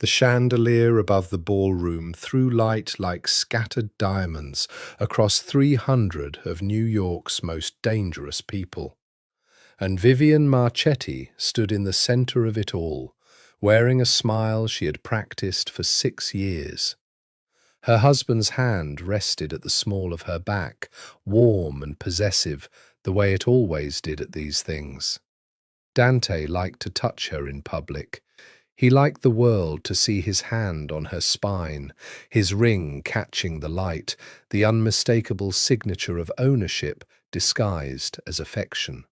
The chandelier above the ballroom threw light like scattered diamonds across 300 of New York's most dangerous people. And Vivian Marchetti stood in the center of it all, wearing a smile she had practiced for 6 years. Her husband's hand rested at the small of her back, warm and possessive, the way it always did at these things. Dante liked to touch her in public. He liked the world to see his hand on her spine, his ring catching the light, the unmistakable signature of ownership disguised as affection.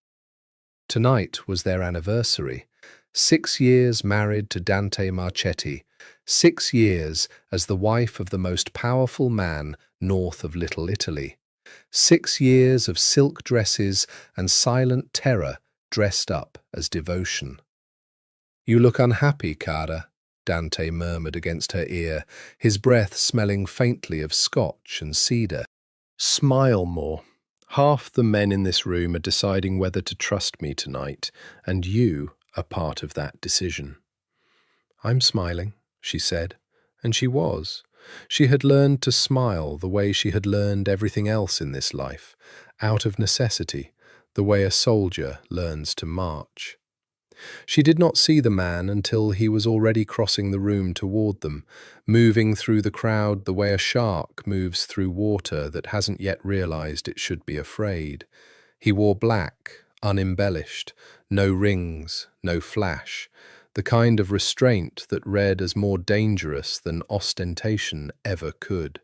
Tonight was their anniversary. 6 years married to Dante Marchetti, 6 years as the wife of the most powerful man north of Little Italy, 6 years of silk dresses and silent terror dressed up as devotion. "You look unhappy, cara," Dante murmured against her ear, his breath smelling faintly of scotch and cedar. "Smile more. Half the men in this room are deciding whether to trust me tonight, and you are part of that decision." "I'm smiling," she said, and she was. She had learned to smile the way she had learned everything else in this life, out of necessity, the way a soldier learns to march. She did not see the man until he was already crossing the room toward them, moving through the crowd the way a shark moves through water that hasn't yet realized it should be afraid. He wore black, unembellished, no rings, no flash, the kind of restraint that read as more dangerous than ostentation ever could.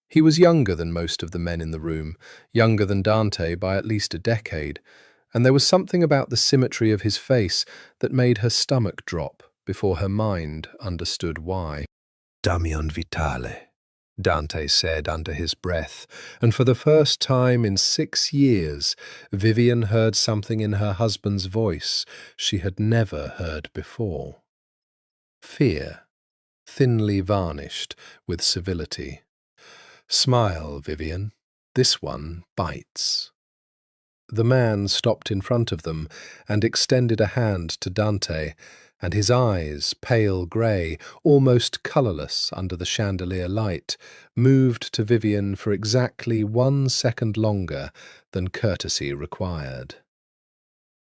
He was younger than most of the men in the room, younger than Dante by at least a decade, and there was something about the symmetry of his face that made her stomach drop before her mind understood why. "Damian Vitale," Dante said under his breath, and for the first time in 6 years, Vivian heard something in her husband's voice she had never heard before. Fear, thinly varnished with civility. "Smile, Vivian. This one bites." The man stopped in front of them and extended a hand to Dante, and his eyes, pale grey, almost colourless under the chandelier light, moved to Vivian for exactly 1 second longer than courtesy required.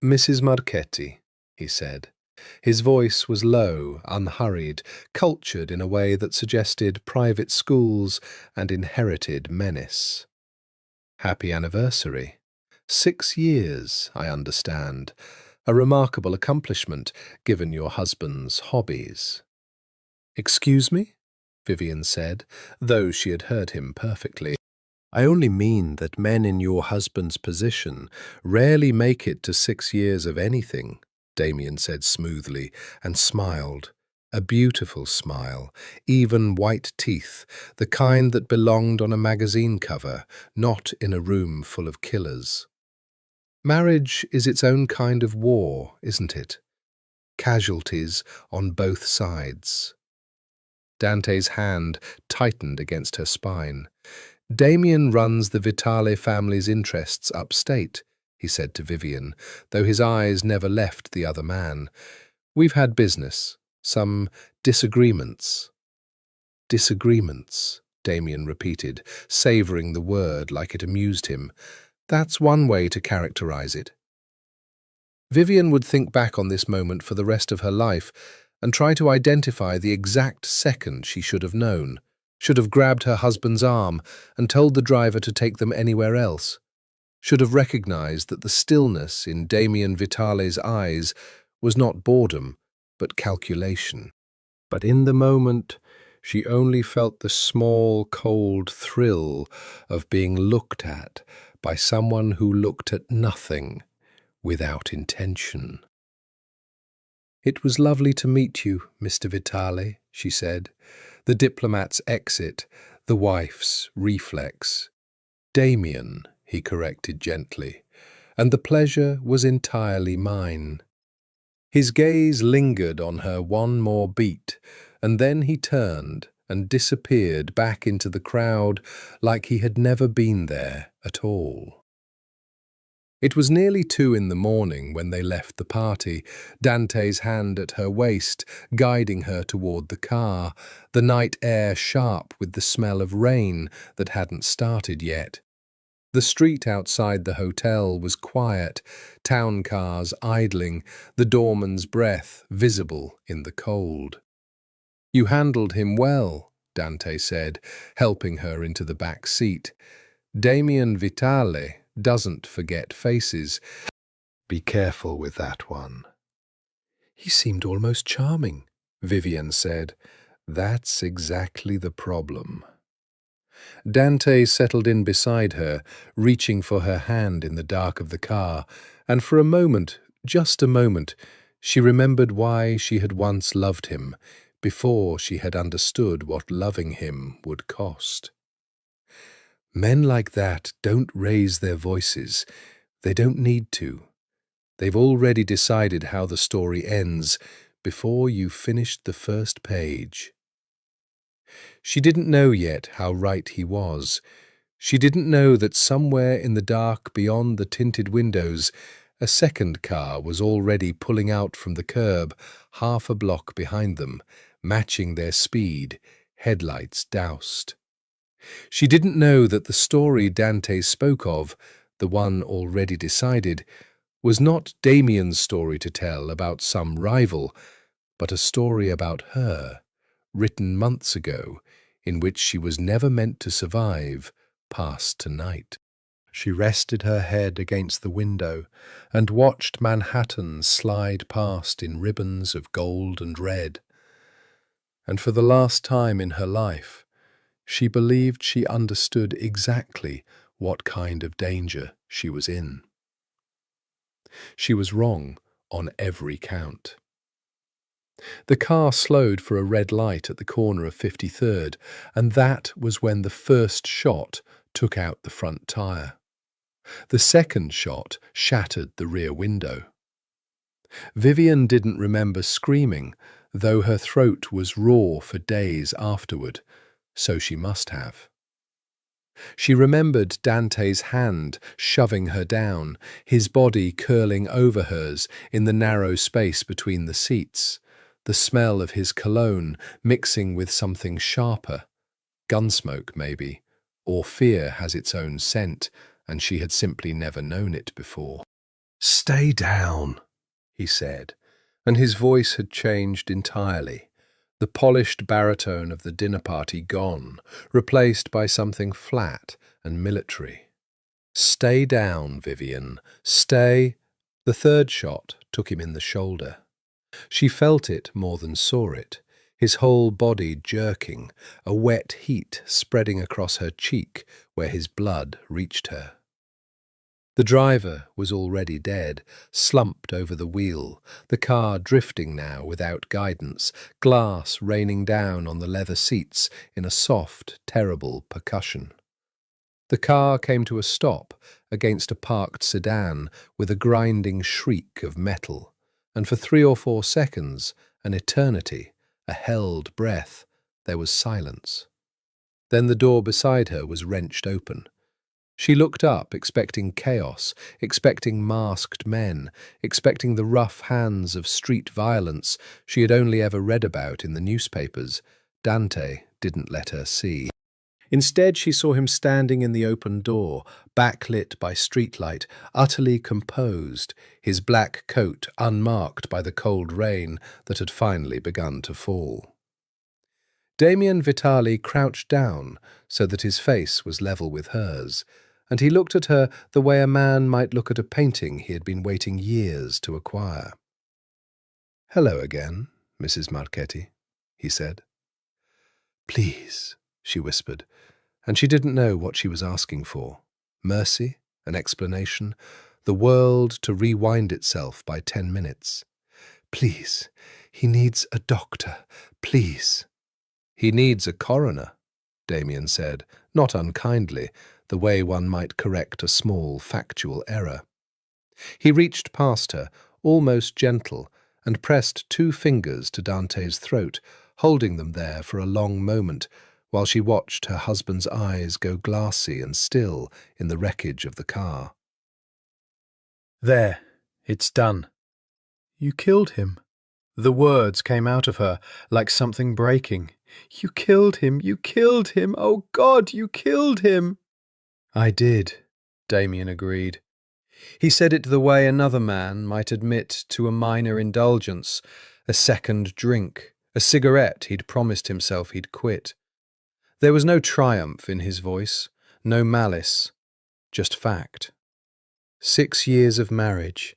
"Mrs. Marchetti," he said. His voice was low, unhurried, cultured in a way that suggested private schools and inherited menace. "Happy anniversary. 6 years, I understand. A remarkable accomplishment, given your husband's hobbies." "Excuse me?" Vivian said, though she had heard him perfectly. "I only mean that men in your husband's position rarely make it to 6 years of anything," Damien said smoothly, and smiled. A beautiful smile, even white teeth, the kind that belonged on a magazine cover, not in a room full of killers. "Marriage is its own kind of war, isn't it? Casualties on both sides." Dante's hand tightened against her spine. "Damien runs the Vitale family's interests upstate," he said to Vivian, though his eyes never left the other man. "We've had business, some disagreements." "Disagreements," Damien repeated, savouring the word like it amused him. "That's one way to characterize it." Vivian would think back on this moment for the rest of her life and try to identify the exact second she should have known, should have grabbed her husband's arm and told the driver to take them anywhere else, should have recognized that the stillness in Damien Vitale's eyes was not boredom, but calculation. But in the moment, she only felt the small, cold thrill of being looked at by someone who looked at nothing without intention. "It was lovely to meet you, Mr. Vitale," she said, the diplomat's exit, the wife's reflex. "Damien," he corrected gently, "and the pleasure was entirely mine." His gaze lingered on her one more beat, and then he turned and disappeared back into the crowd like he had never been there at all. It was nearly 2 in the morning when they left the party, Dante's hand at her waist, guiding her toward the car, the night air sharp with the smell of rain that hadn't started yet. The street outside the hotel was quiet, town cars idling, the doorman's breath visible in the cold. "You handled him well," Dante said, helping her into the back seat. "Damien Vitale doesn't forget faces. Be careful with that one." "He seemed almost charming," Vivian said. "That's exactly the problem." Dante settled in beside her, reaching for her hand in the dark of the car, and for a moment, just a moment, she remembered why she had once loved him, before she had understood what loving him would cost. Men like that don't raise their voices. They don't need to. They've already decided how the story ends before you've finished the first page. She didn't know yet how right he was. She didn't know that somewhere in the dark beyond the tinted windows, a second car was already pulling out from the curb, half a block behind them, matching their speed, headlights doused. She didn't know that the story Dante spoke of, the one already decided, was not Damien's story to tell about some rival, but a story about her, written months ago, in which she was never meant to survive past tonight. She rested her head against the window and watched Manhattan slide past in ribbons of gold and red. And for the last time in her life, she believed she understood exactly what kind of danger she was in. She was wrong on every count. The car slowed for a red light at the corner of 53rd, and that was when the first shot took out the front tire. The second shot shattered the rear window. Vivian didn't remember screaming, though her throat was raw for days afterward, so she must have. She remembered Dante's hand shoving her down, his body curling over hers in the narrow space between the seats, the smell of his cologne mixing with something sharper, gunsmoke maybe, or fear has its own scent, and she had simply never known it before. "Stay down," he said, and his voice had changed entirely, the polished baritone of the dinner party gone, replaced by something flat and military. "Stay down, Vivian, stay." The third shot took him in the shoulder. She felt it more than saw it, his whole body jerking, a wet heat spreading across her cheek where his blood reached her. The driver was already dead, slumped over the wheel, the car drifting now without guidance, glass raining down on the leather seats in a soft, terrible percussion. The car came to a stop against a parked sedan with a grinding shriek of metal, and for 3 or 4 seconds, an eternity, a held breath, there was silence. Then the door beside her was wrenched open. She looked up, expecting chaos, expecting masked men, expecting the rough hands of street violence she had only ever read about in the newspapers. Dante didn't let her see. Instead, she saw him standing in the open door, backlit by streetlight, utterly composed, his black coat unmarked by the cold rain that had finally begun to fall. Damien Vitale crouched down so that his face was level with hers, and he looked at her the way a man might look at a painting he had been waiting years to acquire. "Hello again, Mrs. Marchetti," he said. "Please," she whispered, and she didn't know what she was asking for. Mercy, an explanation, the world to rewind itself by 10 minutes. "Please, he needs a doctor, please." "He needs a coroner," Damien said, not unkindly, the way one might correct a small factual error. He reached past her, almost gentle, and pressed 2 fingers to Dante's throat, holding them there for a long moment, while she watched her husband's eyes go glassy and still in the wreckage of the car. There, it's done. You killed him. The words came out of her like something breaking. You killed him, you killed him, oh God, you killed him. I did, Damien agreed. He said it the way another man might admit to a minor indulgence, a second drink, a cigarette he'd promised himself he'd quit. There was no triumph in his voice, no malice, just fact. 6 years of marriage,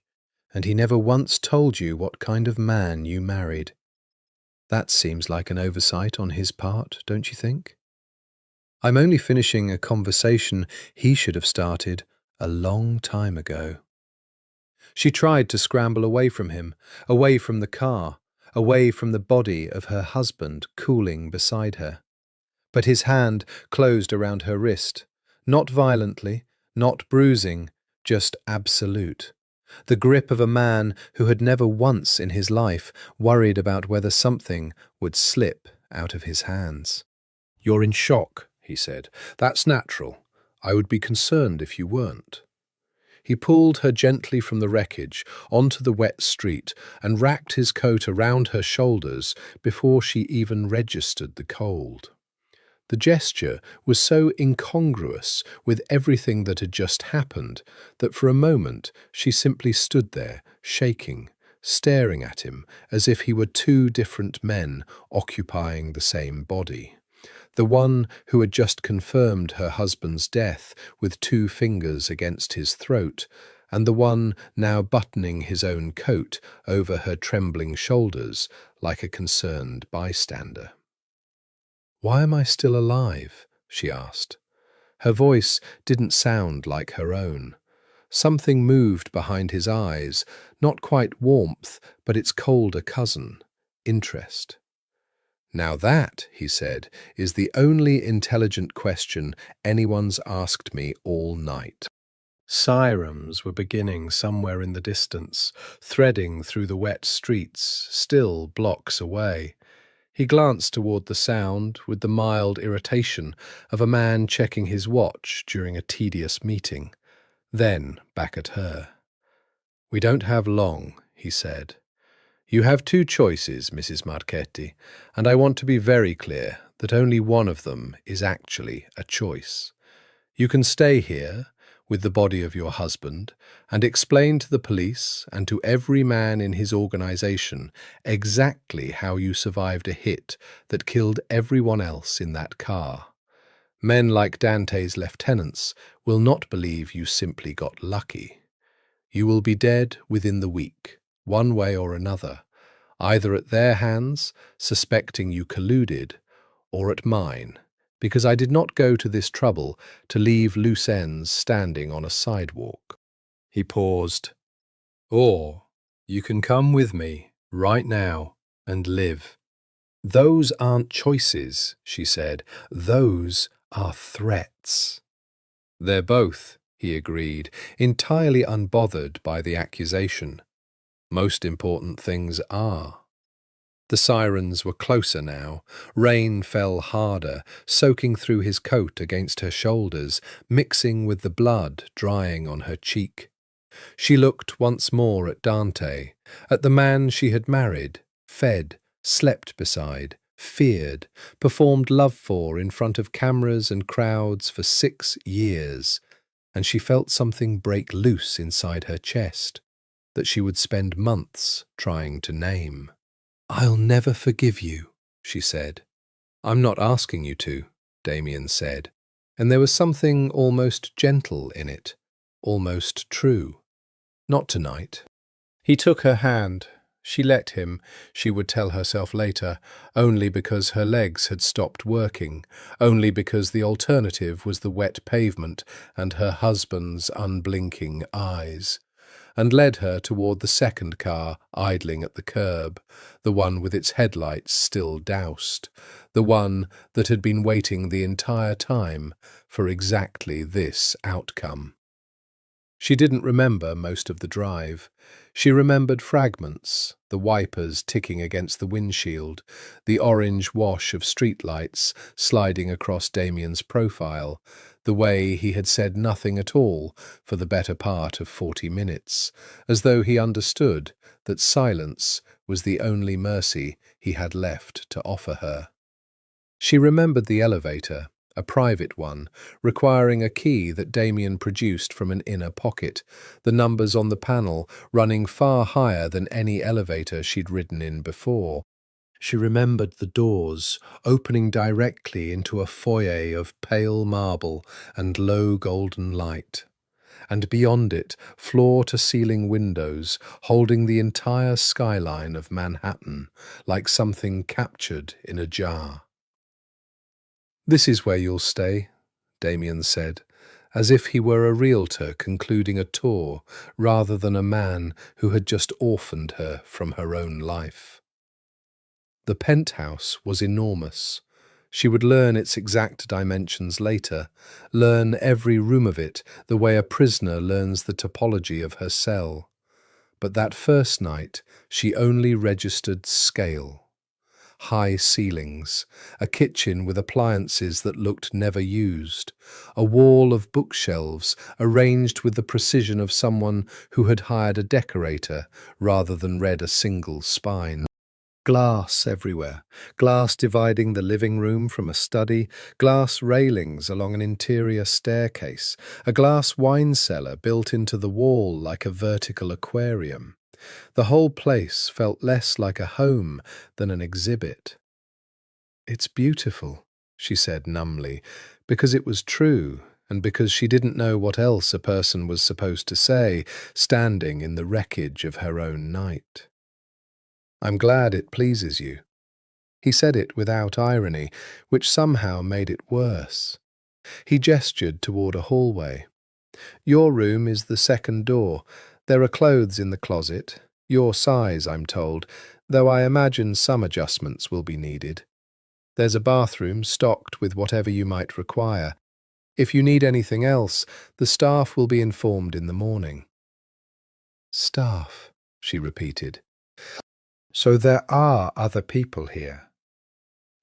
and he never once told you what kind of man you married. That seems like an oversight on his part, don't you think? I'm only finishing a conversation he should have started a long time ago. She tried to scramble away from him, away from the car, away from the body of her husband cooling beside her. But his hand closed around her wrist, not violently, not bruising, just absolute. The grip of a man who had never once in his life worried about whether something would slip out of his hands. You're in shock, he said. That's natural. I would be concerned if you weren't. He pulled her gently from the wreckage onto the wet street and wrapped his coat around her shoulders before she even registered the cold. The gesture was so incongruous with everything that had just happened that for a moment she simply stood there, shaking, staring at him as if he were two different men occupying the same body. The one who had just confirmed her husband's death with 2 fingers against his throat, and the one now buttoning his own coat over her trembling shoulders like a concerned bystander. "Why am I still alive?" she asked. Her voice didn't sound like her own. Something moved behind his eyes, not quite warmth, but its colder cousin, interest. "Now that," he said, "is the only intelligent question anyone's asked me all night." Sirens were beginning somewhere in the distance, threading through the wet streets, still blocks away. He glanced toward the sound with the mild irritation of a man checking his watch during a tedious meeting, then back at her. "We don't have long," he said. "You have 2 choices, Mrs. Marchetti, and I want to be very clear that only one of them is actually a choice. You can stay here with the body of your husband and explain to the police and to every man in his organization exactly how you survived a hit that killed everyone else in that car. Men like Dante's lieutenants will not believe you simply got lucky. You will be dead within the week, one way or another, either at their hands, suspecting you colluded, or at mine, because I did not go to this trouble to leave loose ends standing on a sidewalk." He paused. "Or you can come with me right now and live." "Those aren't choices," she said. "Those are threats." "They're both," he agreed, entirely unbothered by the accusation. "Most important things are." The sirens were closer now. Rain fell harder, soaking through his coat against her shoulders, mixing with the blood drying on her cheek. She looked once more at Dante, at the man she had married, fed, slept beside, feared, performed love for in front of cameras and crowds for 6 years, and she felt something break loose inside her chest that she would spend months trying to name. "I'll never forgive you," she said. "I'm not asking you to," Damien said, and there was something almost gentle in it, almost true. "Not tonight." He took her hand. She let him, she would tell herself later, only because her legs had stopped working, only because the alternative was the wet pavement and her husband's unblinking eyes, and led her toward the second car idling at the curb, the one with its headlights still doused, the one that had been waiting the entire time for exactly this outcome. She didn't remember most of the drive. She remembered fragments, the wipers ticking against the windshield, the orange wash of streetlights sliding across Damien's profile, the way he had said nothing at all for the better part of 40 minutes, as though he understood that silence was the only mercy he had left to offer her. She remembered the elevator, a private one, requiring a key that Damien produced from an inner pocket, the numbers on the panel running far higher than any elevator she'd ridden in before. She remembered the doors opening directly into a foyer of pale marble and low golden light, and beyond it, floor-to-ceiling windows holding the entire skyline of Manhattan like something captured in a jar. "This is where you'll stay," Damien said, as if he were a realtor concluding a tour rather than a man who had just orphaned her from her own life. The penthouse was enormous. She would learn its exact dimensions later, learn every room of it the way a prisoner learns the topology of her cell. But that first night she only registered scale. High ceilings, a kitchen with appliances that looked never used, a wall of bookshelves arranged with the precision of someone who had hired a decorator rather than read a single spine. Glass everywhere, glass dividing the living room from a study, glass railings along an interior staircase, a glass wine cellar built into the wall like a vertical aquarium. The whole place felt less like a home than an exhibit. "It's beautiful," she said numbly, because it was true, and because she didn't know what else a person was supposed to say, standing in the wreckage of her own night. "I'm glad it pleases you." He said it without irony, which somehow made it worse. He gestured toward a hallway. "Your room is the second door. There are clothes in the closet, your size, I'm told, though I imagine some adjustments will be needed. There's a bathroom stocked with whatever you might require. If you need anything else, the staff will be informed in the morning." "Staff," she repeated. "So there are other people here."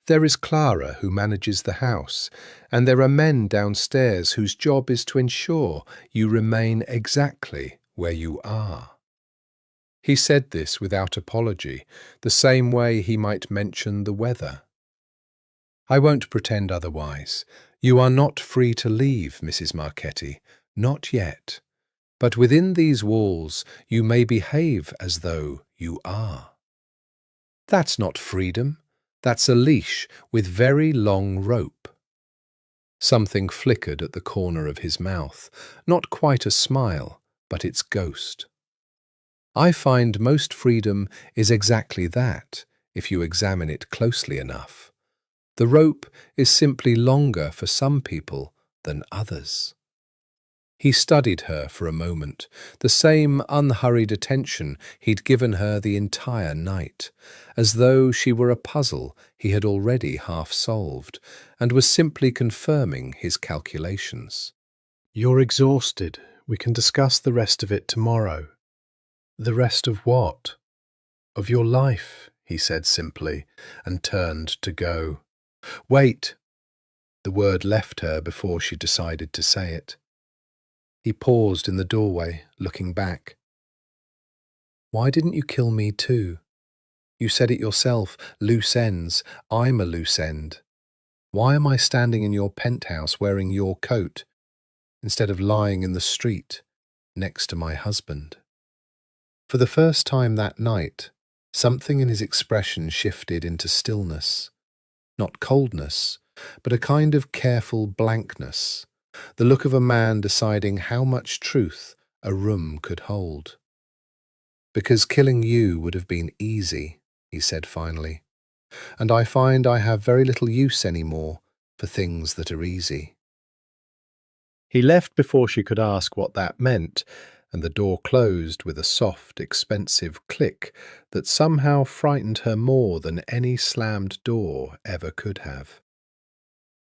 "There is Clara, who manages the house, and there are men downstairs whose job is to ensure you remain exactly where you are." He said this without apology, the same way he might mention the weather. "I won't pretend otherwise. You are not free to leave, Mrs. Marchetti, not yet. But within these walls you may behave as though you are." "That's not freedom. That's a leash with very long rope." Something flickered at the corner of his mouth, not quite a smile, but its ghost. "I find most freedom is exactly that, if you examine it closely enough. The rope is simply longer for some people than others." He studied her for a moment, the same unhurried attention he'd given her the entire night, as though she were a puzzle he had already half solved, and was simply confirming his calculations. "You're exhausted. We can discuss the rest of it tomorrow." "The rest of what?" "Of your life," he said simply, and turned to go. "Wait!" The word left her before she decided to say it. He paused in the doorway, looking back. "Why didn't you kill me too? You said it yourself, loose ends. I'm a loose end. Why am I standing in your penthouse wearing your coat, instead of lying in the street next to my husband?" For the first time that night, something in his expression shifted into stillness. Not coldness, but a kind of careful blankness, the look of a man deciding how much truth a room could hold. "Because killing you would have been easy," he said finally, "and I find I have very little use anymore for things that are easy." He left before she could ask what that meant, and the door closed with a soft, expensive click that somehow frightened her more than any slammed door ever could have.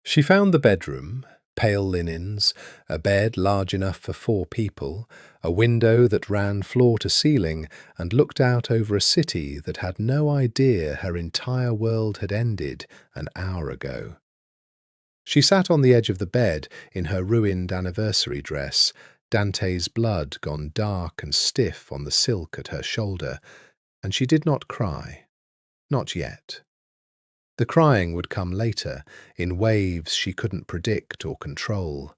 She found the bedroom, Pale linens, a bed large enough for 4 people, a window that ran floor to ceiling and looked out over a city that had no idea her entire world had ended an hour ago. She sat on the edge of the bed in her ruined anniversary dress, Dante's blood gone dark and stiff on the silk at her shoulder, and she did not cry. Not yet. The crying would come later, in waves she couldn't predict or control.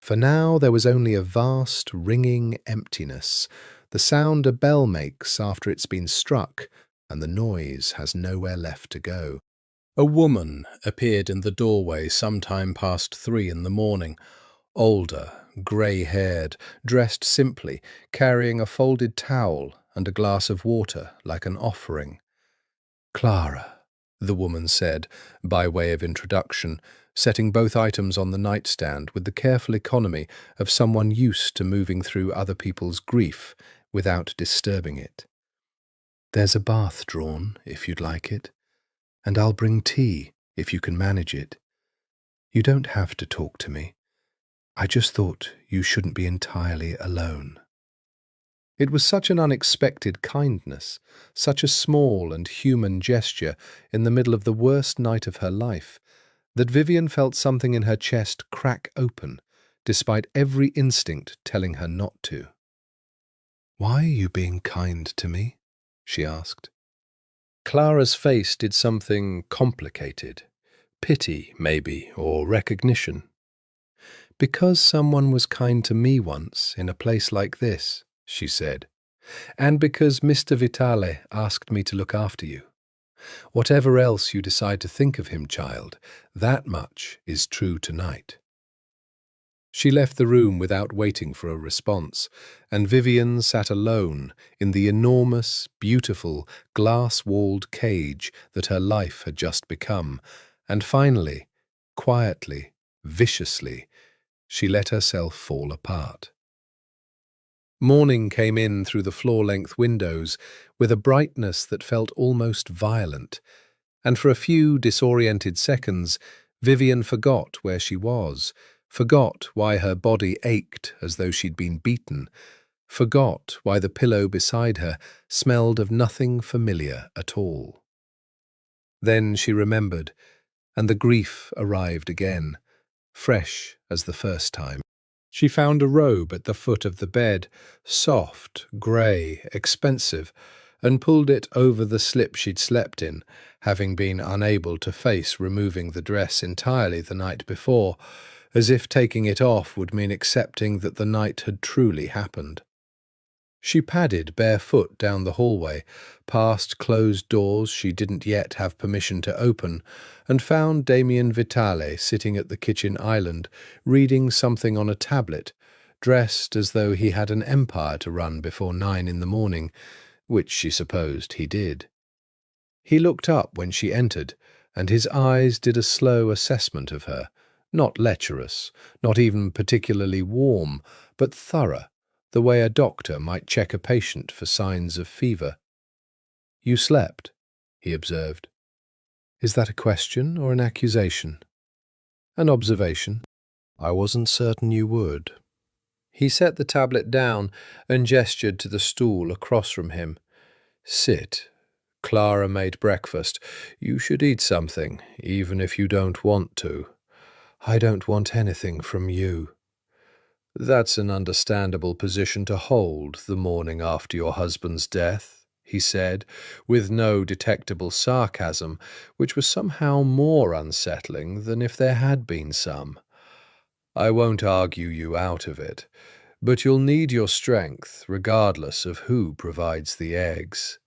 For now there was only a vast, ringing emptiness, the sound a bell makes after it's been struck, and the noise has nowhere left to go. A woman appeared in the doorway sometime past 3 in the morning, older, grey-haired, dressed simply, carrying a folded towel and a glass of water like an offering. "Clara," the woman said, by way of introduction, setting both items on the nightstand with the careful economy of someone used to moving through other people's grief without disturbing it. "There's a bath drawn, if you'd like it, and I'll bring tea, if you can manage it. You don't have to talk to me. I just thought you shouldn't be entirely alone." It was such an unexpected kindness, such a small and human gesture in the middle of the worst night of her life, that Vivian felt something in her chest crack open, despite every instinct telling her not to. "Why are you being kind to me?" she asked. Clara's face did something complicated. Pity, maybe, or recognition. "Because someone was kind to me once in a place like this," she said, "and because Mr. Vitale asked me to look after you. Whatever else you decide to think of him, child, that much is true tonight." She left the room without waiting for a response, and Vivian sat alone in the enormous, beautiful, glass-walled cage that her life had just become, and finally, quietly, viciously, she let herself fall apart. Morning came in through the floor-length windows with a brightness that felt almost violent, and for a few disoriented seconds, Vivian forgot where she was, forgot why her body ached as though she'd been beaten, forgot why the pillow beside her smelled of nothing familiar at all. Then she remembered, and the grief arrived again, fresh as the first time. She found a robe at the foot of the bed, soft, grey, expensive, and pulled it over the slip she'd slept in, having been unable to face removing the dress entirely the night before, as if taking it off would mean accepting that the night had truly happened. She padded barefoot down the hallway, past closed doors she didn't yet have permission to open, and found Damien Vitale sitting at the kitchen island, reading something on a tablet, dressed as though he had an empire to run before 9 in the morning, which she supposed he did. He looked up when she entered, and his eyes did a slow assessment of her, not lecherous, not even particularly warm, but thorough, the way a doctor might check a patient for signs of fever. "You slept," he observed. "Is that a question or an accusation?" "An observation. I wasn't certain you would." He set the tablet down and gestured to the stool across from him. "Sit. Clara made breakfast. You should eat something, even if you don't want to." "I don't want anything from you." "That's an understandable position to hold the morning after your husband's death," he said, with no detectable sarcasm, which was somehow more unsettling than if there had been some. "I won't argue you out of it, but you'll need your strength regardless of who provides the eggs."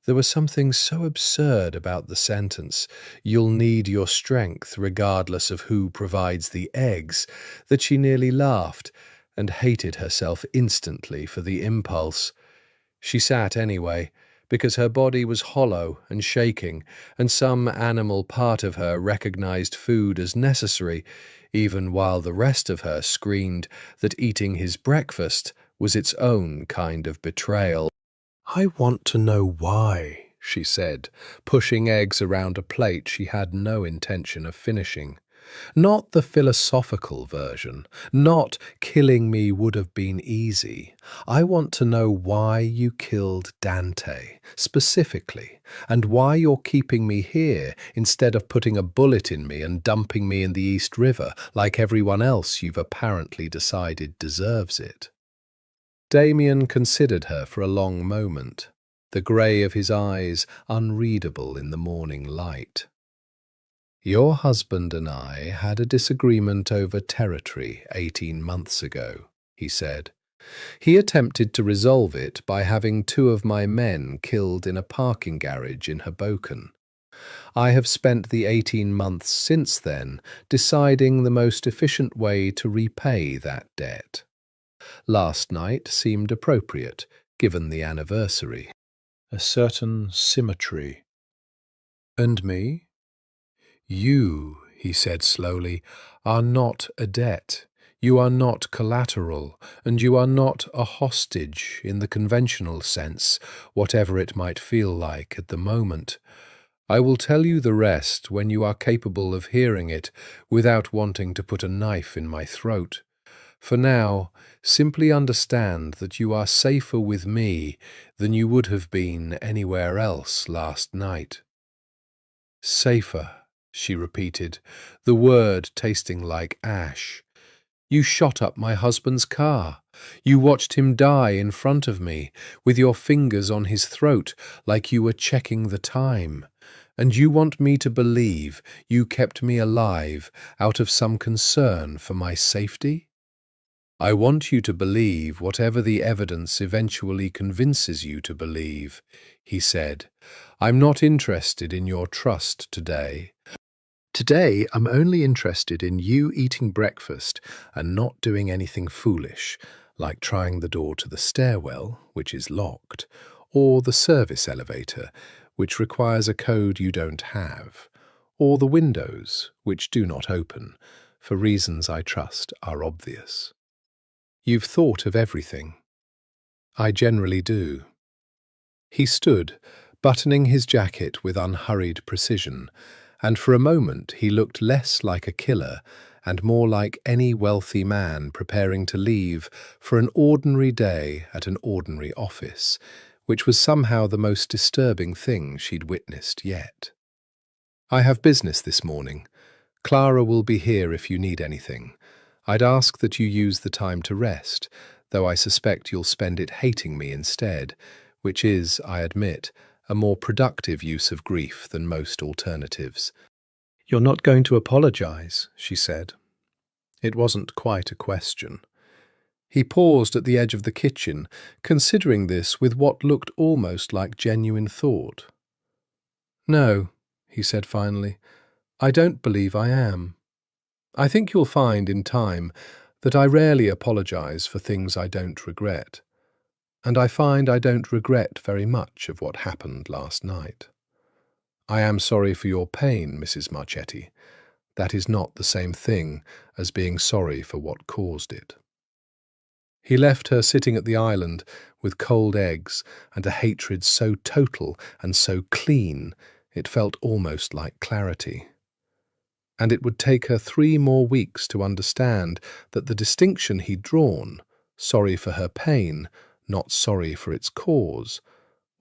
There was something so absurd about the sentence, "You'll need your strength regardless of who provides the eggs," that she nearly laughed and hated herself instantly for the impulse. She sat anyway, because her body was hollow and shaking, and some animal part of her recognized food as necessary, even while the rest of her screamed that eating his breakfast was its own kind of betrayal. "I want to know why," she said, pushing eggs around a plate she had no intention of finishing. Not the philosophical version, not killing me would have been easy. I want to know why you killed Dante, specifically, and why you're keeping me here instead of putting a bullet in me and dumping me in the East River like everyone else you've apparently decided deserves it. Damien considered her for a long moment, the grey of his eyes unreadable in the morning light. Your husband and I had a disagreement over territory 18 months ago, he said. He attempted to resolve it by having 2 of my men killed in a parking garage in Hoboken. I have spent the 18 months since then deciding the most efficient way to repay that debt. Last night seemed appropriate, given the anniversary. A certain symmetry. And me? You, he said slowly, are not a debt. You are not collateral, and you are not a hostage in the conventional sense, whatever it might feel like at the moment. I will tell you the rest when you are capable of hearing it without wanting to put a knife in my throat. For now, simply understand that you are safer with me than you would have been anywhere else last night. Safer, she repeated, the word tasting like ash. You shot up my husband's car. You watched him die in front of me, with your fingers on his throat like you were checking the time. And you want me to believe you kept me alive out of some concern for my safety? I want you to believe whatever the evidence eventually convinces you to believe, he said. I'm not interested in your trust today. Today, I'm only interested in you eating breakfast and not doing anything foolish, like trying the door to the stairwell, which is locked, or the service elevator, which requires a code you don't have, or the windows, which do not open, for reasons I trust are obvious. You've thought of everything. I generally do. He stood, buttoning his jacket with unhurried precision, and for a moment he looked less like a killer and more like any wealthy man preparing to leave for an ordinary day at an ordinary office, which was somehow the most disturbing thing she'd witnessed yet. I have business this morning. Clara will be here if you need anything. I'd ask that you use the time to rest, though I suspect you'll spend it hating me instead, which is, I admit, a more productive use of grief than most alternatives. You're not going to apologize, she said. It wasn't quite a question. He paused at the edge of the kitchen, considering this with what looked almost like genuine thought. No, he said finally, I don't believe I am. I think you'll find in time that I rarely apologize for things I don't regret. And I find I don't regret very much of what happened last night. I am sorry for your pain, Mrs. Marchetti. That is not the same thing as being sorry for what caused it. He left her sitting at the island with cold eggs and a hatred so total and so clean it felt almost like clarity. And it would take her 3 more weeks to understand that the distinction he'd drawn, sorry for her pain, not sorry for its cause,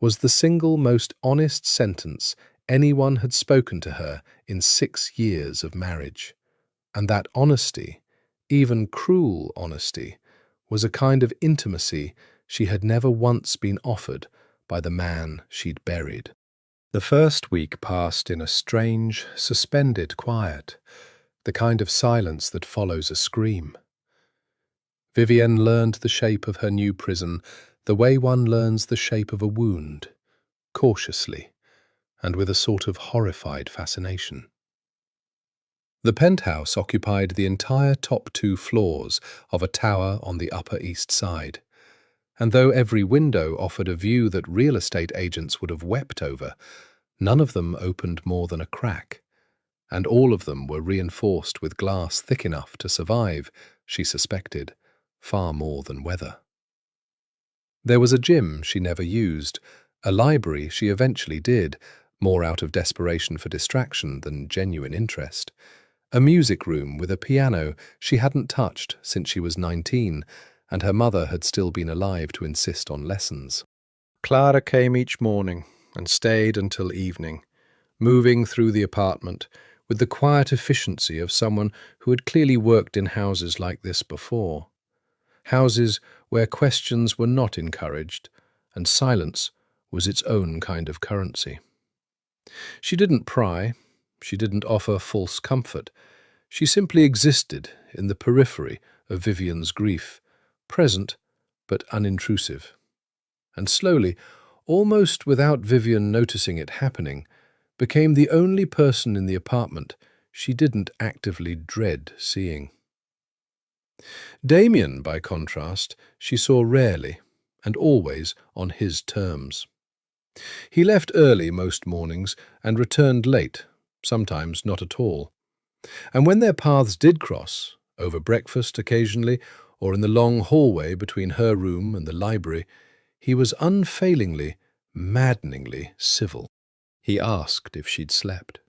was the single most honest sentence anyone had spoken to her in 6 years of marriage. And that honesty, even cruel honesty, was a kind of intimacy she had never once been offered by the man she'd buried. The first week passed in a strange, suspended quiet, the kind of silence that follows a scream. Vivienne learned the shape of her new prison the way one learns the shape of a wound, cautiously, and with a sort of horrified fascination. The penthouse occupied the entire top 2 floors of a tower on the Upper East Side, and though every window offered a view that real estate agents would have wept over, none of them opened more than a crack, and all of them were reinforced with glass thick enough to survive, she suspected, far more than weather. There was a gym she never used, a library she eventually did, more out of desperation for distraction than genuine interest, A music room with a piano she hadn't touched since she was 19, and her mother had still been alive to insist on lessons. Clara came each morning and stayed until evening, moving through the apartment with the quiet efficiency of someone who had clearly worked in houses like this before. Houses where questions were not encouraged, and silence was its own kind of currency. She didn't pry, she didn't offer false comfort. She simply existed in the periphery of Vivian's grief, present but unintrusive. And slowly, almost without Vivian noticing it happening, became the only person in the apartment she didn't actively dread seeing. Damien, by contrast, she saw rarely, and always on his terms. He left early most mornings and returned late, sometimes not at all. And when their paths did cross, over breakfast occasionally, or in the long hallway between her room and the library, he was unfailingly, maddeningly civil. He asked if she'd slept.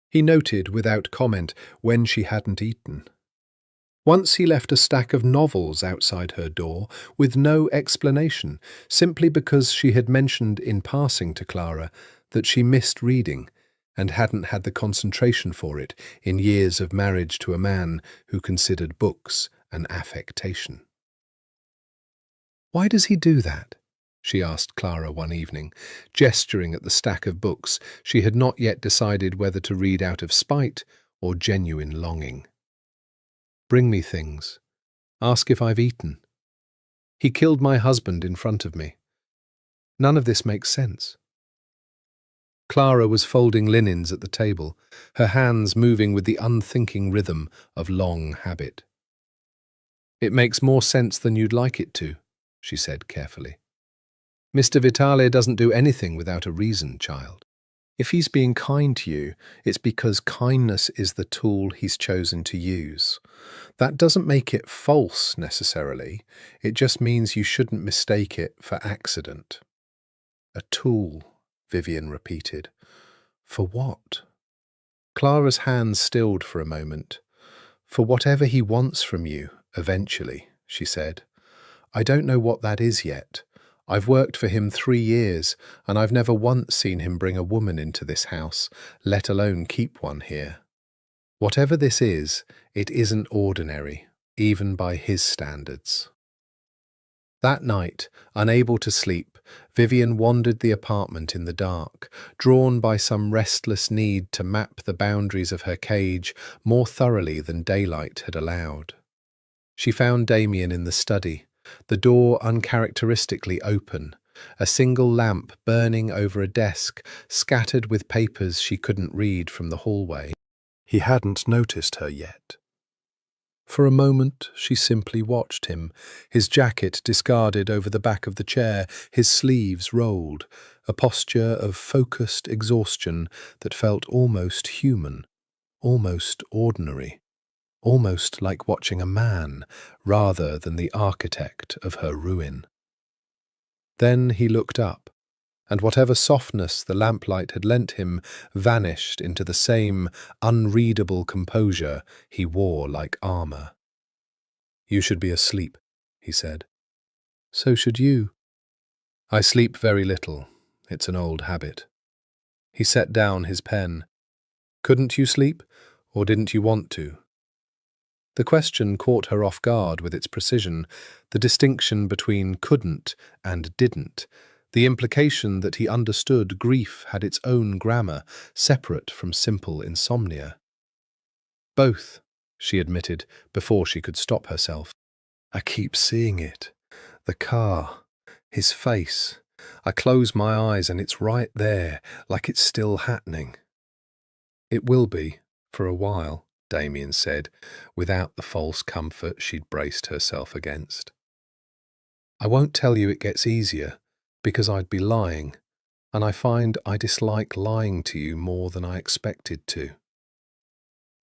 He noted without comment when she hadn't eaten. Once he left a stack of novels outside her door with no explanation, simply because she had mentioned in passing to Clara that she missed reading and hadn't had the concentration for it in years of marriage to a man who considered books an affectation. "Why does he do that?" she asked Clara one evening, gesturing at the stack of books she had not yet decided whether to read out of spite or genuine longing. "Bring me things. Ask if I've eaten. He killed my husband in front of me. None of this makes sense." Clara was folding linens at the table, her hands moving with the unthinking rhythm of long habit. "It makes more sense than you'd like it to," she said carefully. "Mr. Vitale doesn't do anything without a reason, child. If he's being kind to you, it's because kindness is the tool he's chosen to use. That doesn't make it false, necessarily. It just means you shouldn't mistake it for accident." "A tool," Vivian repeated. "For what?" Clara's hands stilled for a moment. "For whatever he wants from you, eventually," she said. "I don't know what that is yet. I've worked for him 3 years, and I've never once seen him bring a woman into this house, let alone keep one here. Whatever this is, it isn't ordinary, even by his standards." That night, unable to sleep, Vivian wandered the apartment in the dark, drawn by some restless need to map the boundaries of her cage more thoroughly than daylight had allowed. She found Damien in the study, the door uncharacteristically open, a single lamp burning over a desk scattered with papers she couldn't read from the hallway. He hadn't noticed her yet. For a moment she simply watched him, his jacket discarded over the back of the chair, his sleeves rolled, a posture of focused exhaustion that felt almost human, almost ordinary, almost like watching a man rather than the architect of her ruin. Then he looked up, and whatever softness the lamplight had lent him vanished into the same unreadable composure he wore like armour. "You should be asleep," he said. "So should you." "I sleep very little. It's an old habit." He set down his pen. "Couldn't you sleep, or didn't you want to?" The question caught her off guard with its precision, the distinction between couldn't and didn't, the implication that he understood grief had its own grammar, separate from simple insomnia. "Both," she admitted, before she could stop herself. "I keep seeing it. The car. His face. I close my eyes and it's right there, like it's still happening." "It will be, for a while," Damien said, without the false comfort she'd braced herself against. "I won't tell you it gets easier, because I'd be lying, and I find I dislike lying to you more than I expected to."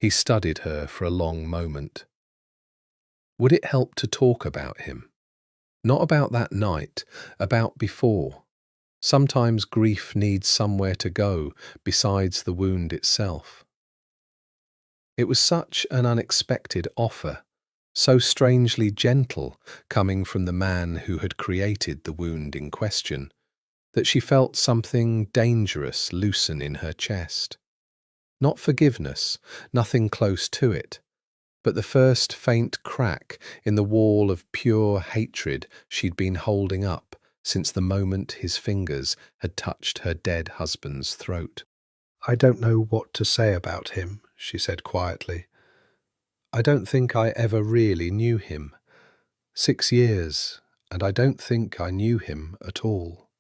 He studied her for a long moment. Would it help to talk about him? Not about that night, about before. Sometimes grief needs somewhere to go besides the wound itself. It was such an unexpected offer, so strangely gentle, coming from the man who had created the wound in question, that she felt something dangerous loosen in her chest. Not forgiveness, nothing close to it, but the first faint crack in the wall of pure hatred she'd been holding up since the moment his fingers had touched her dead husband's throat. "I don't know what to say about him," she said quietly. "I don't think I ever really knew him. 6 years, and I don't think I knew him at all."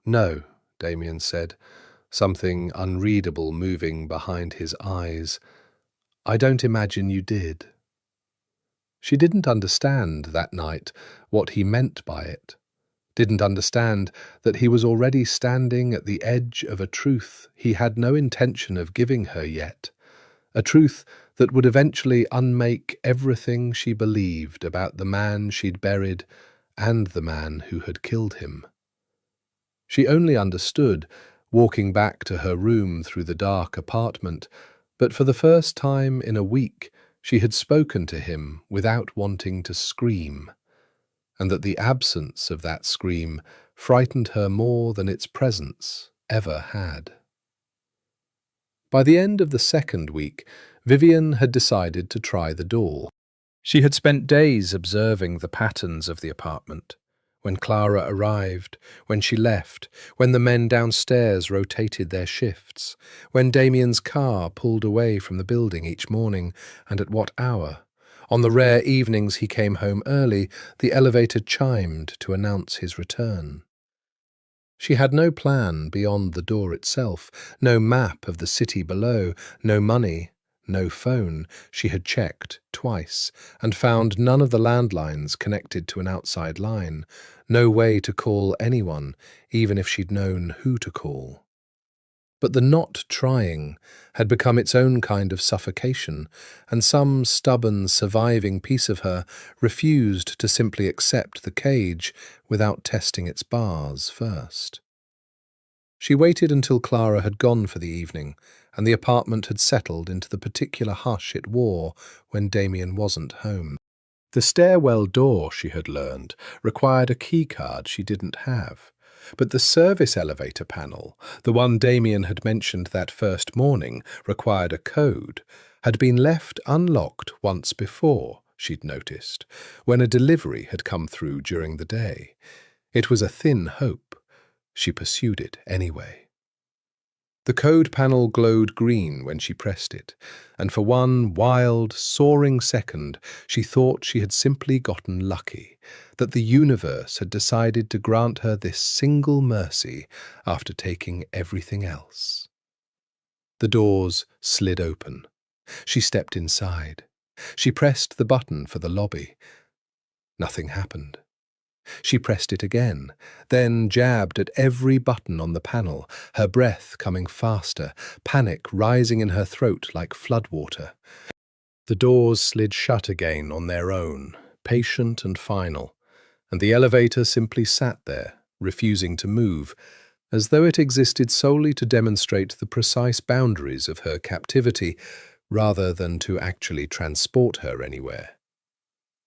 "No," Damien said, something unreadable moving behind his eyes. "I don't imagine you did." She didn't understand that night what he meant by it, didn't understand that he was already standing at the edge of a truth he had no intention of giving her yet, a truth that would eventually unmake everything she believed about the man she'd buried and the man who had killed him. She only understood, walking back to her room through the dark apartment, but for the first time in a week she had spoken to him without wanting to scream, and that the absence of that scream frightened her more than its presence ever had. By the end of the second week, Vivian had decided to try the door. She had spent days observing the patterns of the apartment. When Clara arrived, when she left, when the men downstairs rotated their shifts, when Damien's car pulled away from the building each morning, and at what hour. On the rare evenings he came home early, the elevator chimed to announce his return. She had no plan beyond the door itself, no map of the city below, no money, no phone. She had checked twice and found none of the landlines connected to an outside line, no way to call anyone, even if she'd known who to call. But the not trying had become its own kind of suffocation, and some stubborn, surviving piece of her refused to simply accept the cage without testing its bars first. She waited until Clara had gone for the evening, and the apartment had settled into the particular hush it wore when Damien wasn't home. The stairwell door, she had learned, required a keycard she didn't have. But the service elevator panel, the one Damien had mentioned that first morning, required a code, had been left unlocked once before, she'd noticed, when a delivery had come through during the day. It was a thin hope. She pursued it anyway. The code panel glowed green when she pressed it, and for one wild, soaring second she thought she had simply gotten lucky, that the universe had decided to grant her this single mercy after taking everything else. The doors slid open. She stepped inside. She pressed the button for the lobby. Nothing happened. She pressed it again, then jabbed at every button on the panel, her breath coming faster, panic rising in her throat like floodwater. The doors slid shut again on their own, patient and final, and the elevator simply sat there, refusing to move, as though it existed solely to demonstrate the precise boundaries of her captivity, rather than to actually transport her anywhere.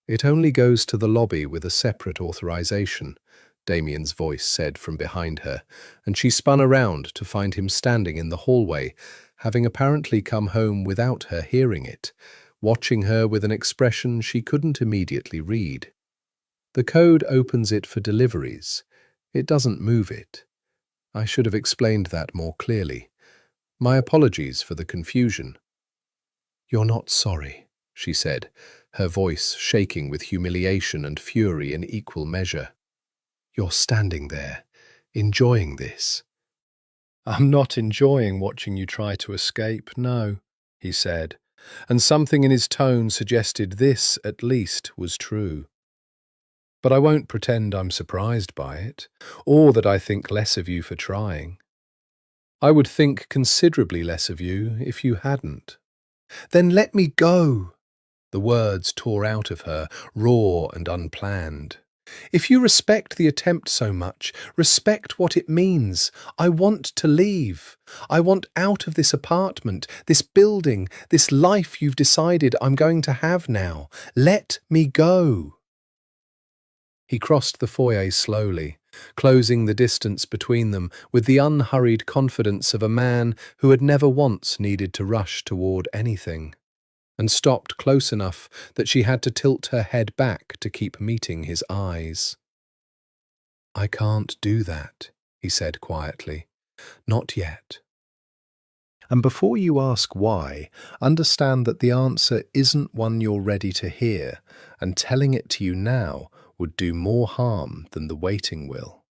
"It only goes to the lobby with a separate authorization," Damien's voice said from behind her, and she spun around to find him standing in the hallway, having apparently come home without her hearing it, watching her with an expression she couldn't immediately read. "The code opens it for deliveries. It doesn't move it. I should have explained that more clearly. My apologies for the confusion." "You're not sorry," she said, her voice shaking with humiliation and fury in equal measure. "You're standing there, enjoying this." "I'm not enjoying watching you try to escape, no," he said, and something in his tone suggested this, at least, was true. "But I won't pretend I'm surprised by it, or that I think less of you for trying. I would think considerably less of you if you hadn't." "Then let me go!" The words tore out of her, raw and unplanned. If you respect the attempt so much, respect what it means. I want to leave. I want out of this apartment, this building, this life you've decided I'm going to have now. Let me go. He crossed the foyer slowly, closing the distance between them with the unhurried confidence of a man who had never once needed to rush toward anything, and stopped close enough that she had to tilt her head back to keep meeting his eyes. "I can't do that," he said quietly. "Not yet." And before you ask why, understand that the answer isn't one you're ready to hear, and telling it to you now would do more harm than the waiting will.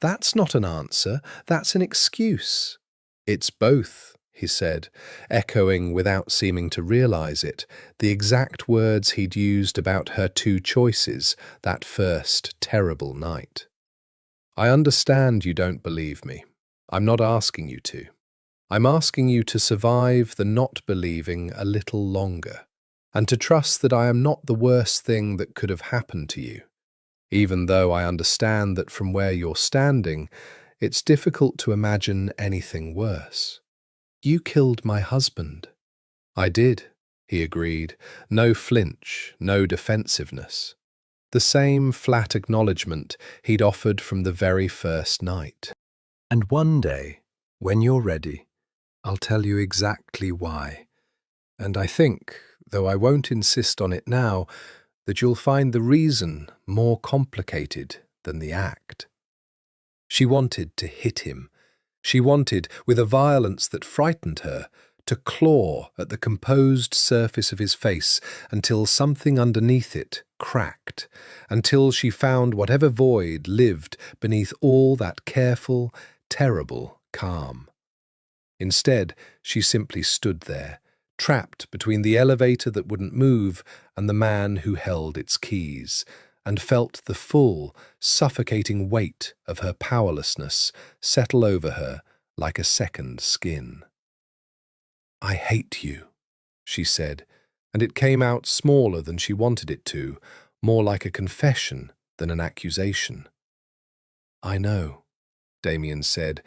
"That's not an answer, that's an excuse." "It's both," he said, echoing without seeming to realize it the exact words he'd used about her two choices that first terrible night. "I understand you don't believe me. I'm not asking you to. I'm asking you to survive the not believing a little longer, and to trust that I am not the worst thing that could have happened to you, even though I understand that from where you're standing, it's difficult to imagine anything worse. You killed my husband." "I did," he agreed, no flinch, no defensiveness. The same flat acknowledgement he'd offered from the very first night. "And one day, when you're ready, I'll tell you exactly why. And I think, though I won't insist on it now, that you'll find the reason more complicated than the act." She wanted to hit him. She wanted, with a violence that frightened her, to claw at the composed surface of his face until something underneath it cracked, until she found whatever void lived beneath all that careful, terrible calm. Instead, she simply stood there, trapped between the elevator that wouldn't move and the man who held its keys, and felt the full, suffocating weight of her powerlessness settle over her like a second skin. "I hate you," she said, and it came out smaller than she wanted it to, more like a confession than an accusation. "I know," Damien said,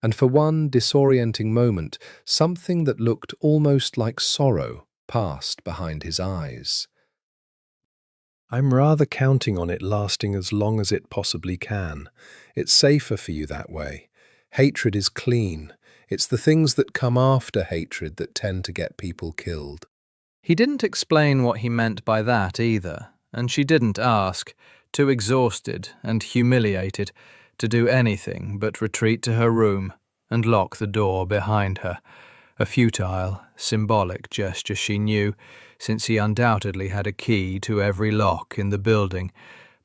and for one disorienting moment, something that looked almost like sorrow passed behind his eyes. "I'm rather counting on it lasting as long as it possibly can. It's safer for you that way. Hatred is clean. It's the things that come after hatred that tend to get people killed." He didn't explain what he meant by that either, and she didn't ask, too exhausted and humiliated to do anything but retreat to her room and lock the door behind her, a futile, symbolic gesture she knew, since he undoubtedly had a key to every lock in the building,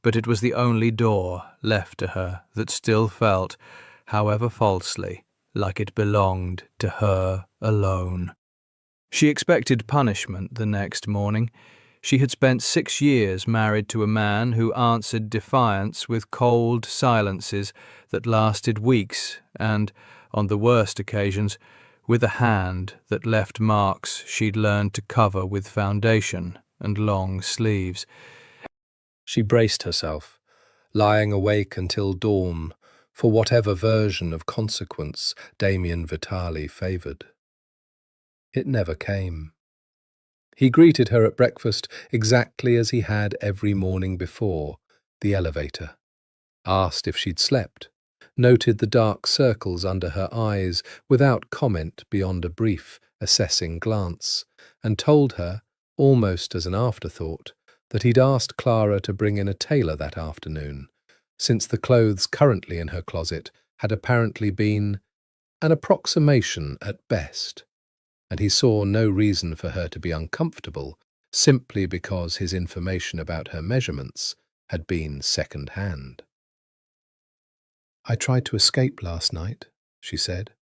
but it was the only door left to her that still felt, however falsely, like it belonged to her alone. She expected punishment the next morning. She had spent 6 years married to a man who answered defiance with cold silences that lasted weeks and, on the worst occasions, with a hand that left marks she'd learned to cover with foundation and long sleeves. She braced herself, lying awake until dawn, for whatever version of consequence Damien Vitali favoured. It never came. He greeted her at breakfast exactly as he had every morning before, the elevator. Asked if she'd slept, noted the dark circles under her eyes without comment beyond a brief, assessing glance, and told her, almost as an afterthought, that he'd asked Clara to bring in a tailor that afternoon, since the clothes currently in her closet had apparently been an approximation at best, and he saw no reason for her to be uncomfortable simply because his information about her measurements had been second-hand. "I tried to escape last night," she said,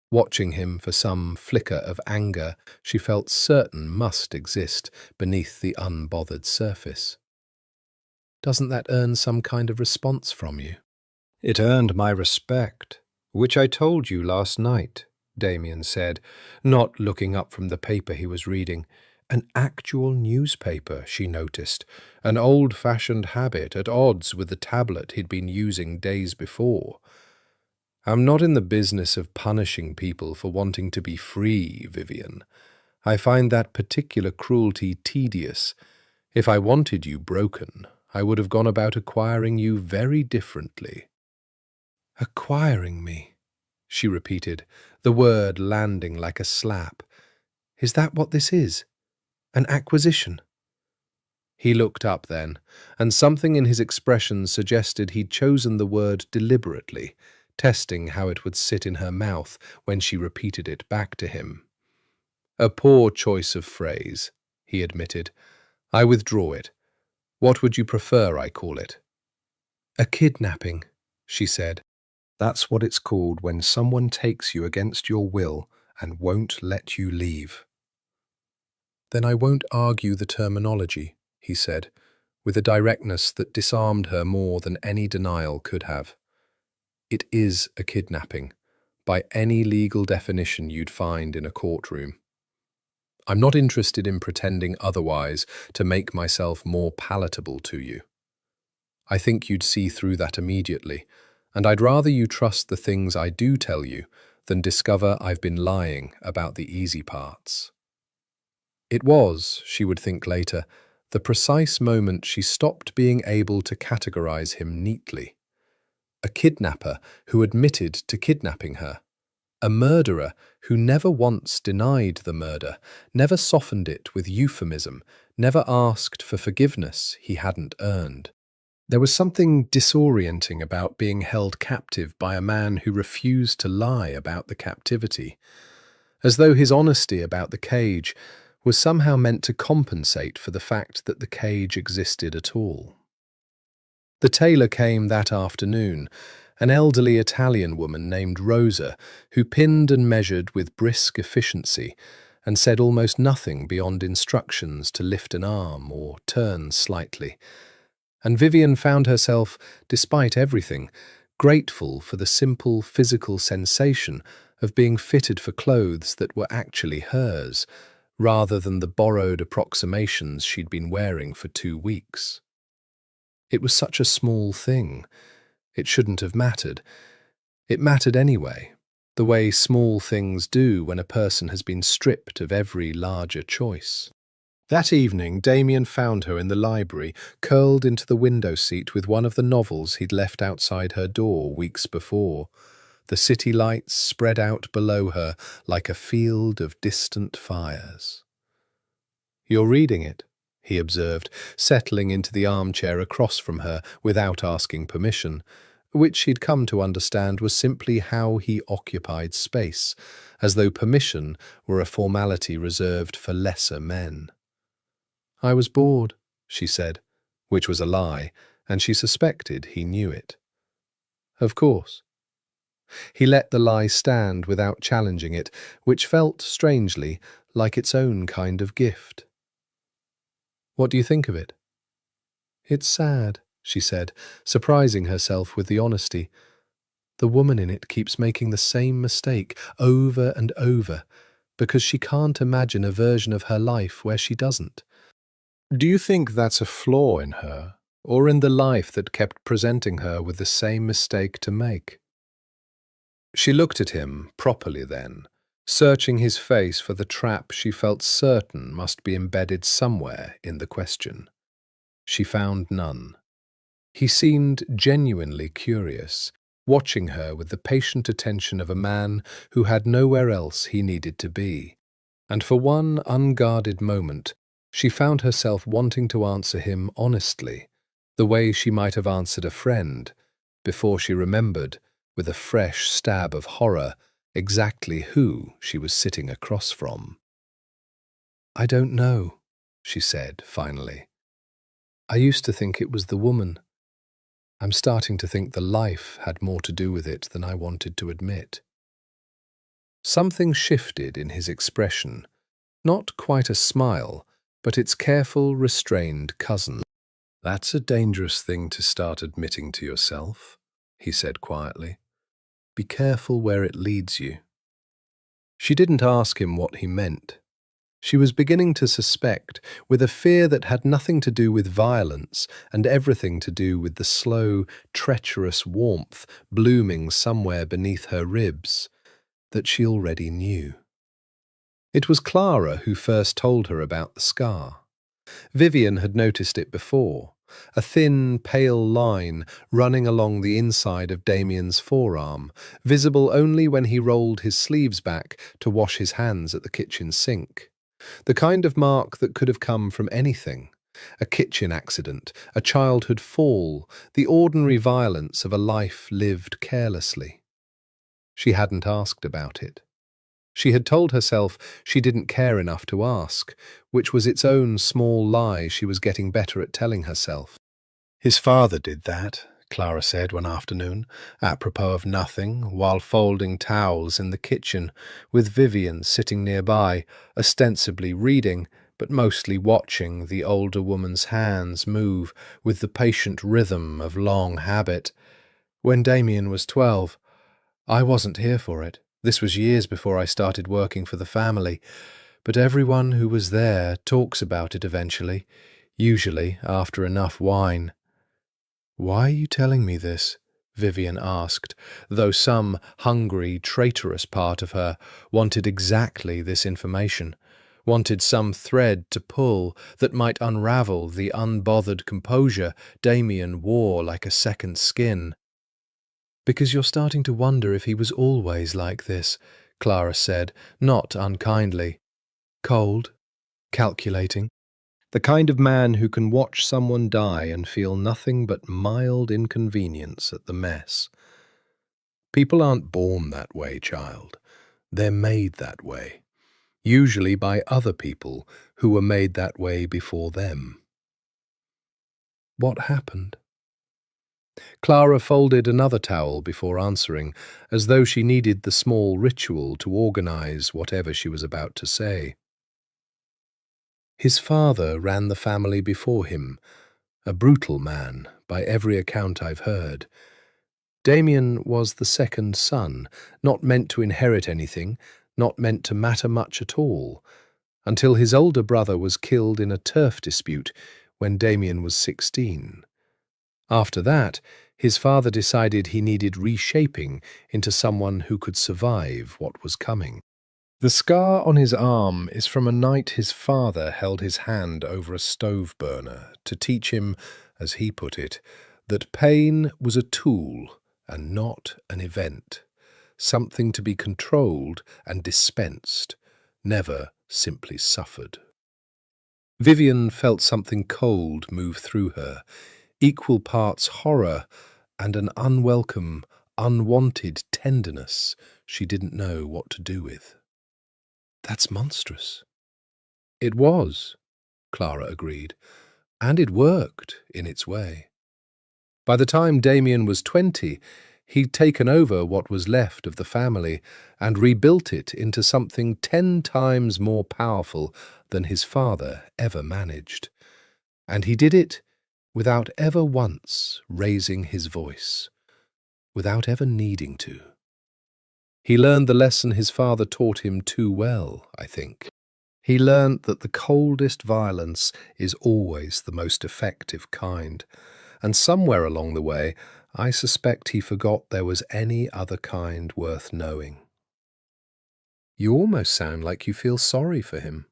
watching him for some flicker of anger she felt certain must exist beneath the unbothered surface. "Doesn't that earn some kind of response from you?" "It earned my respect, which I told you last night," Damien said, not looking up from the paper he was reading, An actual newspaper, she noticed, an old-fashioned habit at odds with the tablet he'd been using days before. I'm not in the business of punishing people for wanting to be free, Vivian. I find that particular cruelty tedious. If I wanted you broken, I would have gone about acquiring you very differently. Acquiring me, she repeated, the word landing like a slap. Is that what this is? An acquisition? He looked up then, and something in his expression suggested he'd chosen the word deliberately, testing how it would sit in her mouth when she repeated it back to him. A poor choice of phrase, he admitted. I withdraw it. What would you prefer I call it? A kidnapping, she said. That's what it's called when someone takes you against your will and won't let you leave. Then I won't argue the terminology, he said, with a directness that disarmed her more than any denial could have. It is a kidnapping, by any legal definition you'd find in a courtroom. I'm not interested in pretending otherwise to make myself more palatable to you. I think you'd see through that immediately, and I'd rather you trust the things I do tell you than discover I've been lying about the easy parts. It was, she would think later, the precise moment she stopped being able to categorize him neatly. A kidnapper who admitted to kidnapping her. A murderer who never once denied the murder, never softened it with euphemism, never asked for forgiveness he hadn't earned. There was something disorienting about being held captive by a man who refused to lie about the captivity, as though his honesty about the cage was somehow meant to compensate for the fact that the cage existed at all. The tailor came that afternoon, an elderly Italian woman named Rosa, who pinned and measured with brisk efficiency and said almost nothing beyond instructions to lift an arm or turn slightly. And Vivian found herself, despite everything, grateful for the simple physical sensation of being fitted for clothes that were actually hers, rather than the borrowed approximations she'd been wearing for 2 weeks. It was such a small thing. It shouldn't have mattered. It mattered anyway, the way small things do when a person has been stripped of every larger choice. That evening, Damien found her in the library, curled into the window seat with one of the novels he'd left outside her door weeks before. The city lights spread out below her like a field of distant fires. "You're reading it," he observed, settling into the armchair across from her without asking permission, which he'd come to understand was simply how he occupied space, as though permission were a formality reserved for lesser men. "I was bored," she said, which was a lie, and she suspected he knew it. "Of course." He let the lie stand without challenging it, which felt, strangely, like its own kind of gift. "What do you think of it?" "It's sad," she said, surprising herself with the honesty. "The woman in it keeps making the same mistake over and over, because she can't imagine a version of her life where she doesn't." "Do you think that's a flaw in her, or in the life that kept presenting her with the same mistake to make?" She looked at him properly then, searching his face for the trap she felt certain must be embedded somewhere in the question. She found none. He seemed genuinely curious, watching her with the patient attention of a man who had nowhere else he needed to be, and for one unguarded moment she found herself wanting to answer him honestly, the way she might have answered a friend, before she remembered, with a fresh stab of horror, exactly who she was sitting across from. "I don't know," she said, finally. "I used to think it was the woman. I'm starting to think the life had more to do with it than I wanted to admit." Something shifted in his expression, not quite a smile, but its careful, restrained cousin. "That's a dangerous thing to start admitting to yourself," he said quietly. "Be careful where it leads you." She didn't ask him what he meant. She was beginning to suspect, with a fear that had nothing to do with violence and everything to do with the slow, treacherous warmth blooming somewhere beneath her ribs, that she already knew. It was Clara who first told her about the scar. Vivian had noticed it before, a thin, pale line running along the inside of Damien's forearm, visible only when he rolled his sleeves back to wash his hands at the kitchen sink. The kind of mark that could have come from anything. A kitchen accident, a childhood fall, the ordinary violence of a life lived carelessly. She hadn't asked about it. She had told herself she didn't care enough to ask, which was its own small lie she was getting better at telling herself. His father did that, Clara said one afternoon, apropos of nothing, while folding towels in the kitchen, with Vivian sitting nearby, ostensibly reading, but mostly watching the older woman's hands move with the patient rhythm of long habit. When Damien was 12, I wasn't here for it. This was years before I started working for the family, but everyone who was there talks about it eventually, usually after enough wine. "Why are you telling me this?" Vivian asked, though some hungry, traitorous part of her wanted exactly this information, wanted some thread to pull that might unravel the unbothered composure Damien wore like a second skin. "Because you're starting to wonder if he was always like this," Clara said, not unkindly. "Cold, calculating. The kind of man who can watch someone die and feel nothing but mild inconvenience at the mess. People aren't born that way, child. They're made that way, usually by other people who were made that way before them." What happened? Clara folded another towel before answering, as though she needed the small ritual to organize whatever she was about to say. His father ran the family before him, a brutal man, by every account I've heard. Damien was the second son, not meant to inherit anything, not meant to matter much at all, until his older brother was killed in a turf dispute when Damien was 16. After that, his father decided he needed reshaping into someone who could survive what was coming. The scar on his arm is from a night his father held his hand over a stove burner to teach him, as he put it, that pain was a tool and not an event, something to be controlled and dispensed, never simply suffered. Vivian felt something cold move through her, equal parts horror and an unwelcome, unwanted tenderness she didn't know what to do with. "That's monstrous." "It was," Clara agreed, "and it worked in its way. By the time Damien was 20, he'd taken over what was left of the family and rebuilt it into something 10 times more powerful than his father ever managed. And he did it without ever once raising his voice, without ever needing to. He learned the lesson his father taught him too well, I think. He learned that the coldest violence is always the most effective kind, and somewhere along the way, I suspect he forgot there was any other kind worth knowing." "You almost sound like you feel sorry for him."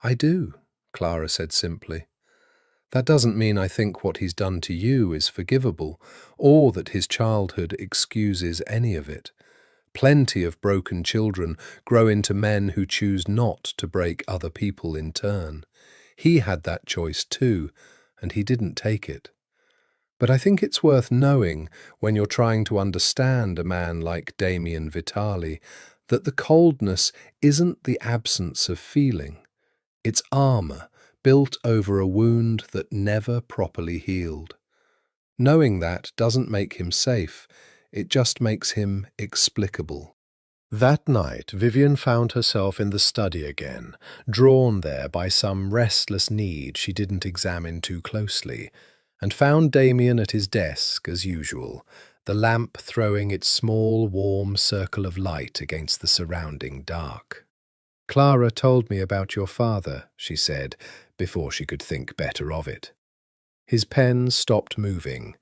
"I do," Clara said simply. "That doesn't mean I think what he's done to you is forgivable, or that his childhood excuses any of it. Plenty of broken children grow into men who choose not to break other people in turn. He had that choice too, and he didn't take it. But I think it's worth knowing, when you're trying to understand a man like Damien Vitali, that the coldness isn't the absence of feeling. It's armor built over a wound that never properly healed. Knowing that doesn't make him safe, it just makes him explicable." That night, Vivian found herself in the study again, drawn there by some restless need she didn't examine too closely, and found Damien at his desk as usual, the lamp throwing its small, warm circle of light against the surrounding dark. Clara told me about your father, she said, before she could think better of it. His pen stopped moving.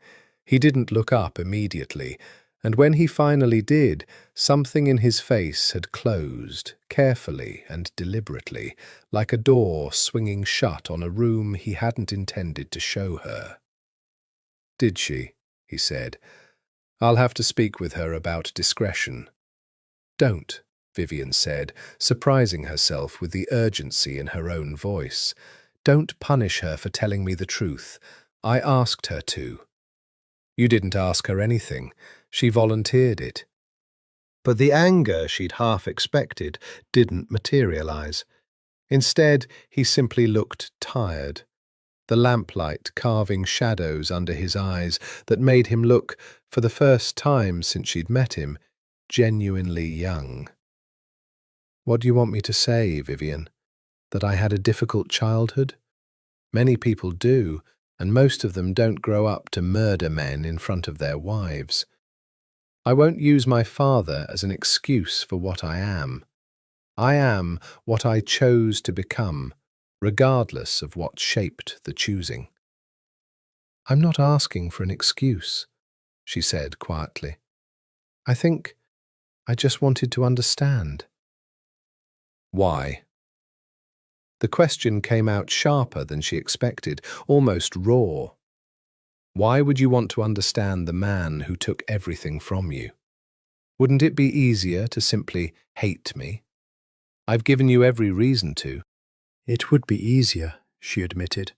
He didn't look up immediately, and when he finally did, something in his face had closed, carefully and deliberately, like a door swinging shut on a room he hadn't intended to show her. "Did she?" he said. "I'll have to speak with her about discretion." "Don't," Vivian said, surprising herself with the urgency in her own voice. "Don't punish her for telling me the truth. I asked her to." "You didn't ask her anything. She volunteered it." But the anger she'd half expected didn't materialize. Instead, he simply looked tired, the lamplight carving shadows under his eyes that made him look, for the first time since she'd met him, genuinely young. "What do you want me to say, Vivian? That I had a difficult childhood? Many people do, and most of them don't grow up to murder men in front of their wives. I won't use my father as an excuse for what I am. I am what I chose to become, regardless of what shaped the choosing." "I'm not asking for an excuse," she said quietly. "I think I just wanted to understand." "Why?" The question came out sharper than she expected, almost raw. "Why would you want to understand the man who took everything from you? Wouldn't it be easier to simply hate me? I've given you every reason to." "It would be easier," she admitted.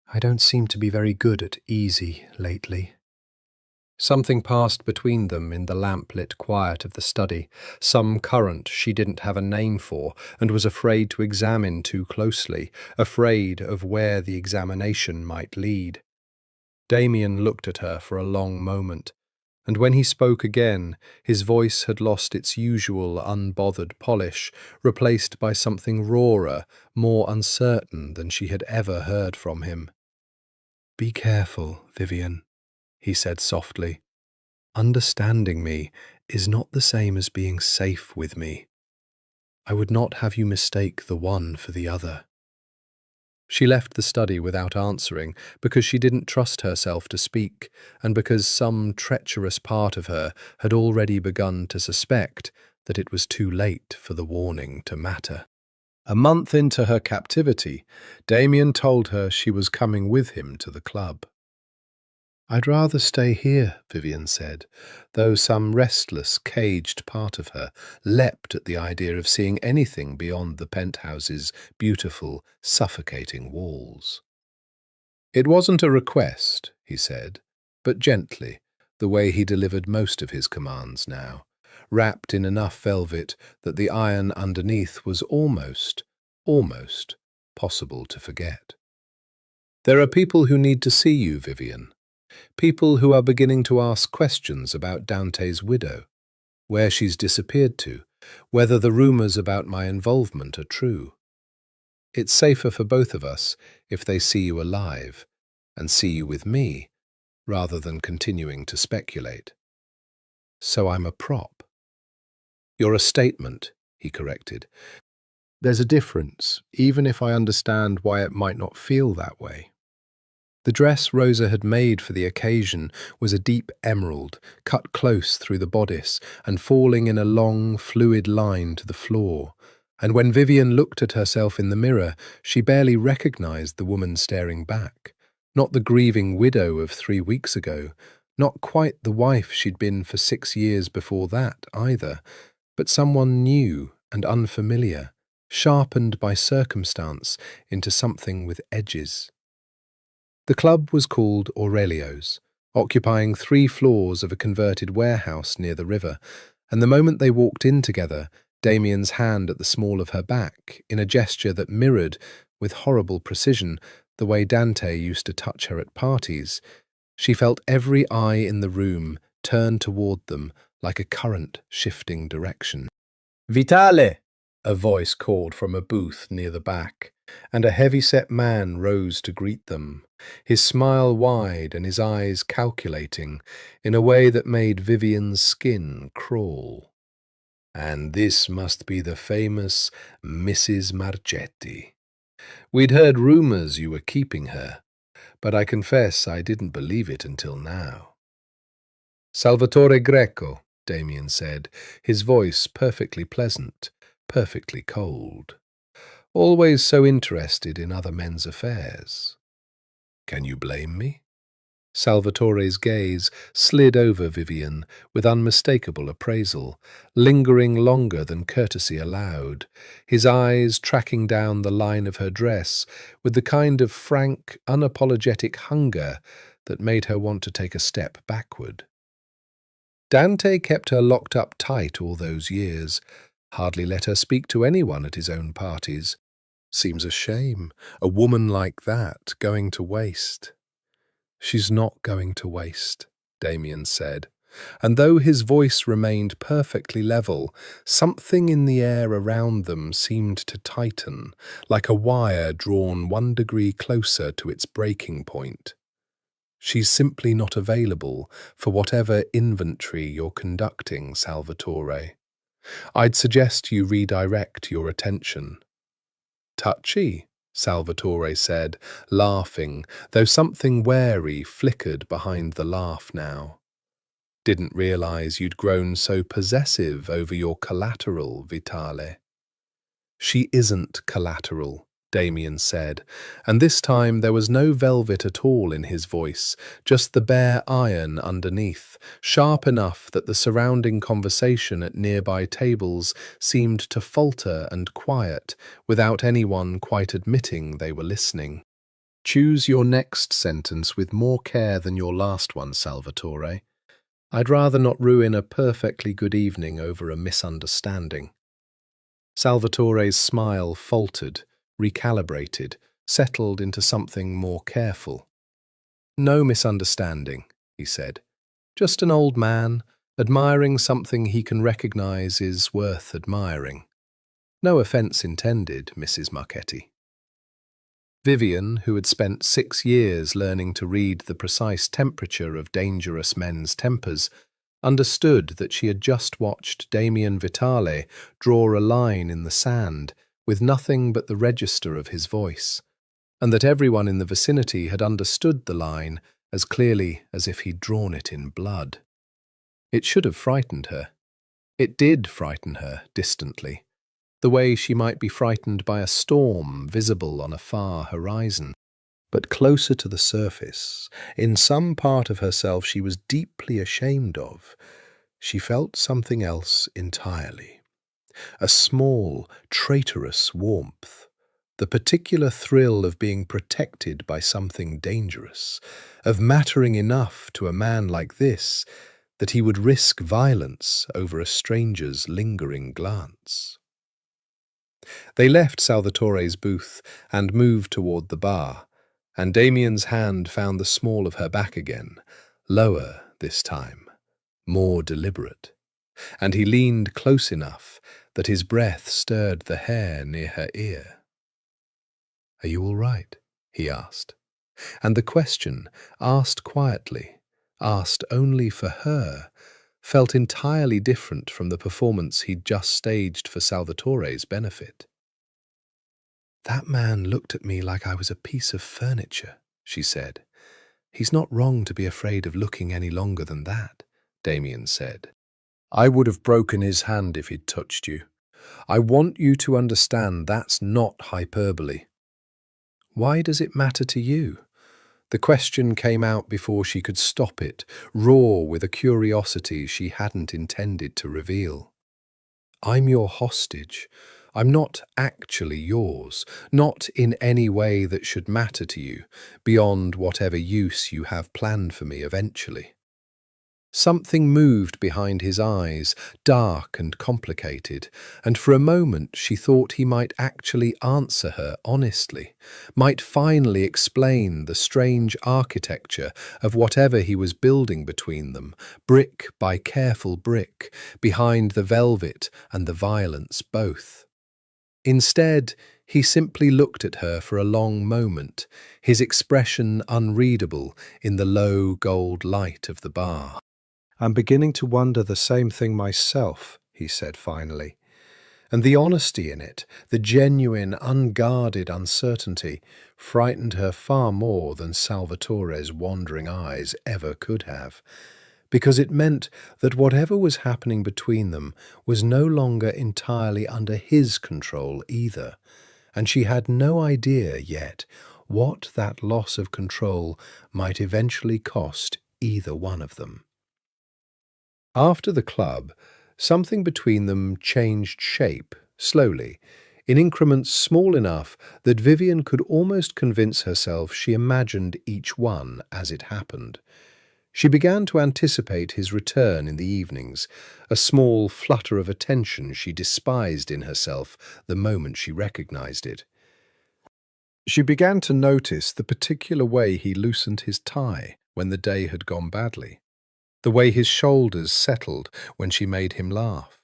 "I don't seem to be very good at easy lately." Something passed between them in the lamp-lit quiet of the study, some current she didn't have a name for and was afraid to examine too closely, afraid of where the examination might lead. Damien looked at her for a long moment, and when he spoke again, his voice had lost its usual unbothered polish, replaced by something rawer, more uncertain than she had ever heard from him. "Be careful, Vivian," he said softly. "Understanding me is not the same as being safe with me. I would not have you mistake the one for the other." She left the study without answering, because she didn't trust herself to speak, and because some treacherous part of her had already begun to suspect that it was too late for the warning to matter. A month into her captivity, Damien told her she was coming with him to the club. "I'd rather stay here," Vivian said, though some restless, caged part of her leapt at the idea of seeing anything beyond the penthouse's beautiful, suffocating walls. "It wasn't a request," he said, but gently, the way he delivered most of his commands now, wrapped in enough velvet that the iron underneath was almost possible to forget. "There are people who need to see you, Vivian. People who are beginning to ask questions about Dante's widow, where she's disappeared to, whether the rumours about my involvement are true. It's safer for both of us if they see you alive, and see you with me, rather than continuing to speculate. So I'm a prop." "You're a statement," he corrected. "There's a difference, even if I understand why it might not feel that way." The dress Rosa had made for the occasion was a deep emerald, cut close through the bodice and falling in a long, fluid line to the floor, and when Vivian looked at herself in the mirror, she barely recognized the woman staring back. Not the grieving widow of 3 weeks ago, not quite the wife she'd been for 6 years before that, either, but someone new and unfamiliar, sharpened by circumstance into something with edges. The club was called Aurelio's, occupying 3 floors of a converted warehouse near the river, and the moment they walked in together, Damien's hand at the small of her back, in a gesture that mirrored, with horrible precision, the way Dante used to touch her at parties, she felt every eye in the room turn toward them like a current shifting direction. "Vitale!" a voice called from a booth near the back, and a heavy-set man rose to greet them, his smile wide and his eyes calculating, in a way that made Vivian's skin crawl. And this must be the famous Mrs. Marchetti. We'd heard rumors you were keeping her, but I confess I didn't believe it until now. Salvatore Greco, Damien said, his voice perfectly pleasant, perfectly cold. Always so interested in other men's affairs. Can you blame me? Salvatore's gaze slid over Vivian with unmistakable appraisal, lingering longer than courtesy allowed, his eyes tracking down the line of her dress with the kind of frank, unapologetic hunger that made her want to take a step backward. Dante kept her locked up tight all those years, hardly let her speak to anyone at his own parties. Seems a shame, a woman like that going to waste. She's not going to waste, Damien said, and though his voice remained perfectly level, something in the air around them seemed to tighten, like a wire drawn 1 degree closer to its breaking point. She's simply not available for whatever inventory you're conducting, Salvatore. I'd suggest you redirect your attention. Touchy, Salvatore said, laughing, though something wary flickered behind the laugh now. Didn't realize you'd grown so possessive over your collateral, Vitale. She isn't collateral, Damien said, and this time there was no velvet at all in his voice, just the bare iron underneath, sharp enough that the surrounding conversation at nearby tables seemed to falter and quiet, without anyone quite admitting they were listening. Choose your next sentence with more care than your last one, Salvatore. I'd rather not ruin a perfectly good evening over a misunderstanding. Salvatore's smile faltered, recalibrated, settled into something more careful. No misunderstanding, he said. Just an old man, admiring something he can recognize is worth admiring. No offence intended, Mrs. Marchetti. Vivian, who had spent 6 years learning to read the precise temperature of dangerous men's tempers, understood that she had just watched Damien Vitale draw a line in the sand with nothing but the register of his voice, and that everyone in the vicinity had understood the line as clearly as if he'd drawn it in blood. It should have frightened her. It did frighten her, distantly, the way she might be frightened by a storm visible on a far horizon. But closer to the surface, in some part of herself she was deeply ashamed of, she felt something else entirely. A small, traitorous warmth, the particular thrill of being protected by something dangerous, of mattering enough to a man like this that he would risk violence over a stranger's lingering glance. They left Salvatore's booth and moved toward the bar, and Damien's hand found the small of her back again, lower this time, more deliberate, and he leaned close enough that his breath stirred the hair near her ear. "Are you all right?" he asked, and the question, asked quietly, asked only for her, felt entirely different from the performance he'd just staged for Salvatore's benefit. "That man looked at me like I was a piece of furniture," she said. "He's not wrong to be afraid of looking any longer than that," Damien said. "I would have broken his hand if he'd touched you. I want you to understand that's not hyperbole." "Why does it matter to you?" The question came out before she could stop it, raw with a curiosity she hadn't intended to reveal. "I'm your hostage. I'm not actually yours, not in any way that should matter to you, beyond whatever use you have planned for me eventually." Something moved behind his eyes, dark and complicated, and for a moment she thought he might actually answer her honestly, might finally explain the strange architecture of whatever he was building between them, brick by careful brick, behind the velvet and the violence both. Instead, he simply looked at her for a long moment, his expression unreadable in the low gold light of the bar. "I'm beginning to wonder the same thing myself," he said finally. And the honesty in it, the genuine, unguarded uncertainty, frightened her far more than Salvatore's wandering eyes ever could have, because it meant that whatever was happening between them was no longer entirely under his control either, and she had no idea yet what that loss of control might eventually cost either one of them. After the club, something between them changed shape, slowly, in increments small enough that Vivian could almost convince herself she imagined each one as it happened. She began to anticipate his return in the evenings, a small flutter of attention she despised in herself the moment she recognized it. She began to notice the particular way he loosened his tie when the day had gone badly, the way his shoulders settled when she made him laugh.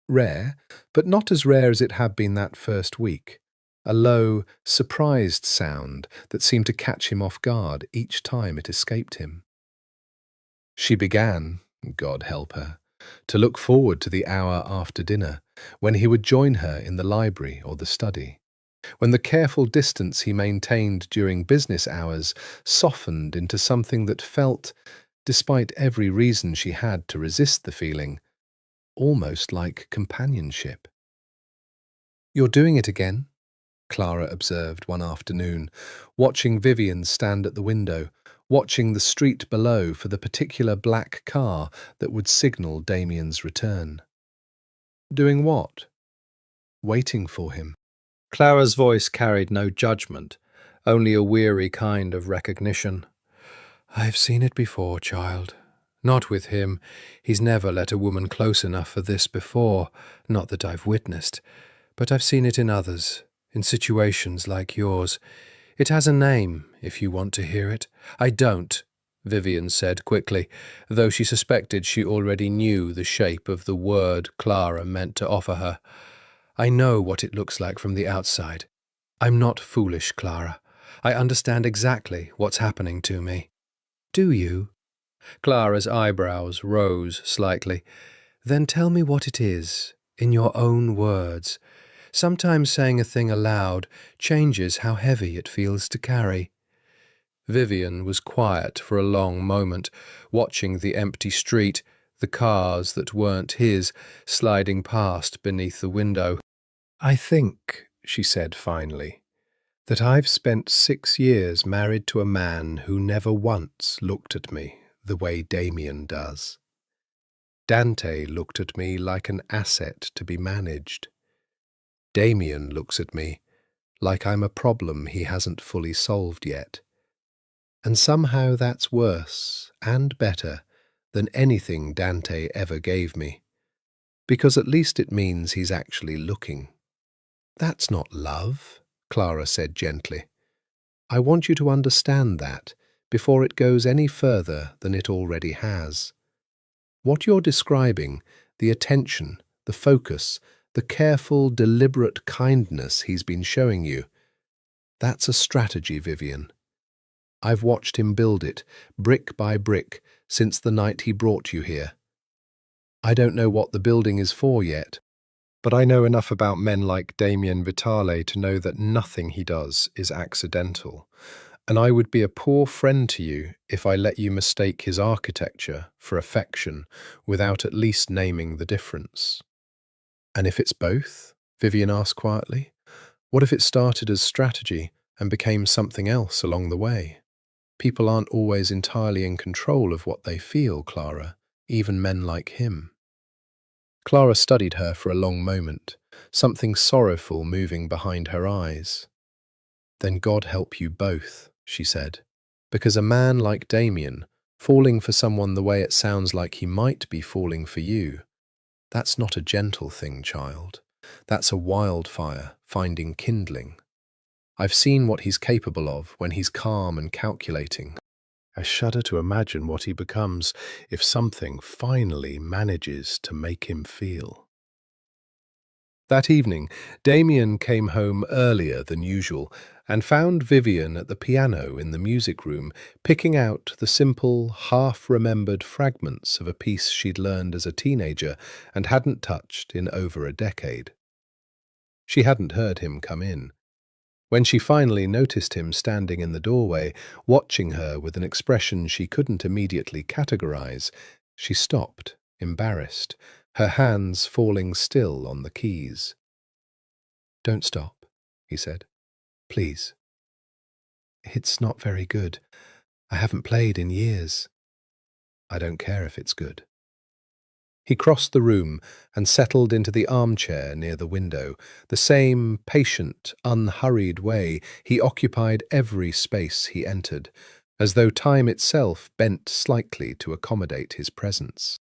Rare, but not as rare as it had been that first week. A low, surprised sound that seemed to catch him off guard each time it escaped him. She began, God help her, to look forward to the hour after dinner, when he would join her in the library or the study, when the careful distance he maintained during business hours softened into something that felt, despite every reason she had to resist the feeling, almost like companionship. "You're doing it again," Clara observed one afternoon, watching Vivian stand at the window, watching the street below for the particular black car that would signal Damien's return. "Doing what?" "Waiting for him." Clara's voice carried no judgment, only a weary kind of recognition. "I've seen it before, child. Not with him. He's never let a woman close enough for this before, not that I've witnessed. But I've seen it in others, in situations like yours. It has a name, if you want to hear it." "I don't," Vivian said quickly, though she suspected she already knew the shape of the word Clara meant to offer her. "I know what it looks like from the outside. I'm not foolish, Clara. I understand exactly what's happening to me." "Do you?" Clara's eyebrows rose slightly. "Then tell me what it is, in your own words. Sometimes saying a thing aloud changes how heavy it feels to carry." Vivian was quiet for a long moment, watching the empty street, the cars that weren't his, sliding past beneath the window. "I think," she said finally, "that I've spent 6 years married to a man who never once looked at me the way Damien does. Dante looked at me like an asset to be managed. Damien looks at me like I'm a problem he hasn't fully solved yet. And somehow that's worse and better than anything Dante ever gave me, because at least it means he's actually looking." "That's not love," Clara said gently. "I want you to understand that before it goes any further than it already has. What you're describing, the attention, the focus, the careful, deliberate kindness he's been showing you, that's a strategy, Vivian. I've watched him build it, brick by brick, since the night he brought you here. I don't know what the building is for yet, but I know enough about men like Damien Vitale to know that nothing he does is accidental, and I would be a poor friend to you if I let you mistake his architecture for affection without at least naming the difference." "And if it's both?" Vivian asked quietly. "What if it started as strategy and became something else along the way? People aren't always entirely in control of what they feel, Clara, even men like him." Clara studied her for a long moment, something sorrowful moving behind her eyes. "Then God help you both," she said, "because a man like Damien, falling for someone the way it sounds like he might be falling for you, that's not a gentle thing, child. That's a wildfire finding kindling. I've seen what he's capable of when he's calm and calculating. I shudder to imagine what he becomes if something finally manages to make him feel." That evening, Damien came home earlier than usual and found Vivian at the piano in the music room, picking out the simple, half-remembered fragments of a piece she'd learned as a teenager and hadn't touched in over a decade. She hadn't heard him come in. When she finally noticed him standing in the doorway, watching her with an expression she couldn't immediately categorize, she stopped, embarrassed, her hands falling still on the keys. "Don't stop," he said. "Please. It's not very good. I haven't played in years." "I don't care if it's good." He crossed the room and settled into the armchair near the window, the same patient, unhurried way he occupied every space he entered, as though time itself bent slightly to accommodate his presence.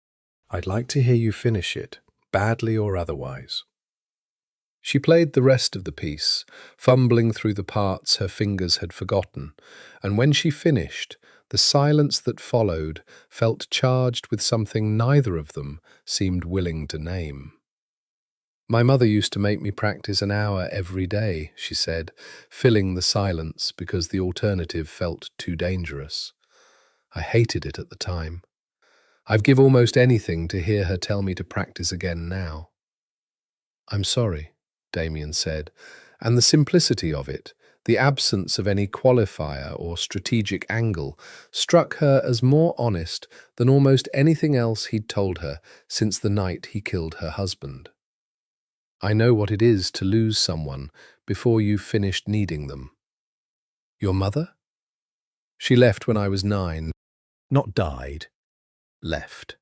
"I'd like to hear you finish it, badly or otherwise." She played the rest of the piece, fumbling through the parts her fingers had forgotten, and when she finished, the silence that followed felt charged with something neither of them seemed willing to name. "My mother used to make me practice an hour every day," she said, filling the silence because the alternative felt too dangerous. "I hated it at the time. I'd give almost anything to hear her tell me to practice again now." "I'm sorry," Damien said, and the simplicity of it, the absence of any qualifier or strategic angle, struck her as more honest than almost anything else he'd told her since the night he killed her husband. "I know what it is to lose someone before you've finished needing them." "Your mother?" "She left when I was 9. Not died. Left.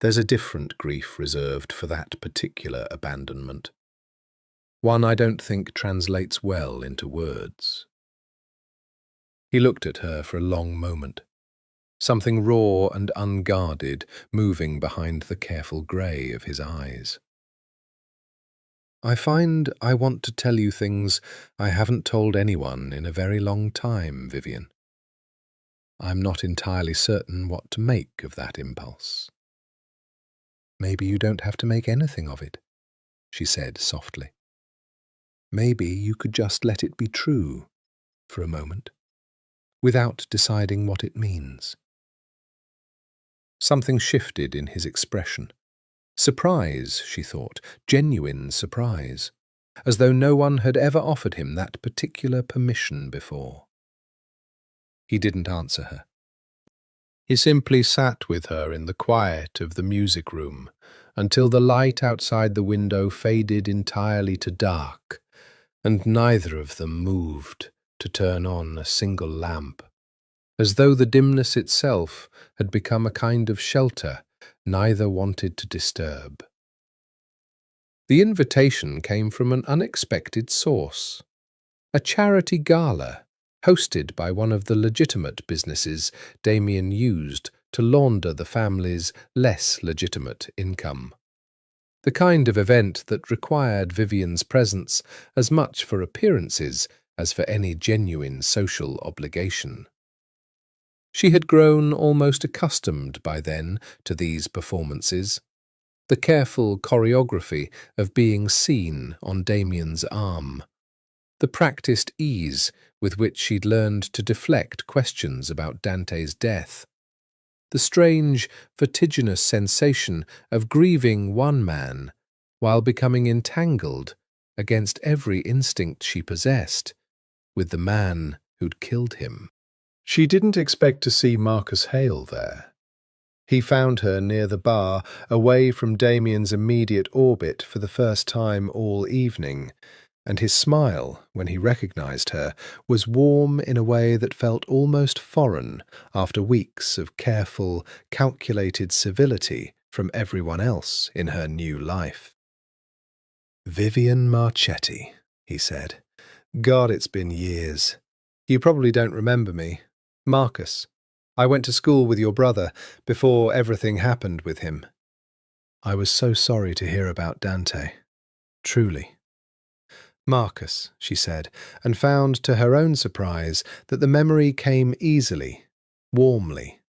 There's a different grief reserved for that particular abandonment. One I don't think translates well into words." He looked at her for a long moment, something raw and unguarded moving behind the careful grey of his eyes. "I find I want to tell you things I haven't told anyone in a very long time, Vivian. I'm not entirely certain what to make of that impulse." "Maybe you don't have to make anything of it," she said softly. "Maybe you could just let it be true for a moment, without deciding what it means." Something shifted in his expression. Surprise, she thought, genuine surprise, as though no one had ever offered him that particular permission before. He didn't answer her. He simply sat with her in the quiet of the music room until the light outside the window faded entirely to dark, and neither of them moved to turn on a single lamp, as though the dimness itself had become a kind of shelter neither wanted to disturb. The invitation came from an unexpected source, a charity gala hosted by one of the legitimate businesses Damien used to launder the family's less legitimate income. The kind of event that required Vivian's presence as much for appearances as for any genuine social obligation. She had grown almost accustomed by then to these performances, the careful choreography of being seen on Damien's arm, the practiced ease with which she'd learned to deflect questions about Dante's death, the strange, vertiginous sensation of grieving one man while becoming entangled, against every instinct she possessed, with the man who'd killed him. She didn't expect to see Marcus Hale there. He found her near the bar, away from Damien's immediate orbit for the first time all evening, and his smile, when he recognized her, was warm in a way that felt almost foreign after weeks of careful, calculated civility from everyone else in her new life. "Vivian Marchetti," he said. "God, it's been years. You probably don't remember me. Marcus. I went to school with your brother before everything happened with him." "I was so sorry to hear about Dante. Truly." "Marcus," she said, and found to her own surprise that the memory came easily, warmly.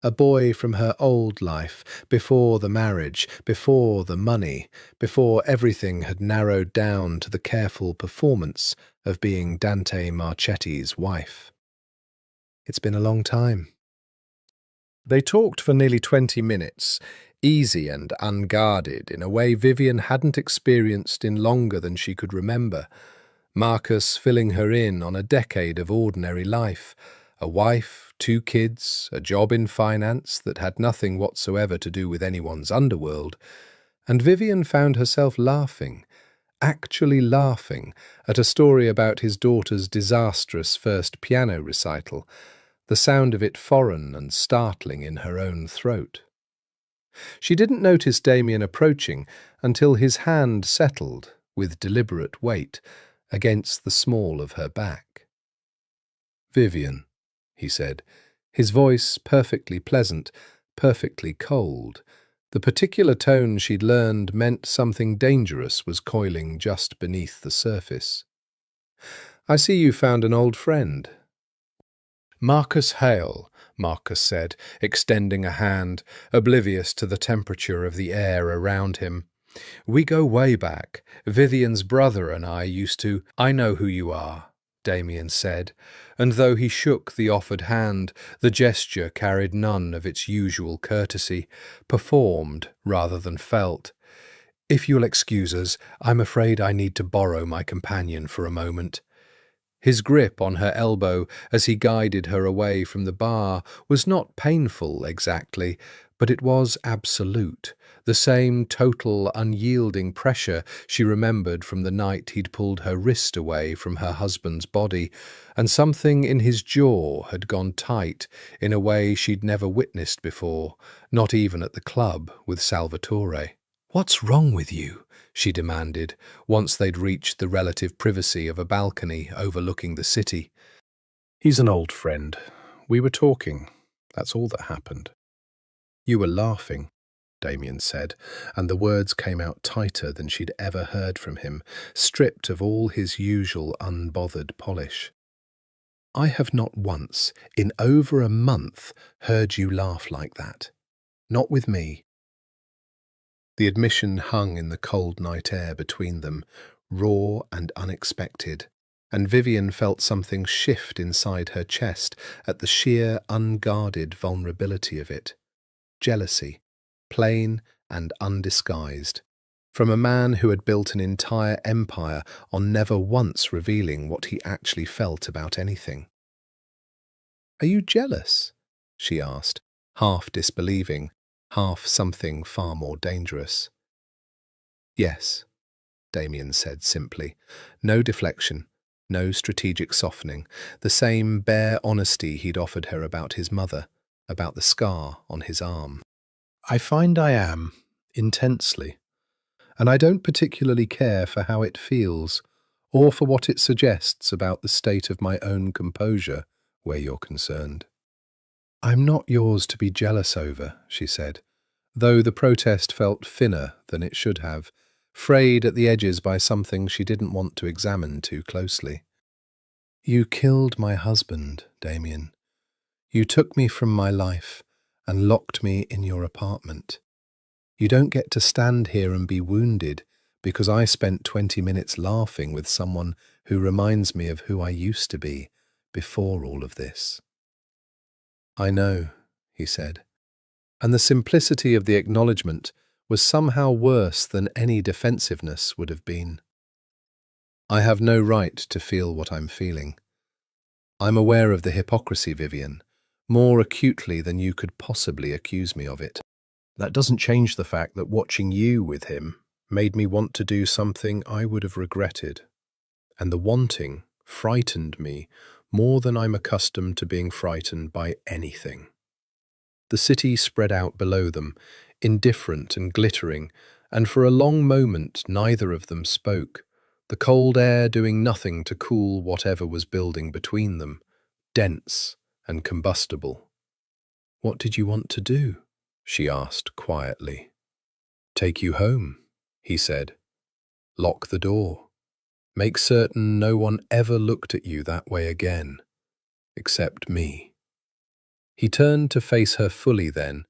A boy from her old life, before the marriage, before the money, before everything had narrowed down to the careful performance of being Dante Marchetti's wife. It's been a long time. They talked for nearly 20 minutes, easy and unguarded, in a way Vivian hadn't experienced in longer than she could remember. Marcus filling her in on a decade of ordinary life, a wife, 2 kids, a job in finance that had nothing whatsoever to do with anyone's underworld, and Vivian found herself laughing, actually laughing, at a story about his daughter's disastrous first piano recital, the sound of it foreign and startling in her own throat. She didn't notice Damien approaching until his hand settled, with deliberate weight, against the small of her back. "Vivian," he said, his voice perfectly pleasant, perfectly cold. The particular tone she'd learned meant something dangerous was coiling just beneath the surface. "I see you found an old friend." "Marcus Hale," Marcus said, extending a hand, oblivious to the temperature of the air around him. "We go way back. Vivian's brother and I used to—" "I know who you are," Damien said, and though he shook the offered hand, the gesture carried none of its usual courtesy, performed rather than felt. "If you'll excuse us, I'm afraid I need to borrow my companion for a moment." His grip on her elbow as he guided her away from the bar was not painful exactly, but it was absolute, the same total, unyielding pressure she remembered from the night he'd pulled her wrist away from her husband's body, and something in his jaw had gone tight in a way she'd never witnessed before, not even at the club with Salvatore. "What's wrong with you?" she demanded, once they'd reached the relative privacy of a balcony overlooking the city. "He's an old friend. We were talking. That's all that happened." "You were laughing," Damien said, and the words came out tighter than she'd ever heard from him, stripped of all his usual unbothered polish. "I have not once, in over a month, heard you laugh like that. Not with me." The admission hung in the cold night air between them, raw and unexpected, and Vivian felt something shift inside her chest at the sheer, unguarded vulnerability of it. Jealousy, plain and undisguised, from a man who had built an entire empire on never once revealing what he actually felt about anything. "Are you jealous?" she asked, half disbelieving, half something far more dangerous. "Yes," Damien said simply. No deflection, no strategic softening, the same bare honesty he'd offered her about his mother, about the scar on his arm. "I find I am, intensely, and I don't particularly care for how it feels, or for what it suggests about the state of my own composure, where you're concerned." "I'm not yours to be jealous over," she said, though the protest felt thinner than it should have, frayed at the edges by something she didn't want to examine too closely. "You killed my husband, Damien. You took me from my life and locked me in your apartment. You don't get to stand here and be wounded because I spent 20 minutes laughing with someone who reminds me of who I used to be before all of this." "I know," he said, and the simplicity of the acknowledgement was somehow worse than any defensiveness would have been. "I have no right to feel what I'm feeling. I'm aware of the hypocrisy, Vivian, more acutely than you could possibly accuse me of it. That doesn't change the fact that watching you with him made me want to do something I would have regretted, and the wanting frightened me more than I'm accustomed to being frightened by anything." The city spread out below them, indifferent and glittering, and for a long moment neither of them spoke, the cold air doing nothing to cool whatever was building between them, dense and combustible. "What did you want to do?" she asked quietly. "Take you home," he said. "Lock the door. Make certain no one ever looked at you that way again, except me." He turned to face her fully then,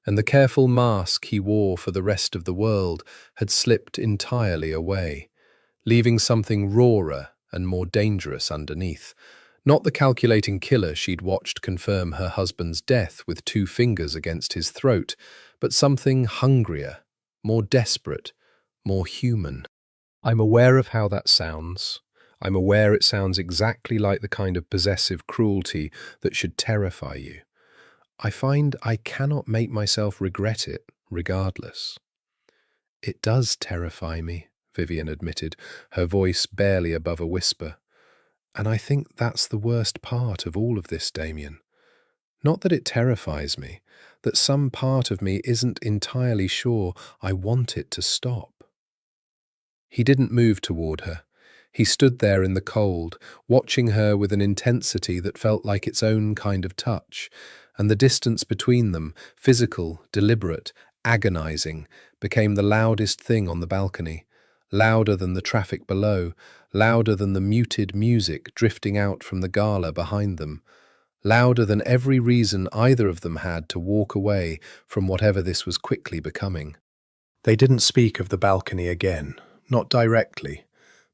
and the careful mask he wore for the rest of the world had slipped entirely away, leaving something rawer and more dangerous underneath. Not the calculating killer she'd watched confirm her husband's death with 2 fingers against his throat, but something hungrier, more desperate, more human. I'm aware of how that sounds. I'm aware it sounds exactly like the kind of possessive cruelty that should terrify you. I find I cannot make myself regret it, regardless. It does terrify me, Vivian admitted, her voice barely above a whisper. And I think that's the worst part of all of this, Damien. Not that it terrifies me, that some part of me isn't entirely sure I want it to stop. He didn't move toward her. He stood there in the cold, watching her with an intensity that felt like its own kind of touch, and the distance between them, physical, deliberate, agonizing, became the loudest thing on the balcony, louder than the traffic below, louder than the muted music drifting out from the gala behind them, louder than every reason either of them had to walk away from whatever this was quickly becoming. They didn't speak of the balcony again, not directly,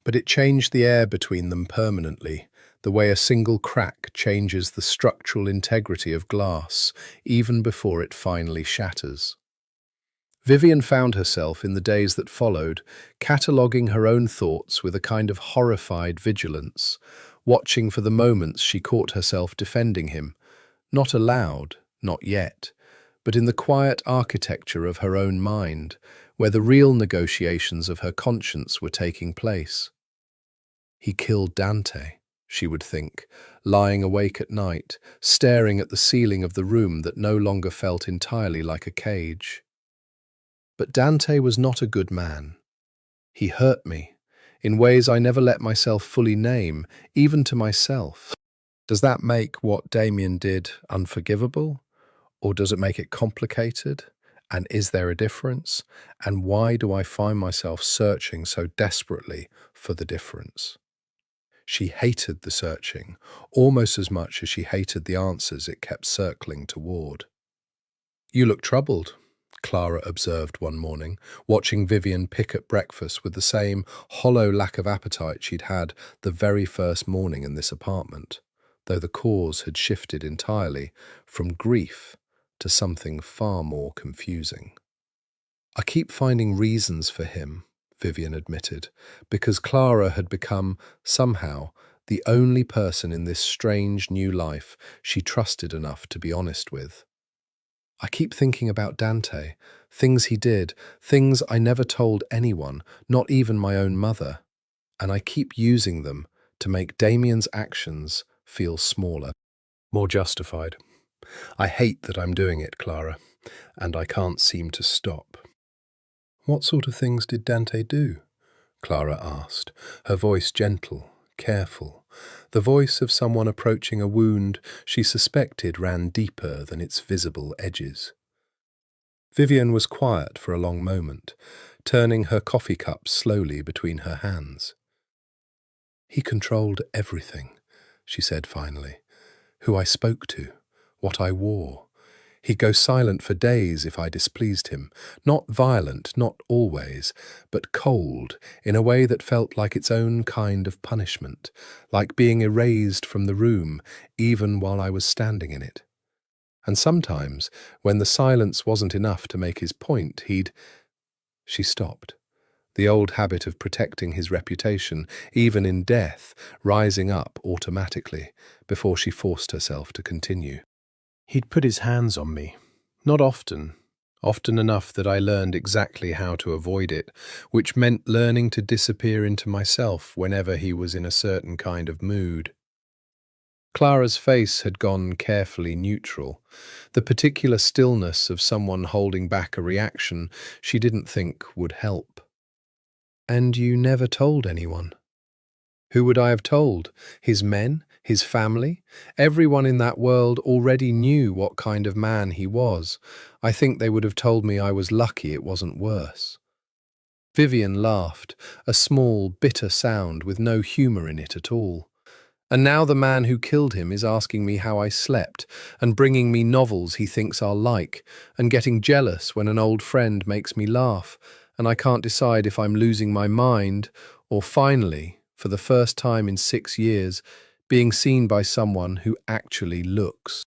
but it changed the air between them permanently, the way a single crack changes the structural integrity of glass, even before it finally shatters. Vivian found herself in the days that followed, cataloguing her own thoughts with a kind of horrified vigilance, watching for the moments she caught herself defending him, not aloud, not yet, but in the quiet architecture of her own mind, where the real negotiations of her conscience were taking place. He killed Dante, she would think, lying awake at night, staring at the ceiling of the room that no longer felt entirely like a cage. But Dante was not a good man. He hurt me, in ways I never let myself fully name, even to myself. Does that make what Damien did unforgivable? Or does it make it complicated? And is there a difference? And why do I find myself searching so desperately for the difference? She hated the searching, almost as much as she hated the answers it kept circling toward. "You look troubled," Clara observed one morning, watching Vivian pick at breakfast with the same hollow lack of appetite she'd had the very first morning in this apartment, though the cause had shifted entirely from grief to something far more confusing. "I keep finding reasons for him," Vivian admitted, because Clara had become, somehow, the only person in this strange new life she trusted enough to be honest with. "I keep thinking about Dante, things he did, things I never told anyone, not even my own mother, and I keep using them to make Damien's actions feel smaller, more justified. I hate that I'm doing it, Clara, and I can't seem to stop." "What sort of things did Dante do?" Clara asked, her voice gentle, careful, the voice of someone approaching a wound she suspected ran deeper than its visible edges. Vivian was quiet for a long moment, turning her coffee cup slowly between her hands. "He controlled everything," she said finally. "Who I spoke to, what I wore. He'd go silent for days if I displeased him, not violent, not always, but cold, in a way that felt like its own kind of punishment, like being erased from the room, even while I was standing in it. And sometimes, when the silence wasn't enough to make his point, he'd—" She stopped, the old habit of protecting his reputation, even in death, rising up automatically, before she forced herself to continue. "He'd put his hands on me. Not often. Often enough that I learned exactly how to avoid it, which meant learning to disappear into myself whenever he was in a certain kind of mood." Clara's face had gone carefully neutral, the particular stillness of someone holding back a reaction she didn't think would help. "And you never told anyone?" "Who would I have told? His men? His family? Everyone in that world already knew what kind of man he was. I think they would have told me I was lucky it wasn't worse." Vivian laughed, a small, bitter sound with no humour in it at all. And now the man who killed him is asking me how I slept, and bringing me novels he thinks I'll like, and getting jealous when an old friend makes me laugh, and I can't decide if I'm losing my mind, or finally, for the first time in 6 years, being seen by someone who actually looks.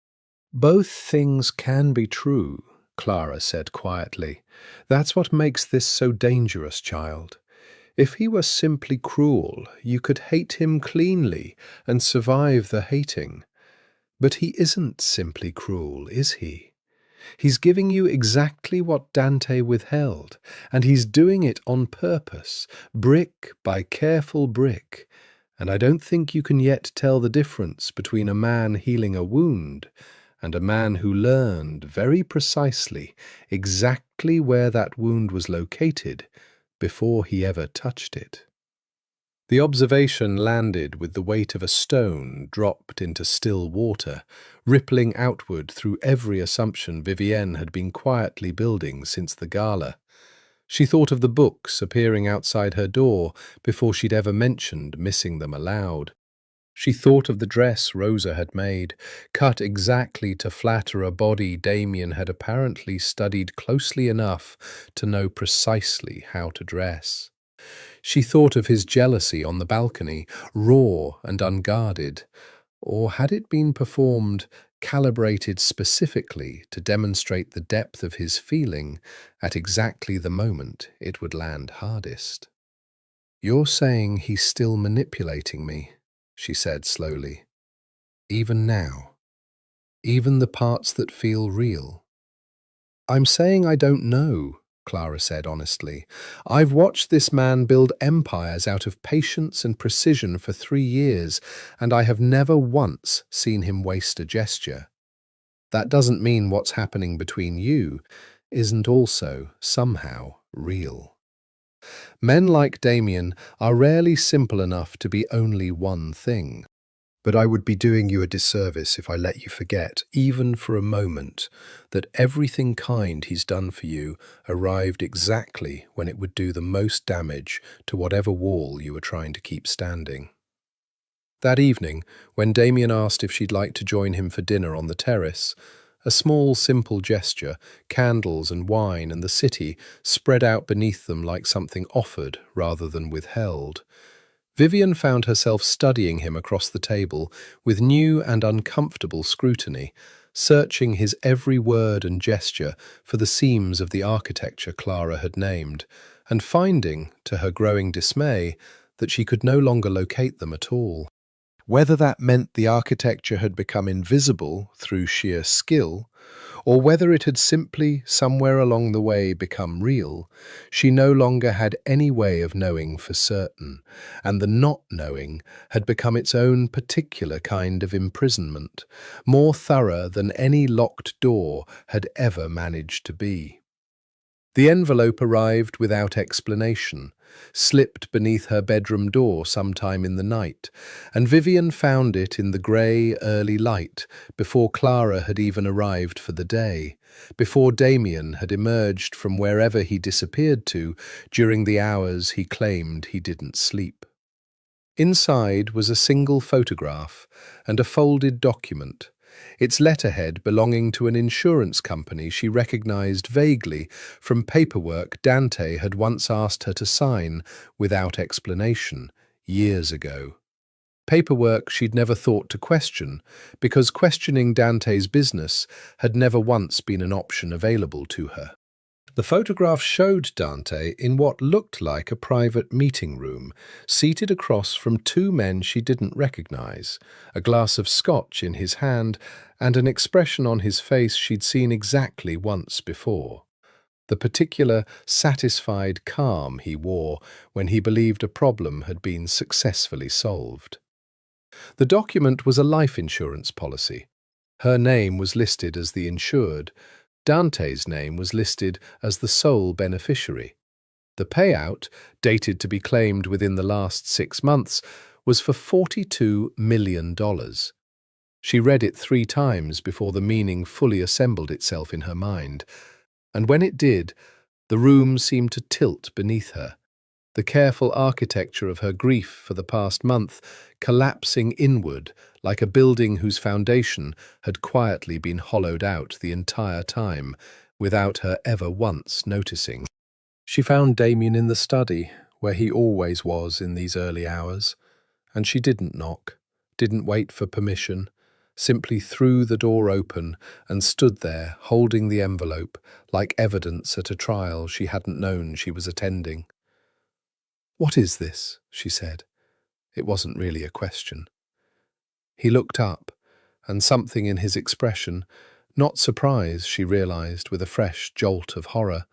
Both things can be true, Clara said quietly. That's what makes this so dangerous, child. If he were simply cruel, you could hate him cleanly and survive the hating. But he isn't simply cruel, is he? He's giving you exactly what Dante withheld, and he's doing it on purpose, brick by careful brick. And I don't think you can yet tell the difference between a man healing a wound and a man who learned very precisely exactly where that wound was located before he ever touched it. The observation landed with the weight of a stone dropped into still water, rippling outward through every assumption Vivienne had been quietly building since the gala. She thought of the books appearing outside her door before she'd ever mentioned missing them aloud. She thought of the dress Rosa had made, cut exactly to flatter a body Damien had apparently studied closely enough to know precisely how to dress. She thought of his jealousy on the balcony, raw and unguarded, or had it been performed, calibrated specifically to demonstrate the depth of his feeling at exactly the moment it would land hardest? "You're saying he's still manipulating me," she said slowly. "Even now. Even the parts that feel real." "I'm saying I don't know," Clara said honestly. "I've watched this man build empires out of patience and precision for 3 years, and I have never once seen him waste a gesture. That doesn't mean what's happening between you isn't also, somehow, real. Men like Damien are rarely simple enough to be only one thing. But I would be doing you a disservice if I let you forget, even for a moment, that everything kind he's done for you arrived exactly when it would do the most damage to whatever wall you were trying to keep standing." That evening, when Damien asked if she'd like to join him for dinner on the terrace, a small, simple gesture, candles and wine and the city spread out beneath them like something offered rather than withheld. Vivienne found herself studying him across the table with new and uncomfortable scrutiny, searching his every word and gesture for the seams of the architecture Clara had named, and finding, to her growing dismay, that she could no longer locate them at all. Whether that meant the architecture had become invisible through sheer skill, or whether it had simply, somewhere along the way, become real, she no longer had any way of knowing for certain, and the not knowing had become its own particular kind of imprisonment, more thorough than any locked door had ever managed to be. The envelope arrived without explanation, slipped beneath her bedroom door sometime in the night, and Vivienne found it in the grey, early light before Clara had even arrived for the day, before Damien had emerged from wherever he disappeared to during the hours he claimed he didn't sleep. Inside was a single photograph and a folded document, its letterhead belonging to an insurance company she recognized vaguely from paperwork Dante had once asked her to sign without explanation, years ago. Paperwork she'd never thought to question, because questioning Dante's business had never once been an option available to her. The photograph showed Dante in what looked like a private meeting room, seated across from two men she didn't recognize, a glass of scotch in his hand and an expression on his face she'd seen exactly once before. The particular satisfied calm he wore when he believed a problem had been successfully solved. The document was a life insurance policy. Her name was listed as the insured. Dante's name was listed as the sole beneficiary. The payout, dated to be claimed within the last 6 months, was for $42 million. She read it 3 times before the meaning fully assembled itself in her mind, and when it did, the room seemed to tilt beneath her. the careful architecture of her grief for the past month collapsing inward like a building whose foundation had quietly been hollowed out the entire time, without her ever once noticing. She found Damien in the study, where he always was in these early hours, and she didn't knock, didn't wait for permission, simply threw the door open and stood there holding the envelope like evidence at a trial she hadn't known she was attending. "What is this?" she said. It wasn't really a question. He looked up, and something in his expression, not surprise, she realized with a fresh jolt of horror,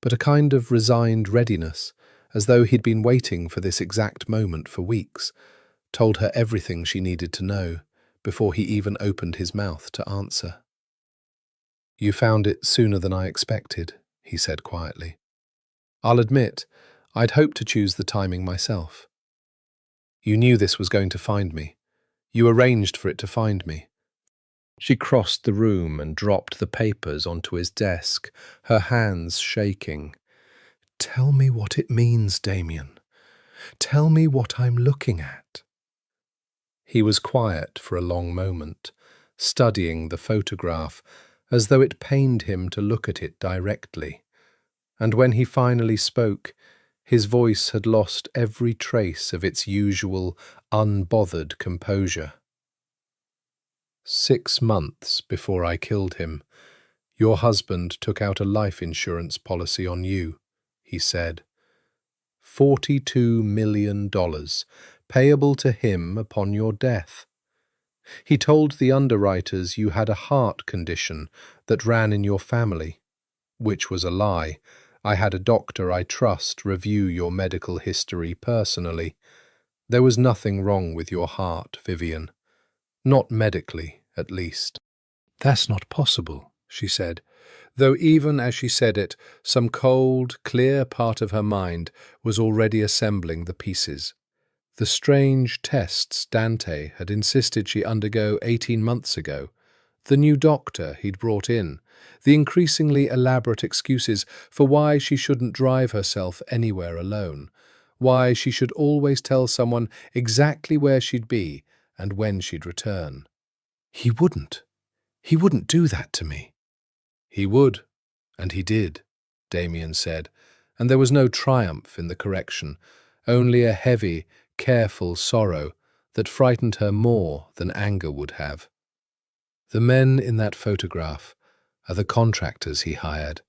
but a kind of resigned readiness, as though he'd been waiting for this exact moment for weeks, told her everything she needed to know before he even opened his mouth to answer. "You found it sooner than I expected," he said quietly. "I'll admit, I'd hoped to choose the timing myself. You knew this was going to find me. You arranged for it to find me." She crossed the room and dropped the papers onto his desk, her hands shaking. "Tell me what it means, Damien. Tell me what I'm looking at." He was quiet for a long moment, studying the photograph, as though it pained him to look at it directly. And when he finally spoke, his voice had lost every trace of its usual, unbothered composure. "6 months before I killed him, your husband took out a life insurance policy on you," he said. $42 million, payable to him upon your death. He told the underwriters you had a heart condition that ran in your family, which was a lie. I had a doctor I trust review your medical history personally. There was nothing wrong with your heart, Vivian. Not medically, at least. "That's not possible," she said, though even as she said it, some cold, clear part of her mind was already assembling the pieces. The strange tests Dante had insisted she undergo 18 months ago, the new doctor he'd brought in, the increasingly elaborate excuses for why she shouldn't drive herself anywhere alone, why she should always tell someone exactly where she'd be and when she'd return. He wouldn't do that to me." "He would, and he did," Damien said, and there was no triumph in the correction, only a heavy, careful sorrow that frightened her more than anger would have. "The men in that photograph are the contractors he hired.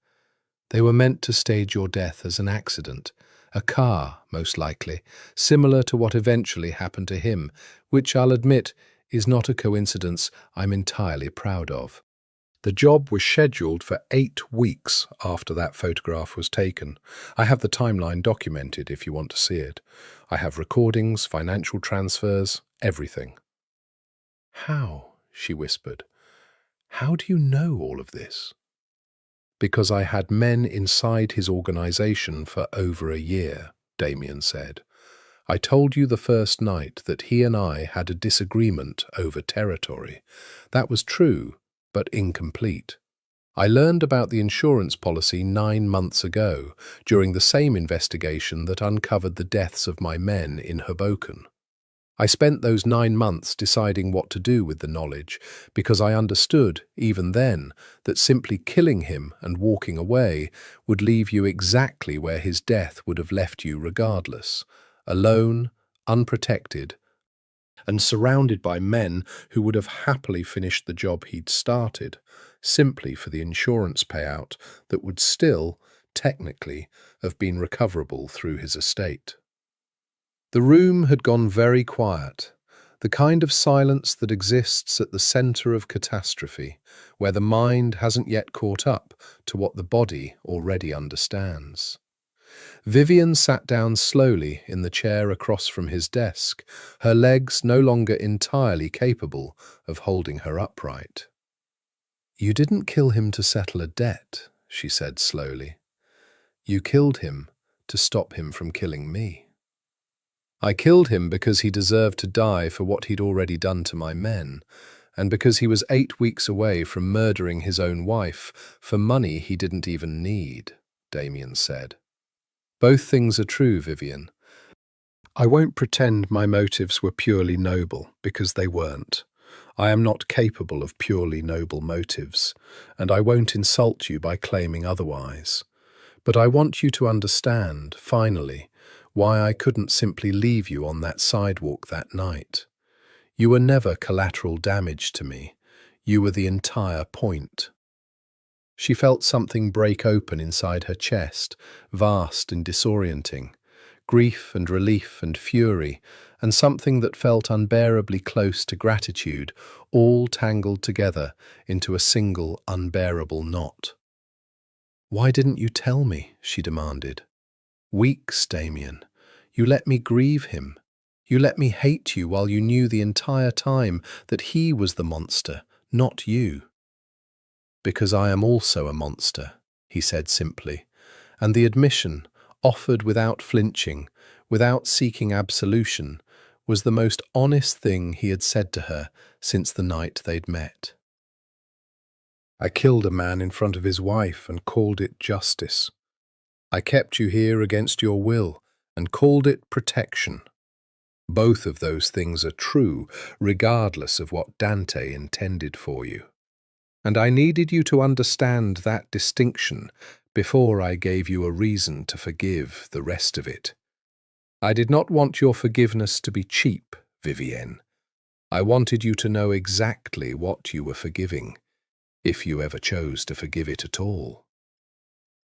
They were meant to stage your death as an accident, a car, most likely, similar to what eventually happened to him, which I'll admit is not a coincidence I'm entirely proud of. The job was scheduled for 8 weeks after that photograph was taken. I have the timeline documented if you want to see it. I have recordings, financial transfers, everything." "How?" she whispered. "How do you know all of this?" "Because I had men inside his organization for over a year," Damien said. "I told you the first night that he and I had a disagreement over territory. That was true, but incomplete. I learned about the insurance policy 9 months ago, during the same investigation that uncovered the deaths of my men in Hoboken. I spent those 9 months deciding what to do with the knowledge, because I understood, even then, that simply killing him and walking away would leave you exactly where his death would have left you regardless, alone, unprotected, and surrounded by men who would have happily finished the job he'd started, simply for the insurance payout that would still, technically, have been recoverable through his estate." The room had gone very quiet, the kind of silence that exists at the centre of catastrophe, where the mind hasn't yet caught up to what the body already understands. Vivian sat down slowly in the chair across from his desk, her legs no longer entirely capable of holding her upright. "You didn't kill him to settle a debt," she said slowly. "You killed him to stop him from killing me. I killed him because he deserved to die for what he'd already done to my men, and because he was 8 weeks away from murdering his own wife for money he didn't even need," Damien said. Both things are true, Vivian. I won't pretend my motives were purely noble, because they weren't. I am not capable of purely noble motives, and I won't insult you by claiming otherwise. But I want you to understand, finally, why I couldn't simply leave you on that sidewalk that night. You were never collateral damage to me. You were the entire point. She felt something break open inside her chest, vast and disorienting. Grief and relief and fury, and something that felt unbearably close to gratitude, all tangled together into a single unbearable knot. "Why didn't you tell me?" she demanded. "Weeks, Damien. You let me grieve him. You let me hate you while you knew the entire time that he was the monster, not you." "Because I am also a monster," he said simply, and the admission, offered without flinching, without seeking absolution, was the most honest thing he had said to her since the night they'd met. "I killed a man in front of his wife and called it justice. I kept you here against your will and called it protection. Both of those things are true, regardless of what Dante intended for you. And I needed you to understand that distinction before I gave you a reason to forgive the rest of it. I did not want your forgiveness to be cheap, Vivienne. I wanted you to know exactly what you were forgiving, if you ever chose to forgive it at all."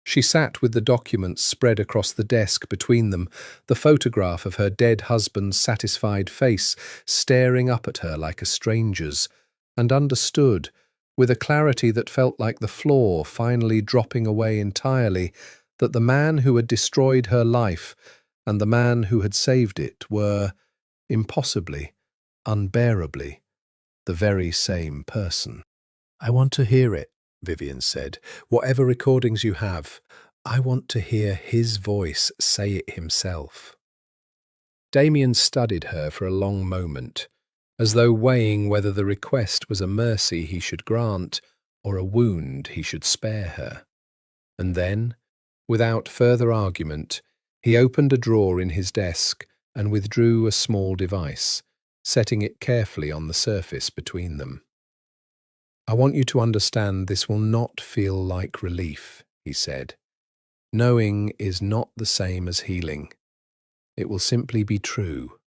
She sat with the documents spread across the desk between them, the photograph of her dead husband's satisfied face staring up at her like a stranger's, and understood, with a clarity that felt like the floor finally dropping away entirely, that the man who had destroyed her life and the man who had saved it were, impossibly, unbearably, the very same person. "I want to hear it," Vivian said. "Whatever recordings you have, I want to hear his voice say it himself." Damien studied her for a long moment, as though weighing whether the request was a mercy he should grant or a wound he should spare her. And then, without further argument, he opened a drawer in his desk and withdrew a small device, setting it carefully on the surface between them. "I want you to understand this will not feel like relief," he said. "Knowing is not the same as healing. It will simply be true,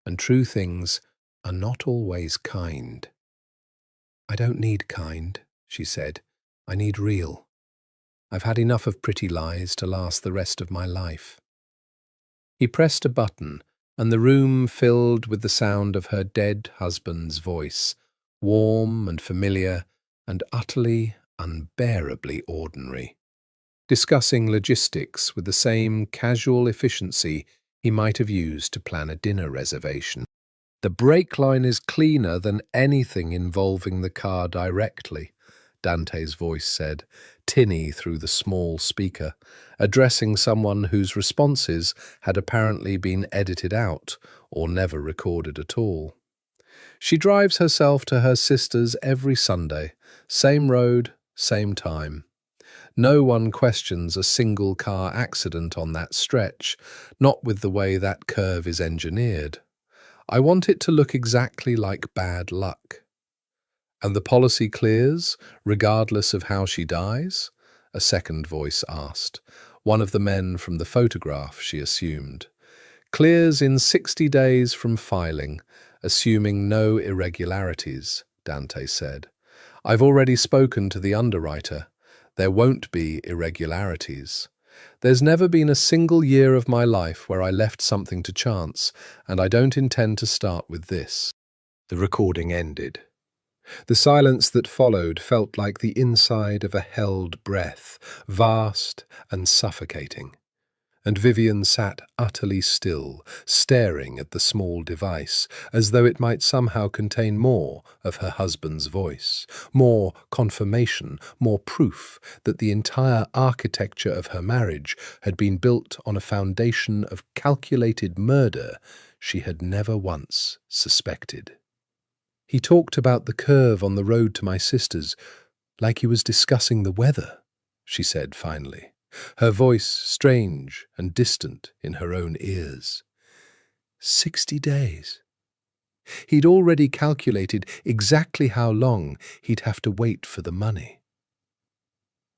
and true things are not always kind." "I don't need kind," she said. "I need real. I've had enough of pretty lies to last the rest of my life." He pressed a button, and the room filled with the sound of her dead husband's voice, warm and familiar and utterly, unbearably ordinary, discussing logistics with the same casual efficiency he might have used to plan a dinner reservation. "The brake line is cleaner than anything involving the car directly," Dante's voice said, tinny through the small speaker, addressing someone whose responses had apparently been edited out or never recorded at all. "She drives herself to her sister's every Sunday, same road, same time. No one questions a single-car accident on that stretch, not with the way that curve is engineered. I want it to look exactly like bad luck." "And the policy clears, regardless of how she dies?" a second voice asked, one of the men from the photograph, she assumed. "Clears in 60 days from filing, assuming no irregularities," Dante said. "I've already spoken to the underwriter. There won't be irregularities. There's never been a single year of my life where I left something to chance, and I don't intend to start with this." The recording ended. The silence that followed felt like the inside of a held breath, vast and suffocating. And Vivian sat utterly still, staring at the small device, as though it might somehow contain more of her husband's voice, more confirmation, more proof that the entire architecture of her marriage had been built on a foundation of calculated murder she had never once suspected. "He talked about the curve on the road to my sister's, like he was discussing the weather," she said finally. her voice strange and distant in her own ears. 60 days. He'd already calculated exactly how long he'd have to wait for the money.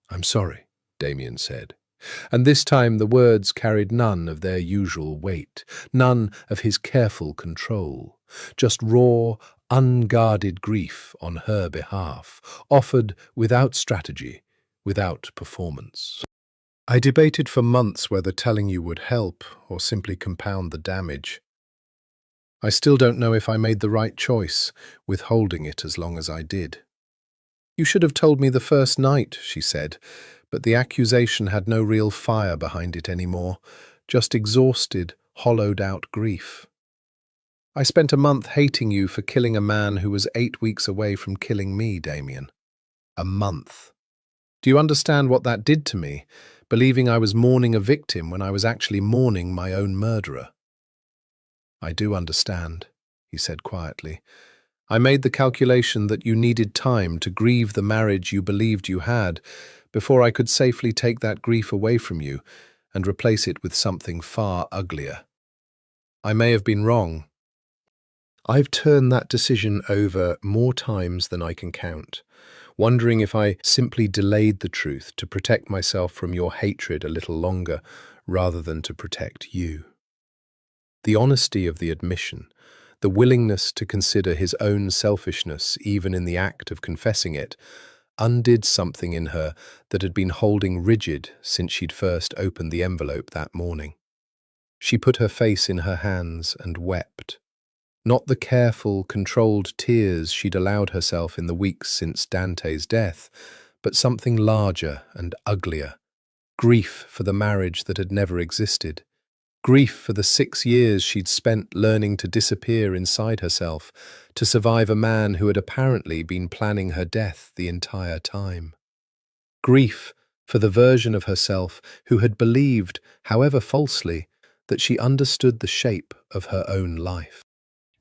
"I'm sorry," Damien said, and this time the words carried none of their usual weight, none of his careful control, just raw, unguarded grief on her behalf, offered without strategy, without performance. "I debated for months whether telling you would help or simply compound the damage. I still don't know if I made the right choice, withholding it as long as I did." "You should have told me the first night," she said, but the accusation had no real fire behind it anymore, just exhausted, hollowed-out grief. "I spent a month hating you for killing a man who was 8 weeks away from killing me, Damien. A month. Do you understand what that did to me, believing I was mourning a victim when I was actually mourning my own murderer?" "I do understand," he said quietly. "I made the calculation that you needed time to grieve the marriage you believed you had before I could safely take that grief away from you and replace it with something far uglier. I may have been wrong. I've turned that decision over more times than I can count, wondering if I simply delayed the truth to protect myself from your hatred a little longer rather than to protect you." The honesty of the admission, the willingness to consider his own selfishness even in the act of confessing it, undid something in her that had been holding rigid since she'd first opened the envelope that morning. She put her face in her hands and wept. Not the careful, controlled tears she'd allowed herself in the weeks since Dante's death, but something larger and uglier. Grief for the marriage that had never existed. Grief for the 6 years she'd spent learning to disappear inside herself, to survive a man who had apparently been planning her death the entire time. Grief for the version of herself who had believed, however falsely, that she understood the shape of her own life.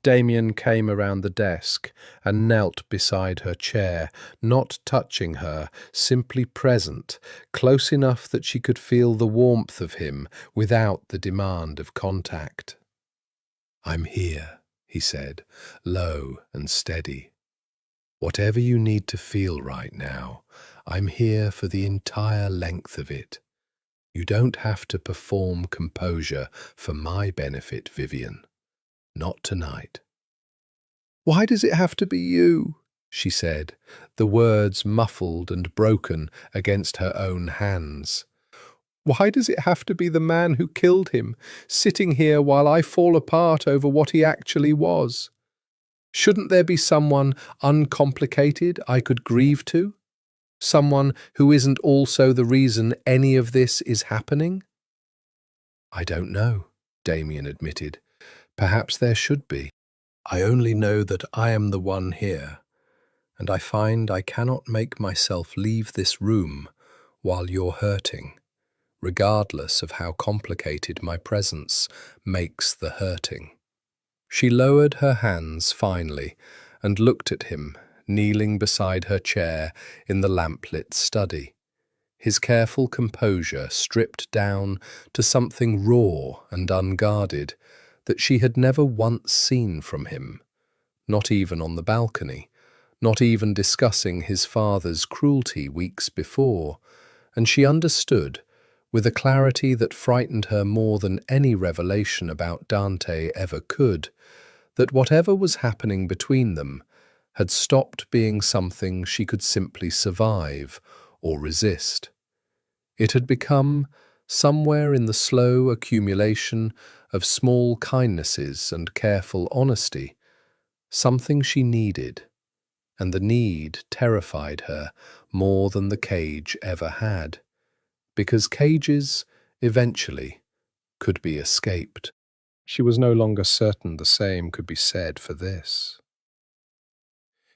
Damien came around the desk and knelt beside her chair, not touching her, simply present, close enough that she could feel the warmth of him without the demand of contact. "I'm here," he said, low and steady. "Whatever you need to feel right now, I'm here for the entire length of it. You don't have to perform composure for my benefit, Vivian. Not tonight." "Why does it have to be you?" she said, the words muffled and broken against her own hands. "Why does it have to be the man who killed him, sitting here while I fall apart over what he actually was? Shouldn't there be someone uncomplicated I could grieve to? Someone who isn't also the reason any of this is happening?" "I don't know," Damien admitted. "Perhaps there should be. I only know that I am the one here, and I find I cannot make myself leave this room while you're hurting, regardless of how complicated my presence makes the hurting." She lowered her hands finally and looked at him, kneeling beside her chair in the lamplit study, his careful composure stripped down to something raw and unguarded that she had never once seen from him, not even on the balcony, not even discussing his father's cruelty weeks before, and she understood, with a clarity that frightened her more than any revelation about Dante ever could, that whatever was happening between them had stopped being something she could simply survive or resist. It had become, somewhere in the slow accumulation of small kindnesses and careful honesty, something she needed, and the need terrified her more than the cage ever had, because cages, eventually, could be escaped. She was no longer certain the same could be said for this.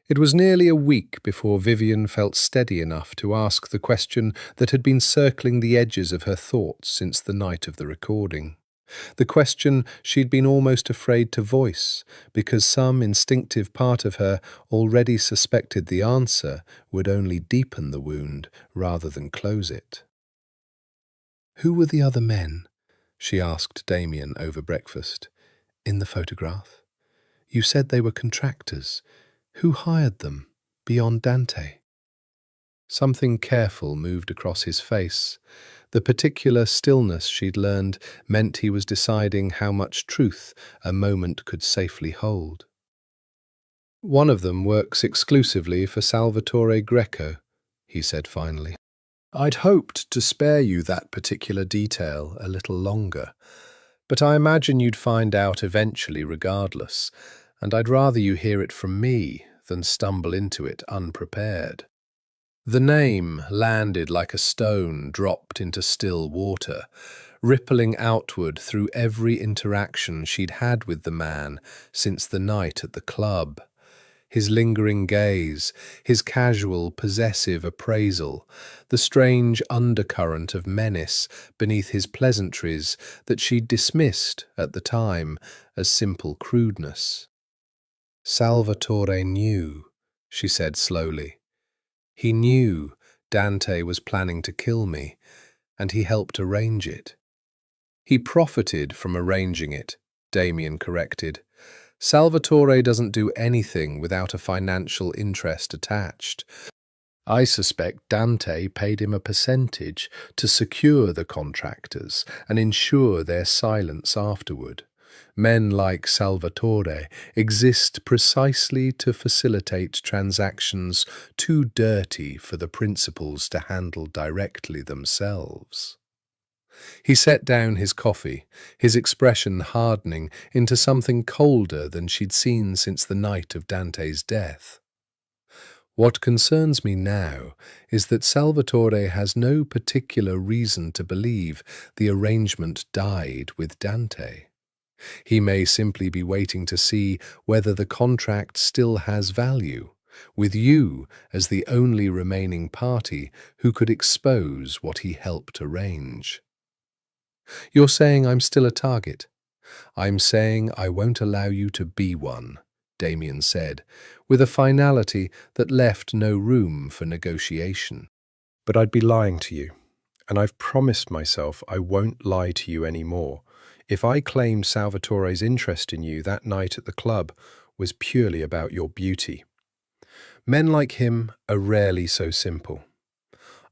It was nearly a week before Vivian felt steady enough to ask the question that had been circling the edges of her thoughts since the night of the recording. The question she'd been almost afraid to voice, because some instinctive part of her already suspected the answer would only deepen the wound rather than close it. Who were the other men? She asked Damien over breakfast. In the photograph? You said they were contractors. Who hired them, beyond Dante? Something careful moved across his face. The particular stillness she'd learned meant he was deciding how much truth a moment could safely hold. One of them works exclusively for Salvatore Greco, he said finally. I'd hoped to spare you that particular detail a little longer, but I imagine you'd find out eventually regardless, and I'd rather you hear it from me than stumble into it unprepared. The name landed like a stone dropped into still water, rippling outward through every interaction she'd had with the man since the night at the club. His lingering gaze, his casual, possessive appraisal, the strange undercurrent of menace beneath his pleasantries that she'd dismissed at the time as simple crudeness. Salvatore knew, she said slowly. He knew Dante was planning to kill me, and he helped arrange it. He profited from arranging it, Damien corrected. Salvatore doesn't do anything without a financial interest attached. I suspect Dante paid him a percentage to secure the contractors and ensure their silence afterward. Men like Salvatore exist precisely to facilitate transactions too dirty for the principals to handle directly themselves. He set down his coffee, his expression hardening into something colder than she'd seen since the night of Dante's death. What concerns me now is that Salvatore has no particular reason to believe the arrangement died with Dante. He may simply be waiting to see whether the contract still has value, with you as the only remaining party who could expose what he helped arrange. You're saying I'm still a target. I'm saying I won't allow you to be one, Damien said, with a finality that left no room for negotiation. But I'd be lying to you, and I've promised myself I won't lie to you anymore. If I claimed Salvatore's interest in you that night at the club was purely about your beauty. Men like him are rarely so simple.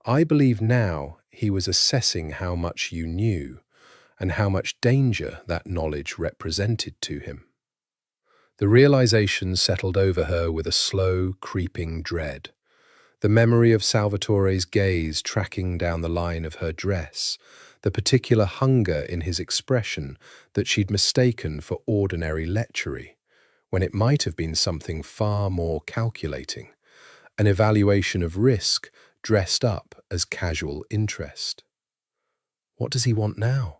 I believe now he was assessing how much you knew and how much danger that knowledge represented to him. The realization settled over her with a slow, creeping dread. The memory of Salvatore's gaze tracking down the line of her dress, the particular hunger in his expression that she'd mistaken for ordinary lechery, when it might have been something far more calculating, an evaluation of risk dressed up as casual interest. What does he want now?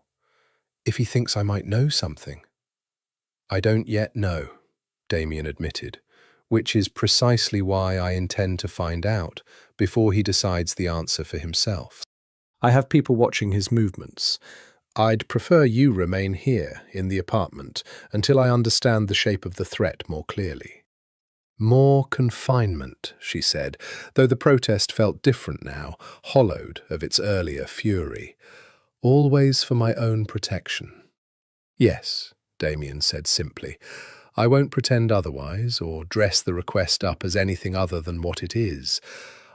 If he thinks I might know something? I don't yet know, Damien admitted, which is precisely why I intend to find out before he decides the answer for himself. I have people watching his movements. I'd prefer you remain here in the apartment until I understand the shape of the threat more clearly. More confinement, she said, though the protest felt different now, hollowed of its earlier fury. Always for my own protection. Yes, Damien said simply. I won't pretend otherwise or dress the request up as anything other than what it is.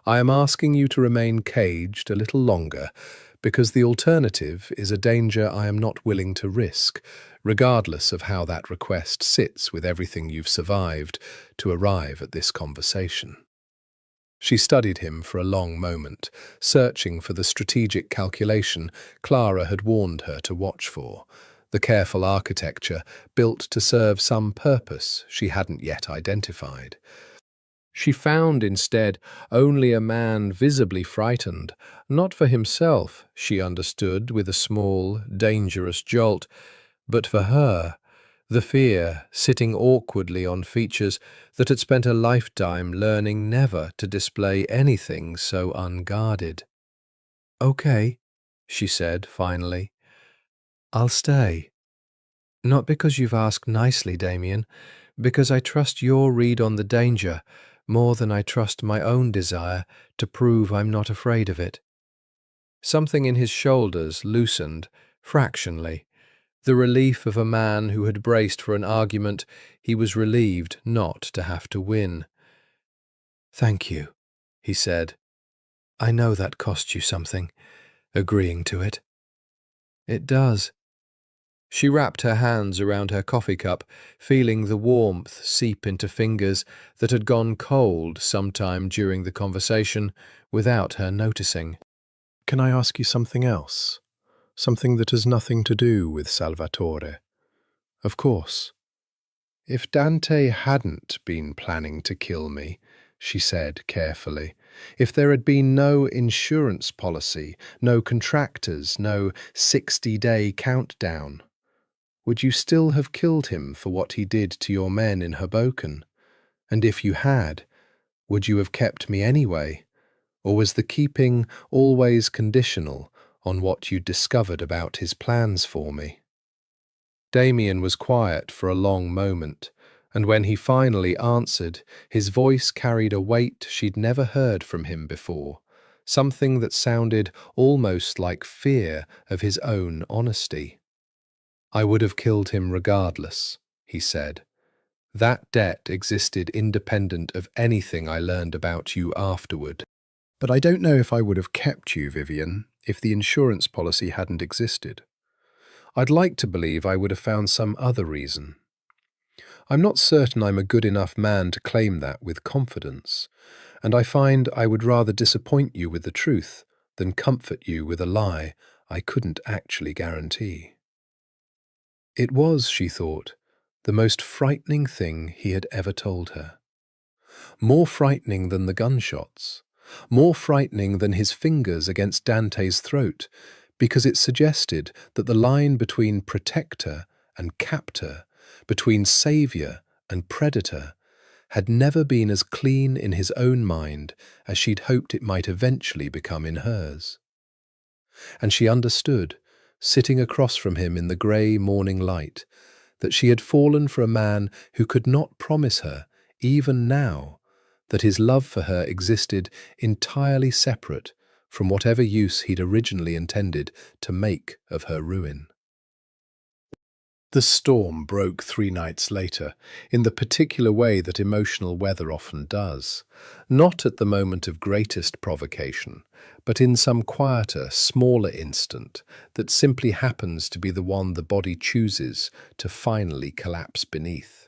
I am asking you to remain caged a little longer because the alternative is a danger I am not willing to risk, regardless of how that request sits with everything you've survived to arrive at this conversation. She studied him for a long moment, searching for the strategic calculation Clara had warned her to watch for, the careful architecture built to serve some purpose she hadn't yet identified. She found instead only a man visibly frightened, not for himself, she understood with a small, dangerous jolt, but for her, the fear sitting awkwardly on features that had spent a lifetime learning never to display anything so unguarded. Okay, she said finally. I'll stay. Not because you've asked nicely, Damien, because I trust your read on the danger more than I trust my own desire to prove I'm not afraid of it. Something in his shoulders loosened, fractionally, the relief of a man who had braced for an argument he was relieved not to have to win. "Thank you," he said. "I know that cost you something, agreeing to it." "It does." She wrapped her hands around her coffee cup, feeling the warmth seep into fingers that had gone cold sometime during the conversation without her noticing. "Can I ask you something else? Something that has nothing to do with Salvatore?" "Of course." "If Dante hadn't been planning to kill me," she said carefully, "if there had been no insurance policy, no contractors, no 60-day countdown, would you still have killed him for what he did to your men in Hoboken? And if you had, would you have kept me anyway? Or was the keeping always conditional on what you discovered about his plans for me?" Damien was quiet for a long moment, and when he finally answered, his voice carried a weight she'd never heard from him before, something that sounded almost like fear of his own honesty. "I would have killed him regardless," he said. "That debt existed independent of anything I learned about you afterward. But I don't know if I would have kept you, Vivian, if the insurance policy hadn't existed. I'd like to believe I would have found some other reason. I'm not certain I'm a good enough man to claim that with confidence, and I find I would rather disappoint you with the truth than comfort you with a lie I couldn't actually guarantee." It was, she thought, the most frightening thing he had ever told her. More frightening than the gunshots, more frightening than his fingers against Dante's throat, because it suggested that the line between protector and captor, between savior and predator, had never been as clean in his own mind as she'd hoped it might eventually become in hers. And she understood, sitting across from him in the grey morning light, that she had fallen for a man who could not promise her, even now, that his love for her existed entirely separate from whatever use he'd originally intended to make of her ruin. The storm broke 3 nights later, in the particular way that emotional weather often does, not at the moment of greatest provocation, but in some quieter, smaller instant that simply happens to be the one the body chooses to finally collapse beneath.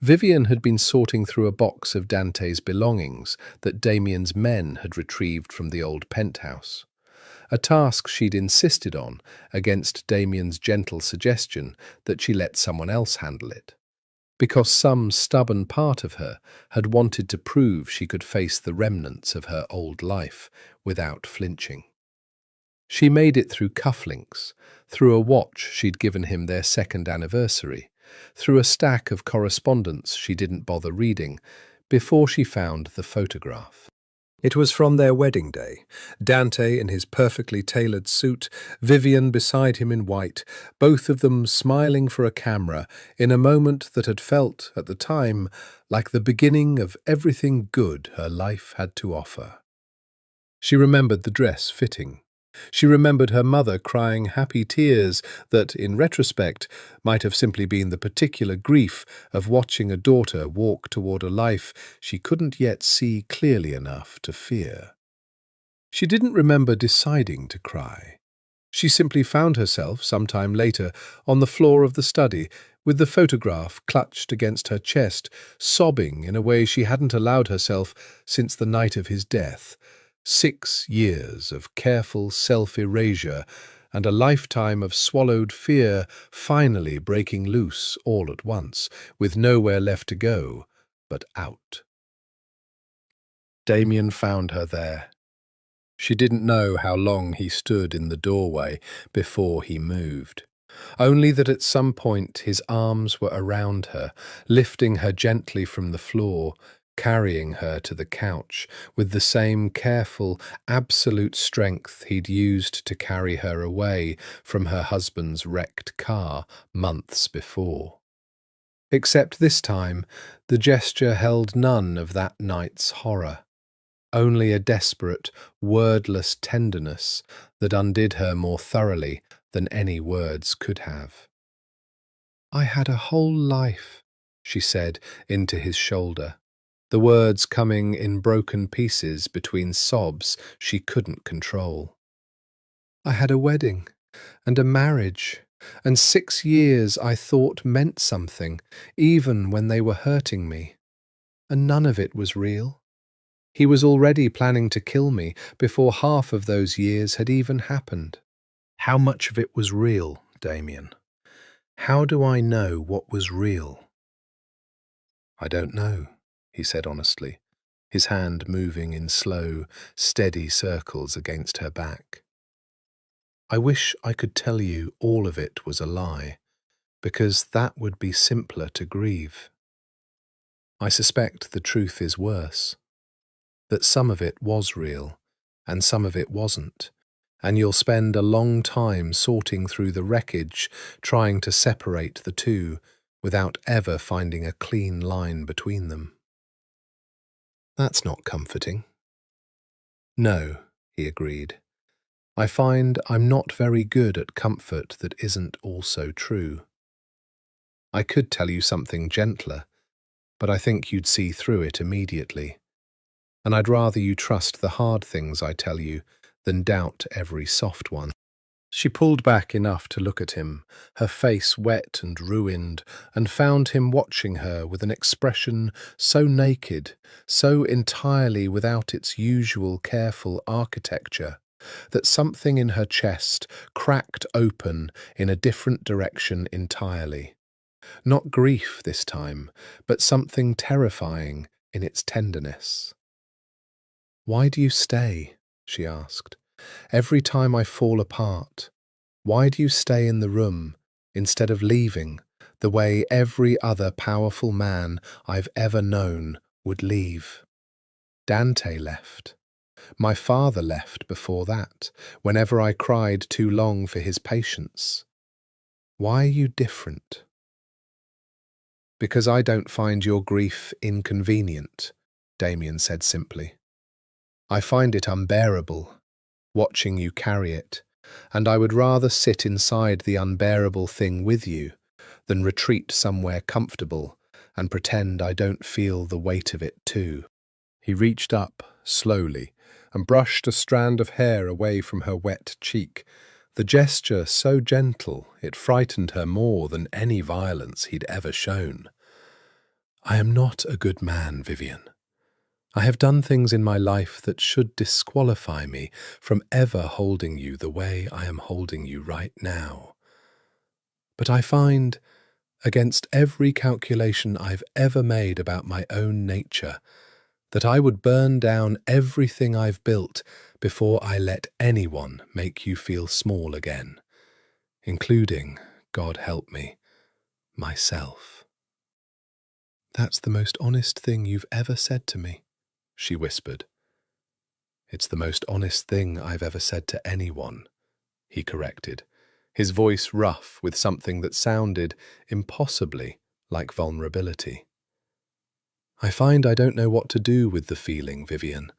Vivian had been sorting through a box of Dante's belongings that Damien's men had retrieved from the old penthouse, a task she'd insisted on against Damien's gentle suggestion that she let someone else handle it, because some stubborn part of her had wanted to prove she could face the remnants of her old life without flinching. She made it through cufflinks, through a watch she'd given him their 2nd anniversary, through a stack of correspondence she didn't bother reading, before she found the photograph. It was from their wedding day, Dante in his perfectly tailored suit, Vivian beside him in white, both of them smiling for a camera in a moment that had felt, at the time, like the beginning of everything good her life had to offer. She remembered the dress fitting. She remembered her mother crying happy tears that, in retrospect, might have simply been the particular grief of watching a daughter walk toward a life she couldn't yet see clearly enough to fear. She didn't remember deciding to cry. She simply found herself, some time later, on the floor of the study, with the photograph clutched against her chest, sobbing in a way she hadn't allowed herself since the night of his death. 6 years of careful self-erasure and a lifetime of swallowed fear finally breaking loose all at once, with nowhere left to go but out. Damien found her there. She didn't know how long he stood in the doorway before he moved. Only that at some point his arms were around her, lifting her gently from the floor, carrying her to the couch with the same careful, absolute strength he'd used to carry her away from her husband's wrecked car months before. Except this time, the gesture held none of that night's horror. only a desperate, wordless tenderness that undid her more thoroughly than any words could have. "I had a whole life," she said into his shoulder, the words coming in broken pieces between sobs she couldn't control. "I had a wedding and a marriage, and 6 years I thought meant something, even when they were hurting me. And none of it was real. He was already planning to kill me before half of those years had even happened." How much of it was real, Damien? How do I know what was real? "I don't know," he said honestly, his hand moving in slow, steady circles against her back. "I wish I could tell you all of it was a lie, because that would be simpler to grieve. I suspect the truth is worse, that some of it was real and some of it wasn't, and you'll spend a long time sorting through the wreckage, trying to separate the two without ever finding a clean line between them." "That's not comforting." "No," he agreed. "I find I'm not very good at comfort that isn't also true. I could tell you something gentler, but I think you'd see through it immediately. And I'd rather you trust the hard things I tell you than doubt every soft one." She pulled back enough to look at him, her face wet and ruined, and found him watching her with an expression so naked, so entirely without its usual careful architecture, that something in her chest cracked open in a different direction entirely. Not grief this time, but something terrifying in its tenderness. "Why do you stay?" she asked. "Every time I fall apart, why do you stay in the room instead of leaving the way every other powerful man I've ever known would leave? Dante left. My father left before that, whenever I cried too long for his patience. Why are you different?" "Because I don't find your grief inconvenient," Damien said simply. "I find it unbearable, watching you carry it, and I would rather sit inside the unbearable thing with you than retreat somewhere comfortable and pretend I don't feel the weight of it too." He reached up, slowly, and brushed a strand of hair away from her wet cheek, the gesture so gentle it frightened her more than any violence he'd ever shown. "I am not a good man, Vivian. I have done things in my life that should disqualify me from ever holding you the way I am holding you right now. But I find, against every calculation I've ever made about my own nature, that I would burn down everything I've built before I let anyone make you feel small again, including, God help me, myself." "That's the most honest thing you've ever said to me," she whispered. "It's the most honest thing I've ever said to anyone," he corrected, his voice rough with something that sounded impossibly like vulnerability. "I find I don't know what to do with the feeling, Vivian.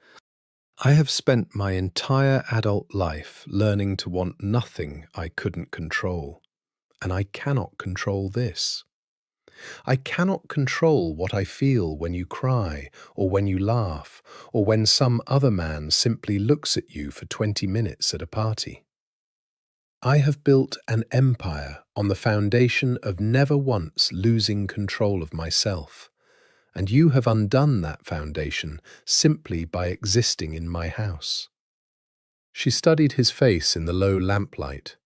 I have spent my entire adult life learning to want nothing I couldn't control, and I cannot control this. I cannot control what I feel when you cry, or when you laugh, or when some other man simply looks at you for 20 minutes at a party. I have built an empire on the foundation of never once losing control of myself, and you have undone that foundation simply by existing in my house." She studied his face in the low lamplight,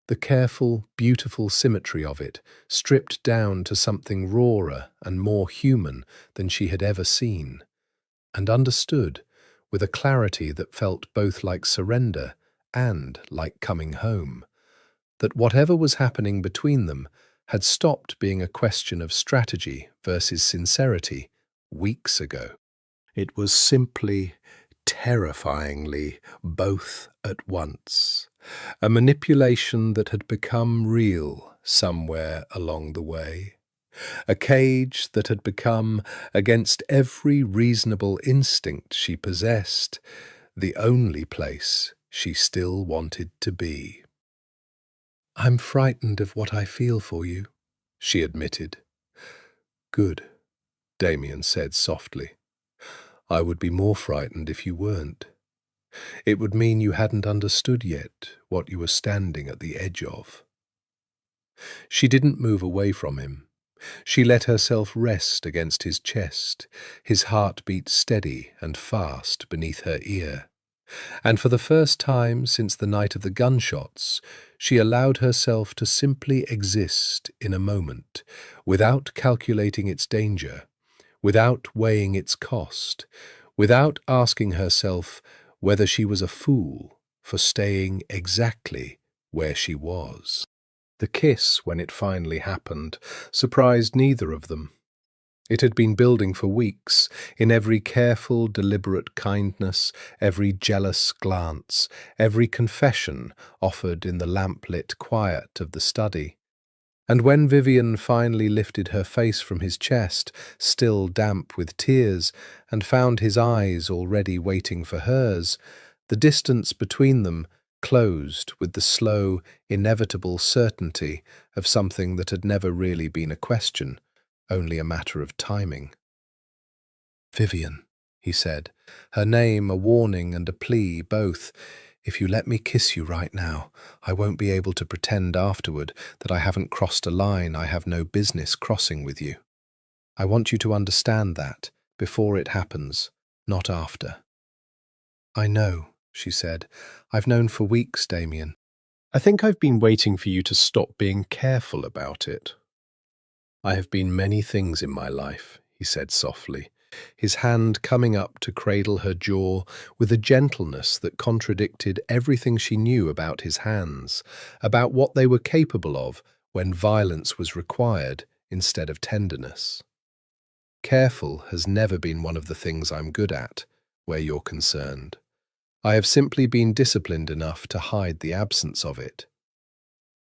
the careful, beautiful symmetry of it, stripped down to something rawer and more human than she had ever seen, and understood, with a clarity that felt both like surrender and like coming home, that whatever was happening between them had stopped being a question of strategy versus sincerity weeks ago. It was simply, terrifyingly, both at once. A manipulation that had become real somewhere along the way. A cage that had become, against every reasonable instinct she possessed, the only place she still wanted to be. "I'm frightened of what I feel for you," she admitted. "Good," Damien said softly. "I would be more frightened if you weren't. It would mean you hadn't understood yet what you were standing at the edge of." She didn't move away from him. She let herself rest against his chest, his heartbeat steady and fast beneath her ear. And for the first time since the night of the gunshots, she allowed herself to simply exist in a moment, without calculating its danger, without weighing its cost, without asking herself whether she was a fool for staying exactly where she was. The kiss, when it finally happened, surprised neither of them. It had been building for weeks, in every careful, deliberate kindness, every jealous glance, every confession offered in the lamp-lit quiet of the study. And when Vivian finally lifted her face from his chest, still damp with tears, and found his eyes already waiting for hers, the distance between them closed with the slow, inevitable certainty of something that had never really been a question, only a matter of timing. "Vivian," he said, her name a warning and a plea both. "If you let me kiss you right now, I won't be able to pretend afterward that I haven't crossed a line I have no business crossing with you. I want you to understand that, before it happens, not after." "I know," she said. "I've known for weeks, Damien. I think I've been waiting for you to stop being careful about it." "I have been many things in my life," he said softly, his hand coming up to cradle her jaw with a gentleness that contradicted everything she knew about his hands, about what they were capable of when violence was required instead of tenderness. "Careful has never been one of the things I'm good at, where you're concerned. I have simply been disciplined enough to hide the absence of it."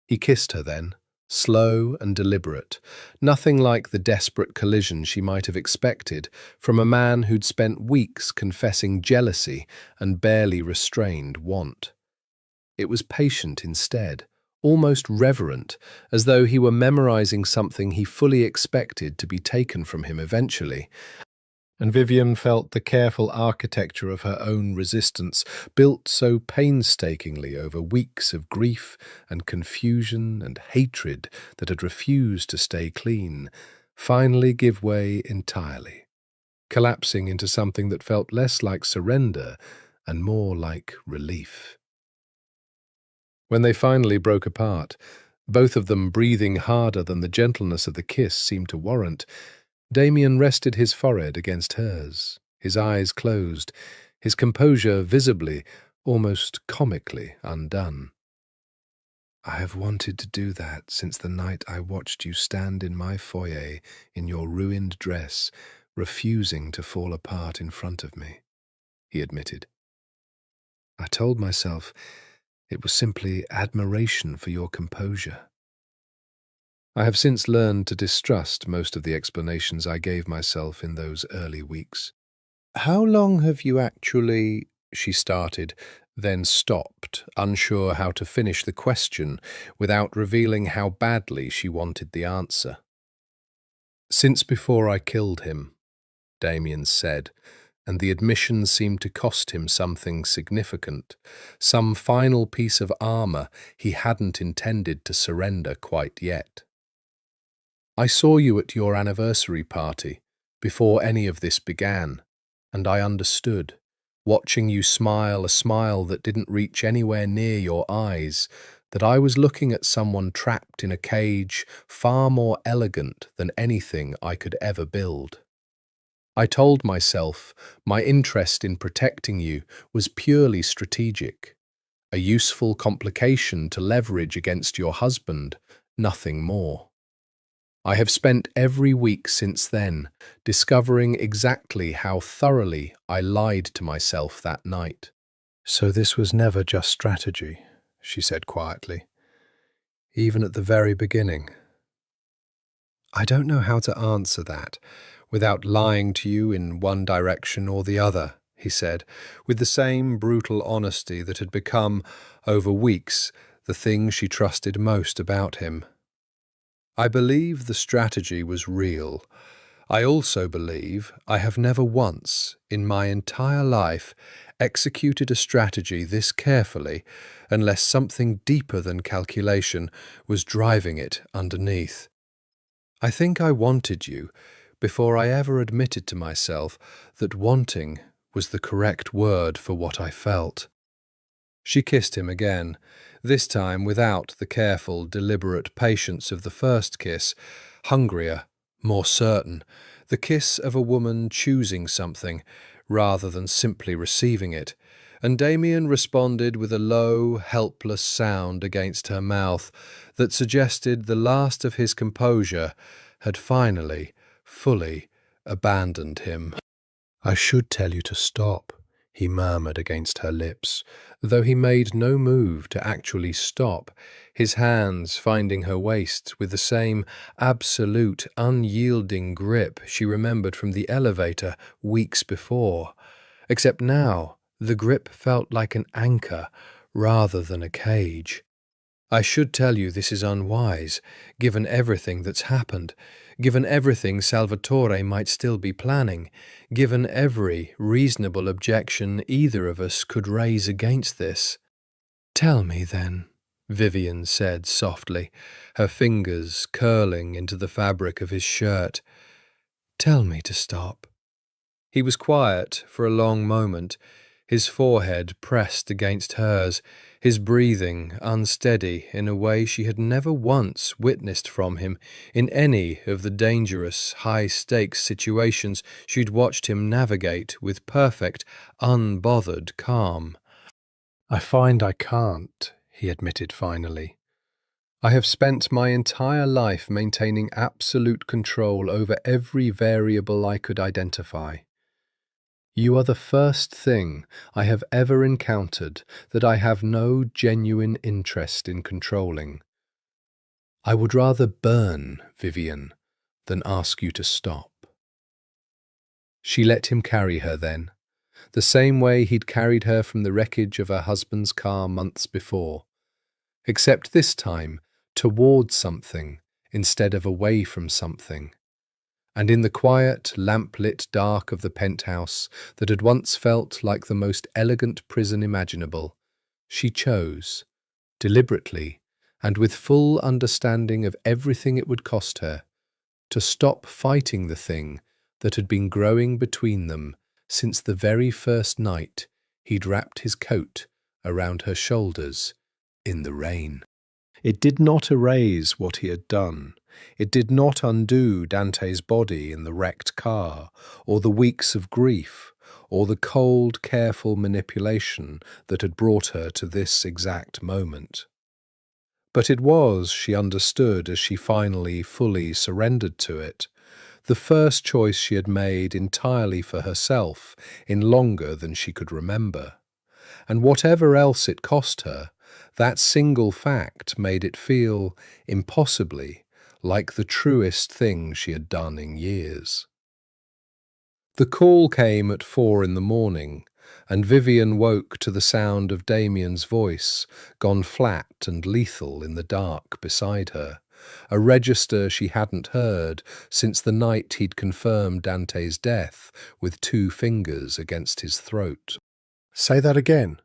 He kissed her then, slow and deliberate, nothing like the desperate collision she might have expected from a man who'd spent weeks confessing jealousy and barely restrained want. It was patient instead, almost reverent, as though he were memorizing something he fully expected to be taken from him eventually. And Vivian felt the careful architecture of her own resistance, built so painstakingly over weeks of grief and confusion and hatred that had refused to stay clean, finally give way entirely, collapsing into something that felt less like surrender and more like relief. When they finally broke apart, both of them breathing harder than the gentleness of the kiss seemed to warrant, Damien rested his forehead against hers, his eyes closed, his composure visibly, almost comically undone. "I have wanted to do that since the night I watched you stand in my foyer in your ruined dress, refusing to fall apart in front of me," he admitted. "I told myself it was simply admiration for your composure. I have since learned to distrust most of the explanations I gave myself in those early weeks." "How long have you actually—" she started, then stopped, unsure how to finish the question without revealing how badly she wanted the answer. "Since before I killed him," Damien said, and the admission seemed to cost him something significant, some final piece of armor he hadn't intended to surrender quite yet. "I saw you at your anniversary party, before any of this began, and I understood, watching you smile a smile that didn't reach anywhere near your eyes, that I was looking at someone trapped in a cage far more elegant than anything I could ever build. I told myself my interest in protecting you was purely strategic, a useful complication to leverage against your husband, nothing more. I have spent every week since then discovering exactly how thoroughly I lied to myself that night." "So this was never just strategy," she said quietly. "Even at the very beginning." I don't know how to answer that without lying to you in one direction or the other, he said, with the same brutal honesty that had become, over weeks, the thing she trusted most about him. I believe the strategy was real. I also believe I have never once, in my entire life, executed a strategy this carefully unless something deeper than calculation was driving it underneath. I think I wanted you before I ever admitted to myself that wanting was the correct word for what I felt. She kissed him again, this time without the careful, deliberate patience of the first kiss, hungrier, more certain, the kiss of a woman choosing something rather than simply receiving it, and Damien responded with a low, helpless sound against her mouth that suggested the last of his composure had finally, fully abandoned him. "I should tell you to stop," he murmured against her lips, though he made no move to actually stop, his hands finding her waist with the same absolute, unyielding grip she remembered from the elevator weeks before. Except now, the grip felt like an anchor rather than a cage. "I should tell you this is unwise, given everything that's happened, given everything Salvatore might still be planning, given every reasonable objection either of us could raise against this." "Tell me, then," Vivian said softly, her fingers curling into the fabric of his shirt. "Tell me to stop." He was quiet for a long moment, his forehead pressed against hers, his breathing unsteady in a way she had never once witnessed from him in any of the dangerous, high-stakes situations she'd watched him navigate with perfect, unbothered calm. "I find I can't," he admitted finally. "I have spent my entire life maintaining absolute control over every variable I could identify. You are the first thing I have ever encountered that I have no genuine interest in controlling. I would rather burn, Vivian, than ask you to stop." She let him carry her then, the same way he'd carried her from the wreckage of her husband's car months before, except this time towards something instead of away from something. And in the quiet, lamp-lit dark of the penthouse that had once felt like the most elegant prison imaginable, she chose, deliberately and with full understanding of everything it would cost her, to stop fighting the thing that had been growing between them since the very first night he'd wrapped his coat around her shoulders in the rain. It did not erase what he had done. It did not undo Dante's body in the wrecked car, or the weeks of grief, or the cold, careful manipulation that had brought her to this exact moment. But it was, she understood as she finally fully surrendered to it, the first choice she had made entirely for herself in longer than she could remember. And whatever else it cost her, that single fact made it feel, impossibly, like the truest thing she had done in years. The call came at 4 in the morning, and Vivian woke to the sound of Damien's voice, gone flat and lethal in the dark beside her, a register she hadn't heard since the night he'd confirmed Dante's death with 2 fingers against his throat. "Say that again,"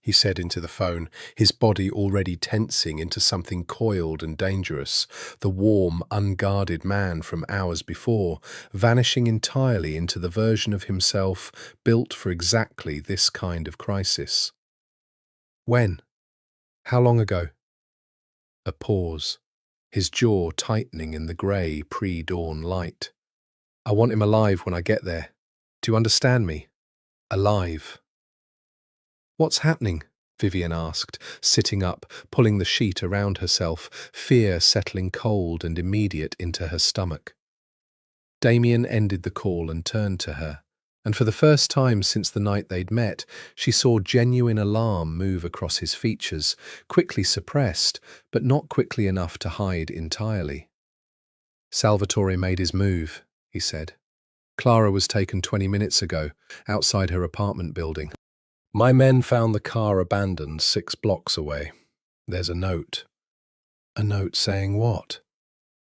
he said into the phone, his body already tensing into something coiled and dangerous, the warm, unguarded man from hours before, vanishing entirely into the version of himself built for exactly this kind of crisis. "When? How long ago?" A pause, his jaw tightening in the grey pre-dawn light. "I want him alive when I get there. Do you understand me? Alive." "What's happening?" Vivian asked, sitting up, pulling the sheet around herself, fear settling cold and immediate into her stomach. Damien ended the call and turned to her, and for the first time since the night they'd met, she saw genuine alarm move across his features, quickly suppressed, but not quickly enough to hide entirely. Salvatore made his move, he said. Clara was taken 20 minutes ago, outside her apartment building. My men found the car abandoned 6 blocks away. There's a note. A note saying what?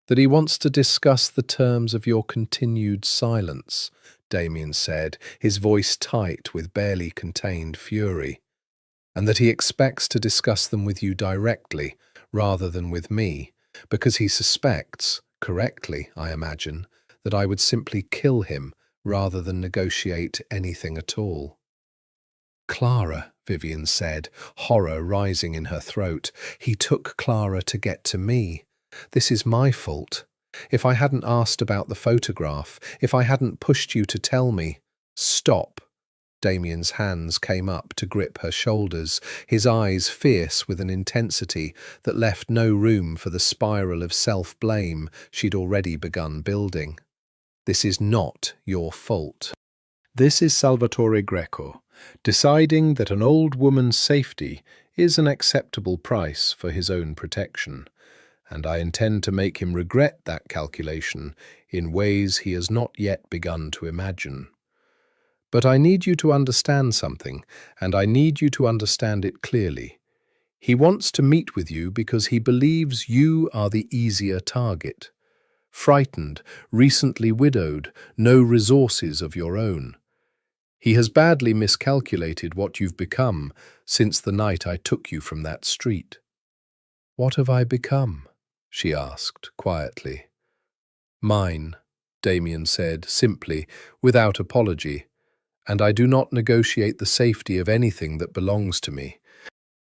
That he wants to discuss the terms of your continued silence, Damien said, his voice tight with barely contained fury, and that he expects to discuss them with you directly, rather than with me, because he suspects, correctly, I imagine, that I would simply kill him rather than negotiate anything at all. Clara, Vivian said, horror rising in her throat. He took Clara to get to me. This is my fault. If I hadn't asked about the photograph, if I hadn't pushed you to tell me. Stop. Damien's hands came up to grip her shoulders, his eyes fierce with an intensity that left no room for the spiral of self-blame she'd already begun building. This is not your fault. This is Salvatore Greco, deciding that an old woman's safety is an acceptable price for his own protection, and I intend to make him regret that calculation in ways he has not yet begun to imagine. But I need you to understand something, and I need you to understand it clearly. He wants to meet with you because he believes you are the easier target. Frightened, recently widowed, no resources of your own. He has badly miscalculated what you've become since the night I took you from that street. What have I become? She asked quietly. Mine, Damien said simply, without apology, and I do not negotiate the safety of anything that belongs to me.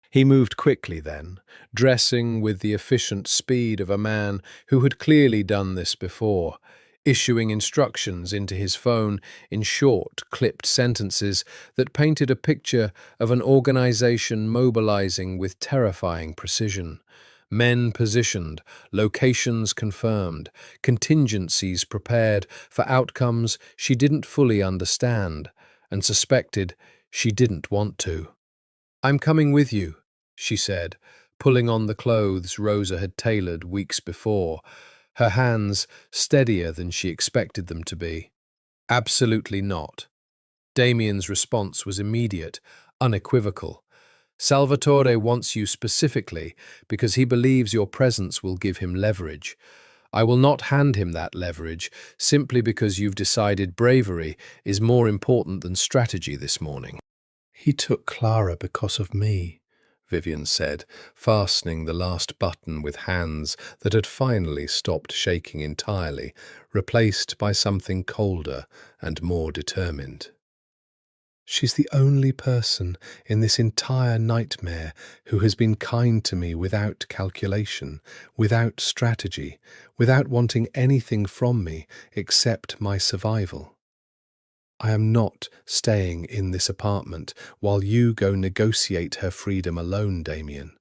He moved quickly then, dressing with the efficient speed of a man who had clearly done this before, issuing instructions into his phone in short, clipped sentences that painted a picture of an organization mobilizing with terrifying precision. Men positioned, locations confirmed, contingencies prepared for outcomes she didn't fully understand and suspected she didn't want to. I'm coming with you, she said, pulling on the clothes Rosa had tailored weeks before, her hands steadier than she expected them to be. Absolutely not. Damien's response was immediate, unequivocal. Salvatore wants you specifically because he believes your presence will give him leverage. I will not hand him that leverage simply because you've decided bravery is more important than strategy this morning. He took Clara because of me, Vivian said, fastening the last button with hands that had finally stopped shaking entirely, replaced by something colder and more determined. She's the only person in this entire nightmare who has been kind to me without calculation, without strategy, without wanting anything from me except my survival. I am not staying in this apartment while you go negotiate her freedom alone, Damien.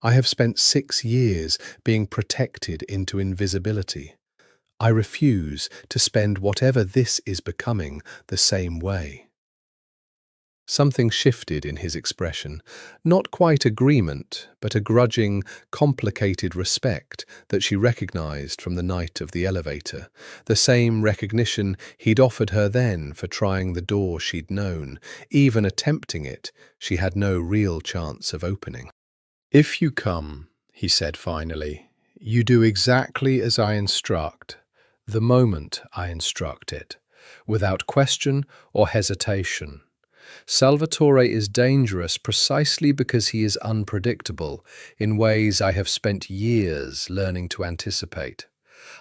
I have spent 6 years being protected into invisibility. I refuse to spend whatever this is becoming the same way. Something shifted in his expression, not quite agreement, but a grudging, complicated respect that she recognized from the night of the elevator, the same recognition he'd offered her then for trying the door she'd known, even attempting it, she had no real chance of opening. If you come, he said finally, you do exactly as I instruct, the moment I instruct it, without question or hesitation. Salvatore is dangerous precisely because he is unpredictable in ways I have spent years learning to anticipate.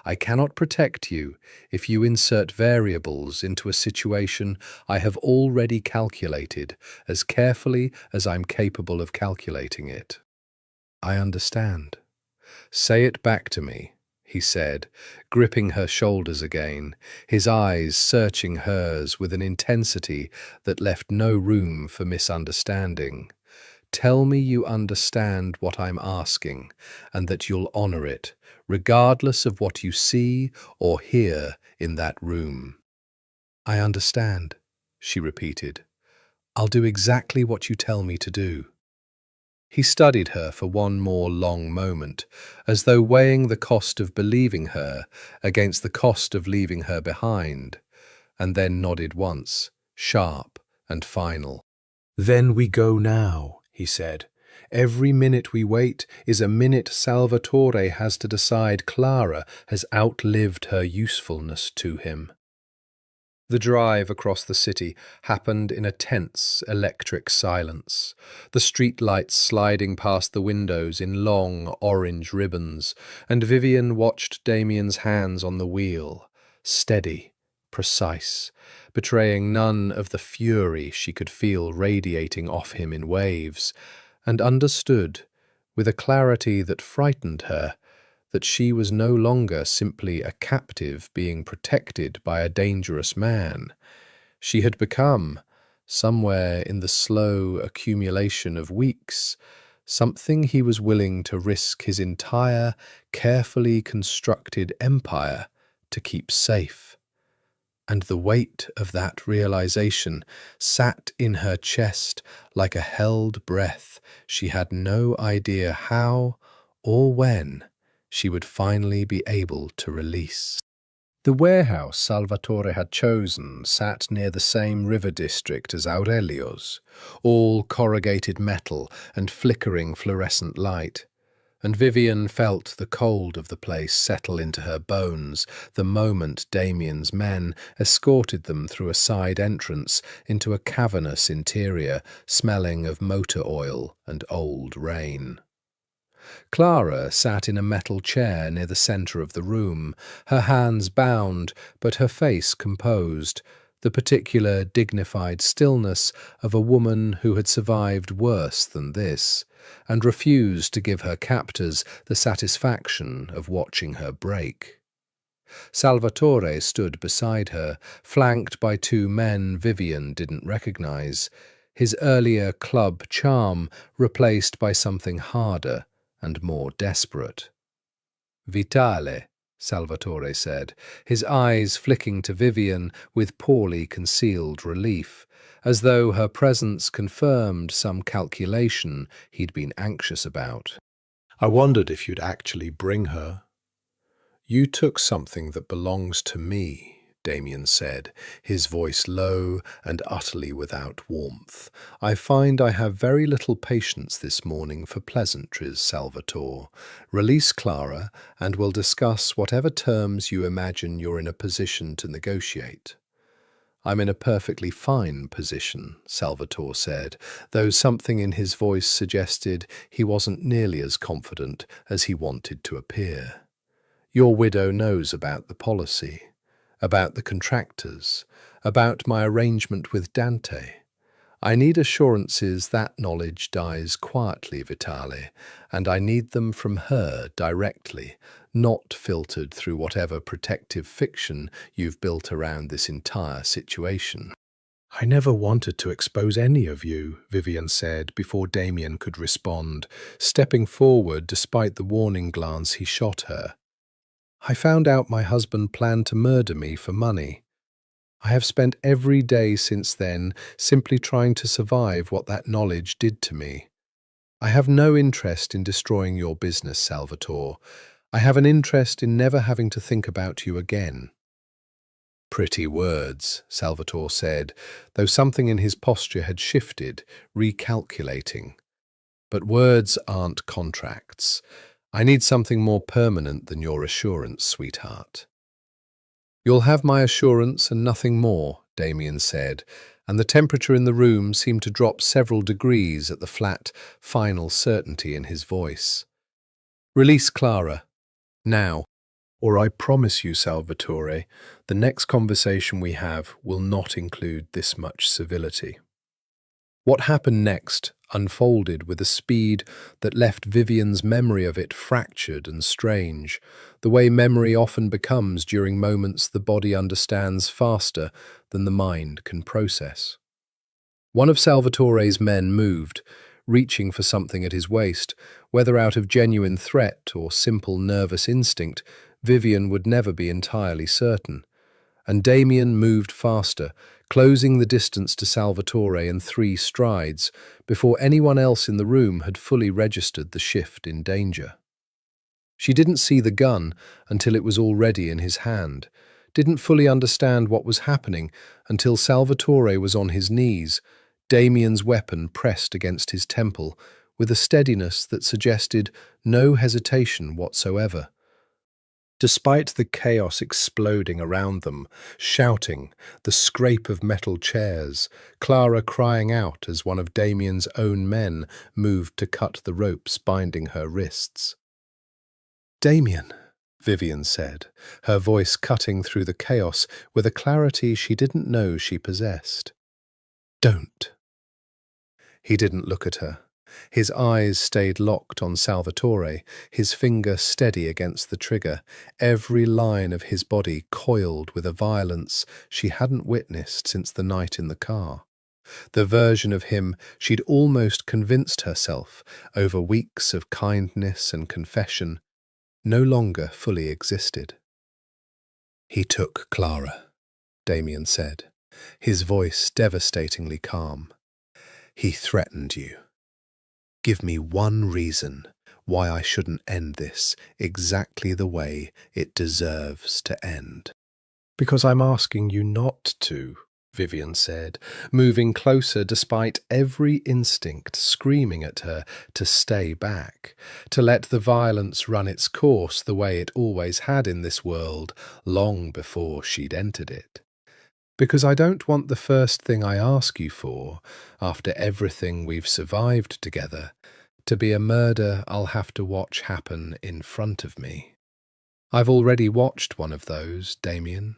I cannot protect you if you insert variables into a situation I have already calculated as carefully as I'm capable of calculating it. I understand. Say it back to me, he said, gripping her shoulders again, his eyes searching hers with an intensity that left no room for misunderstanding. Tell me you understand what I'm asking, and that you'll honor it, regardless of what you see or hear in that room. I understand, she repeated. I'll do exactly what you tell me to do. He studied her for one more long moment, as though weighing the cost of believing her against the cost of leaving her behind, and then nodded once, sharp and final. "Then we go now," he said. "Every minute we wait is a minute Salvatore has to decide Clara has outlived her usefulness to him." The drive across the city happened in a tense, electric silence, the streetlights sliding past the windows in long, orange ribbons, and Vivian watched Damien's hands on the wheel, steady, precise, betraying none of the fury she could feel radiating off him in waves, and understood, with a clarity that frightened her, that she was no longer simply a captive being protected by a dangerous man. She had become, somewhere in the slow accumulation of weeks, something he was willing to risk his entire, carefully constructed empire to keep safe. And the weight of that realization sat in her chest like a held breath she had no idea how or when she would finally be able to release. The warehouse Salvatore had chosen sat near the same river district as Aurelio's, all corrugated metal and flickering fluorescent light, and Vivian felt the cold of the place settle into her bones the moment Damien's men escorted them through a side entrance into a cavernous interior smelling of motor oil and old rain. Clara sat in a metal chair near the centre of the room, her hands bound but her face composed, the particular dignified stillness of a woman who had survived worse than this, and refused to give her captors the satisfaction of watching her break. Salvatore stood beside her, flanked by two men Vivian didn't recognize, his earlier club charm replaced by something harder and more desperate. "Vitale," Salvatore said, his eyes flicking to Vivian with poorly concealed relief, as though her presence confirmed some calculation he'd been anxious about. "I wondered if you'd actually bring her." "You took something that belongs to me," Damien said, his voice low and utterly without warmth. "I find I have very little patience this morning for pleasantries, Salvatore. Release Clara, and we'll discuss whatever terms you imagine you're in a position to negotiate." "I'm in a perfectly fine position," Salvatore said, though something in his voice suggested he wasn't nearly as confident as he wanted to appear. "Your widow knows about the policy, about the contractors, about my arrangement with Dante. I need assurances that knowledge dies quietly, Vitale, and I need them from her directly, not filtered through whatever protective fiction you've built around this entire situation." "I never wanted to expose any of you," Vivian said before Damien could respond, stepping forward despite the warning glance he shot her. "I found out my husband planned to murder me for money. I have spent every day since then simply trying to survive what that knowledge did to me. I have no interest in destroying your business, Salvatore. I have an interest in never having to think about you again." "Pretty words," Salvatore said, though something in his posture had shifted, recalculating. "But words aren't contracts. I need something more permanent than your assurance, sweetheart." "You'll have my assurance and nothing more," Damien said, and the temperature in the room seemed to drop several degrees at the flat, final certainty in his voice. "Release Clara. Now. Or I promise you, Salvatore, the next conversation we have will not include this much civility." What happened next unfolded with a speed that left Vivian's memory of it fractured and strange, the way memory often becomes during moments the body understands faster than the mind can process. One of Salvatore's men moved, reaching for something at his waist. Whether out of genuine threat or simple nervous instinct, Vivian would never be entirely certain. And Damien moved faster, closing the distance to Salvatore in 3 strides before anyone else in the room had fully registered the shift in danger. She didn't see the gun until it was already in his hand, didn't fully understand what was happening until Salvatore was on his knees, Damien's weapon pressed against his temple, with a steadiness that suggested no hesitation whatsoever. Despite the chaos exploding around them, shouting, the scrape of metal chairs, Clara crying out as one of Damien's own men moved to cut the ropes binding her wrists. "Damien," Vivian said, her voice cutting through the chaos with a clarity she didn't know she possessed. "Don't." He didn't look at her. His eyes stayed locked on Salvatore, his finger steady against the trigger, every line of his body coiled with a violence she hadn't witnessed since the night in the car. The version of him she'd almost convinced herself over weeks of kindness and confession no longer fully existed. "He took Clara," Damien said, his voice devastatingly calm. "He threatened you. Give me one reason why I shouldn't end this exactly the way it deserves to end." "Because I'm asking you not to," Vivian said, moving closer despite every instinct screaming at her to stay back, to let the violence run its course the way it always had in this world long before she'd entered it. "Because I don't want the first thing I ask you for, after everything we've survived together, to be a murder I'll have to watch happen in front of me. I've already watched one of those, Damien.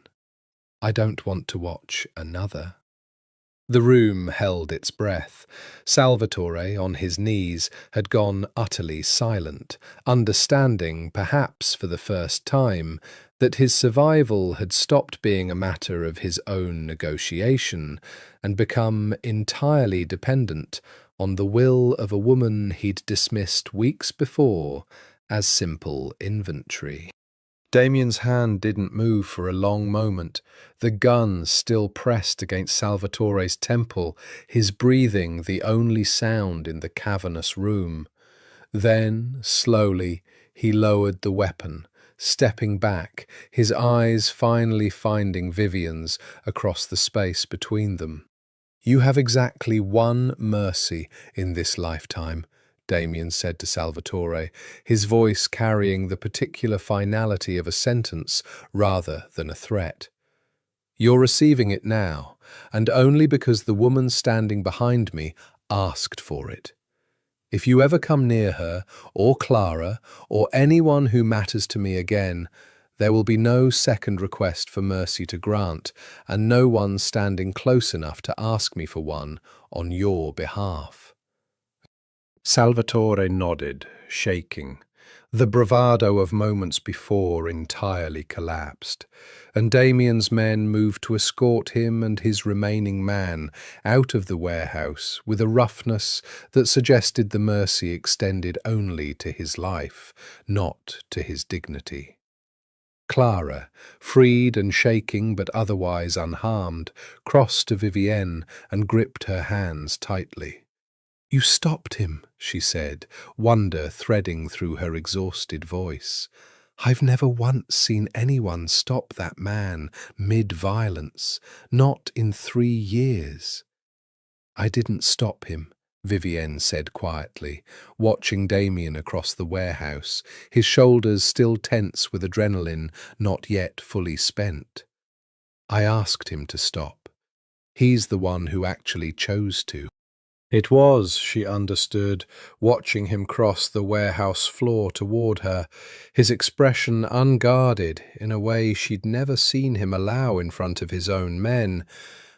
I don't want to watch another." The room held its breath. Salvatore, on his knees, had gone utterly silent, understanding, perhaps for the first time, that his survival had stopped being a matter of his own negotiation and become entirely dependent on the will of a woman he'd dismissed weeks before as simple inventory. Damien's hand didn't move for a long moment, the gun still pressed against Salvatore's temple, his breathing the only sound in the cavernous room. Then, slowly, he lowered the weapon, stepping back, his eyes finally finding Vivian's across the space between them. "You have exactly one mercy in this lifetime," Damien said to Salvatore, his voice carrying the particular finality of a sentence rather than a threat. "You're receiving it now, and only because the woman standing behind me asked for it. If you ever come near her, or Clara, or anyone who matters to me again, there will be no second request for mercy to grant, and no one standing close enough to ask me for one on your behalf." Salvatore nodded, shaking. The bravado of moments before entirely collapsed, and Damien's men moved to escort him and his remaining man out of the warehouse with a roughness that suggested the mercy extended only to his life, not to his dignity. Clara, freed and shaking but otherwise unharmed, crossed to Vivienne and gripped her hands tightly. "You stopped him," she said, wonder threading through her exhausted voice. "I've never once seen anyone stop that man mid-violence, not in 3 years." "I didn't stop him," Vivienne said quietly, watching Damien across the warehouse, his shoulders still tense with adrenaline not yet fully spent. "I asked him to stop. He's the one who actually chose to." It was, she understood, watching him cross the warehouse floor toward her, his expression unguarded in a way she'd never seen him allow in front of his own men,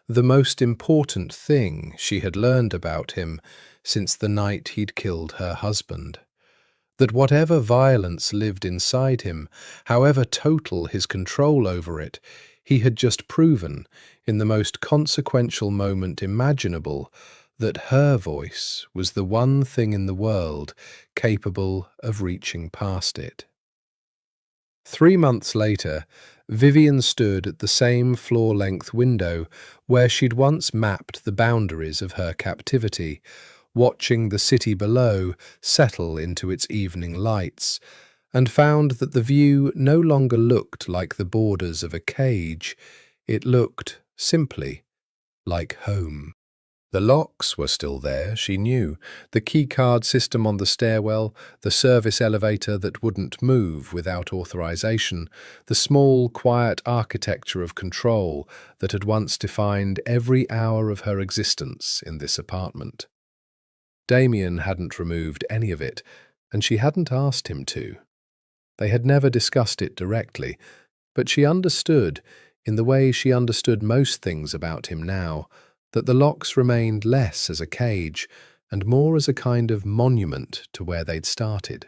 the most important thing she had learned about him since the night he'd killed her husband. That whatever violence lived inside him, however total his control over it, he had just proven, in the most consequential moment imaginable, that her voice was the one thing in the world capable of reaching past it. 3 months later, Vivian stood at the same floor-length window where she'd once mapped the boundaries of her captivity, watching the city below settle into its evening lights, and found that the view no longer looked like the borders of a cage. It looked, simply, like home. The locks were still there, she knew. The keycard system on the stairwell, the service elevator that wouldn't move without authorization, the small, quiet architecture of control that had once defined every hour of her existence in this apartment. Damien hadn't removed any of it, and she hadn't asked him to. They had never discussed it directly, but she understood, in the way she understood most things about him now, that the locks remained less as a cage and more as a kind of monument to where they'd started.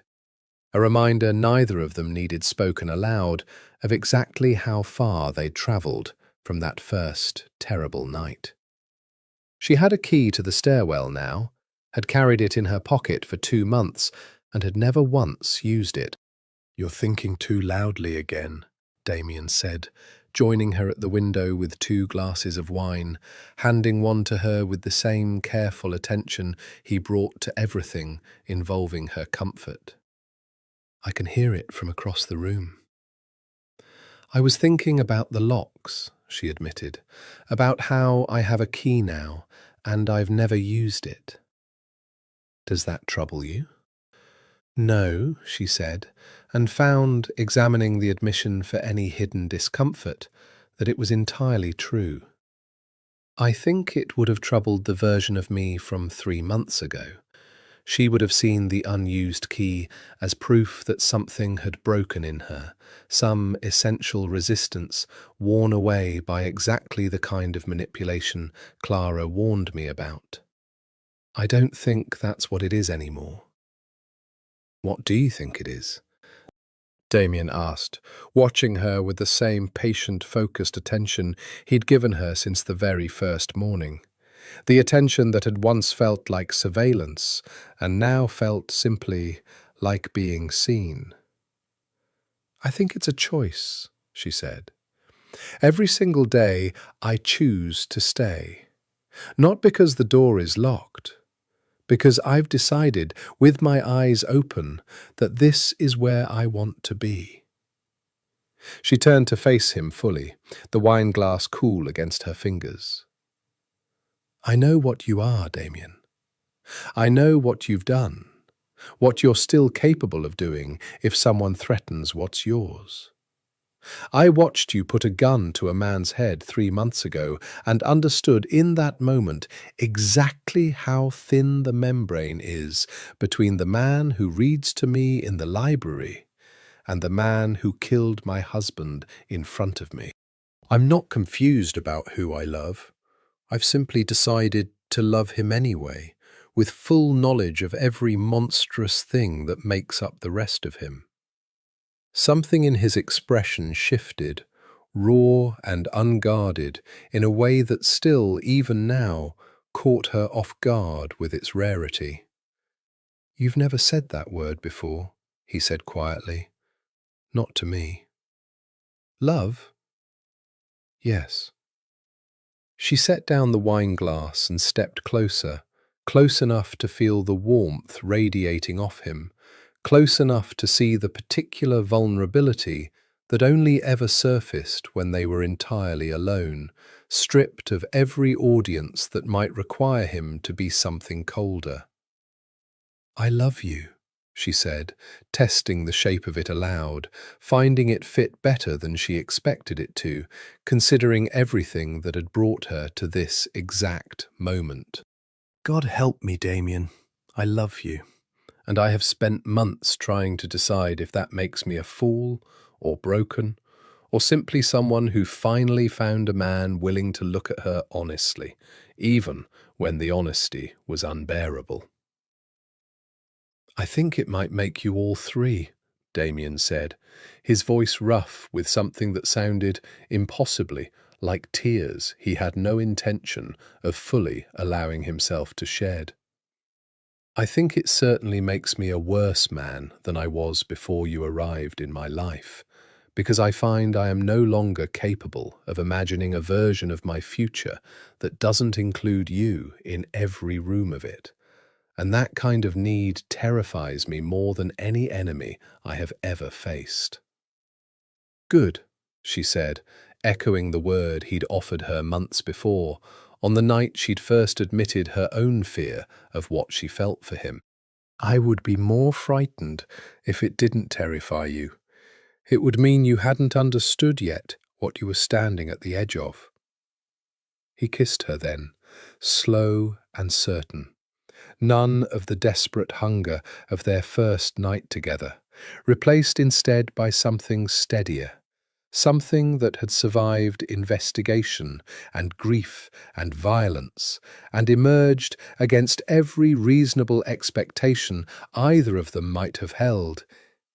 A reminder neither of them needed spoken aloud of exactly how far they'd travelled from that first terrible night. She had a key to the stairwell now, had carried it in her pocket for 2 months, and had never once used it. "You're thinking too loudly again," Damien said, joining her at the window with 2 glasses of wine, handing one to her with the same careful attention he brought to everything involving her comfort. "I can hear it from across the room." "I was thinking about the locks," she admitted, "about how I have a key now, and I've never used it." "Does that trouble you?" "No," she said, and found, examining the admission for any hidden discomfort, that it was entirely true. "I think it would have troubled the version of me from 3 months ago. She would have seen the unused key as proof that something had broken in her, some essential resistance worn away by exactly the kind of manipulation Clara warned me about. I don't think that's what it is anymore." "What do you think it is?" Damien asked, watching her with the same patient, focused attention he'd given her since the very first morning. The attention that had once felt like surveillance and now felt simply like being seen. "I think it's a choice," she said. "Every single day I choose to stay. Not because the door is locked, because I've decided, with my eyes open, that this is where I want to be." She turned to face him fully, the wine glass cool against her fingers. "I know what you are, Damien. I know what you've done, what you're still capable of doing if someone threatens what's yours. I watched you put a gun to a man's head 3 months ago and understood in that moment exactly how thin the membrane is between the man who reads to me in the library and the man who killed my husband in front of me. I'm not confused about who I love. I've simply decided to love him anyway, with full knowledge of every monstrous thing that makes up the rest of him." Something in his expression shifted, raw and unguarded, in a way that still, even now, caught her off guard with its rarity. "You've never said that word before," he said quietly. "Not to me." "Love?" "Yes." She set down the wine glass and stepped closer, close enough to feel the warmth radiating off him, close enough to see the particular vulnerability that only ever surfaced when they were entirely alone, stripped of every audience that might require him to be something colder. "I love you," she said, testing the shape of it aloud, finding it fit better than she expected it to, considering everything that had brought her to this exact moment. "God help me, Damien. I love you. And I have spent months trying to decide if that makes me a fool or broken, or simply someone who finally found a man willing to look at her honestly, even when the honesty was unbearable." "I think it might make you all 3, Damien said, his voice rough with something that sounded impossibly like tears he had no intention of fully allowing himself to shed. "I think it certainly makes me a worse man than I was before you arrived in my life, because I find I am no longer capable of imagining a version of my future that doesn't include you in every room of it. And that kind of need terrifies me more than any enemy I have ever faced. Good, she said, echoing the word he'd offered her months before, on the night she'd first admitted her own fear of what she felt for him. I would be more frightened if it didn't terrify you. It would mean you hadn't understood yet what you were standing at the edge of. He kissed her then, slow and certain. None of the desperate hunger of their first night together, replaced instead by something steadier, something that had survived investigation and grief and violence, and emerged against every reasonable expectation either of them might have held,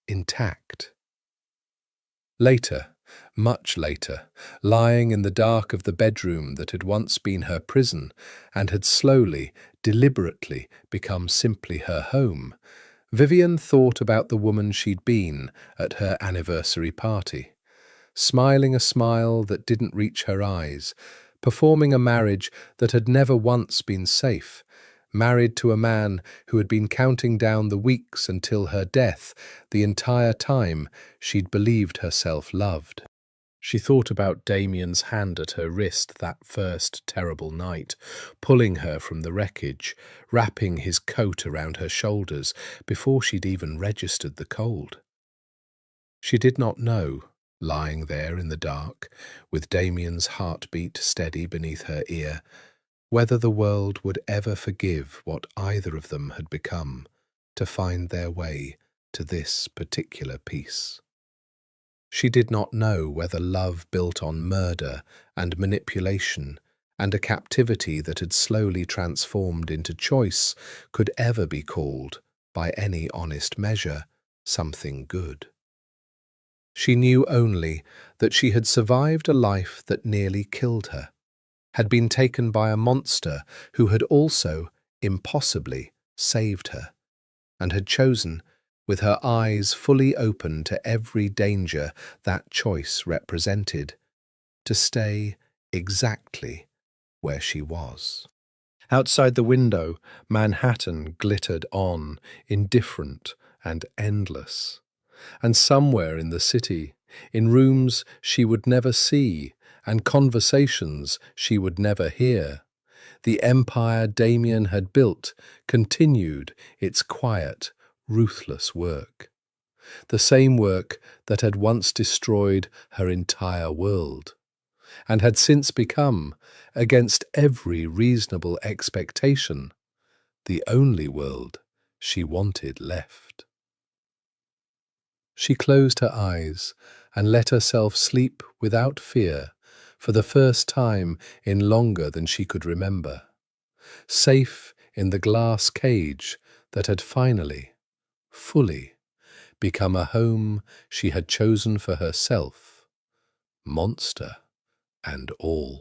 intact. Later, much later, lying in the dark of the bedroom that had once been her prison and had slowly, deliberately become simply her home, Vivian thought about the woman she'd been at her anniversary party, smiling a smile that didn't reach her eyes, performing a marriage that had never once been safe, married to a man who had been counting down the weeks until her death, the entire time she'd believed herself loved. She thought about Damien's hand at her wrist that first terrible night, pulling her from the wreckage, wrapping his coat around her shoulders before she'd even registered the cold. She did not know, lying there in the dark, with Damien's heartbeat steady beneath her ear, whether the world would ever forgive what either of them had become to find their way to this particular peace. She did not know whether love built on murder and manipulation and a captivity that had slowly transformed into choice could ever be called, by any honest measure, something good. She knew only that she had survived a life that nearly killed her, had been taken by a monster who had also, impossibly, saved her, and had chosen, with her eyes fully open to every danger that choice represented, to stay exactly where she was. Outside the window, Manhattan glittered on, indifferent and endless. And somewhere in the city, in rooms she would never see and conversations she would never hear, the empire Damien had built continued its quiet, ruthless work. The same work that had once destroyed her entire world, and had since become, against every reasonable expectation, the only world she wanted left. She closed her eyes and let herself sleep without fear for the first time in longer than she could remember, safe in the glass cage that had finally, fully, become a home she had chosen for herself, monster and all.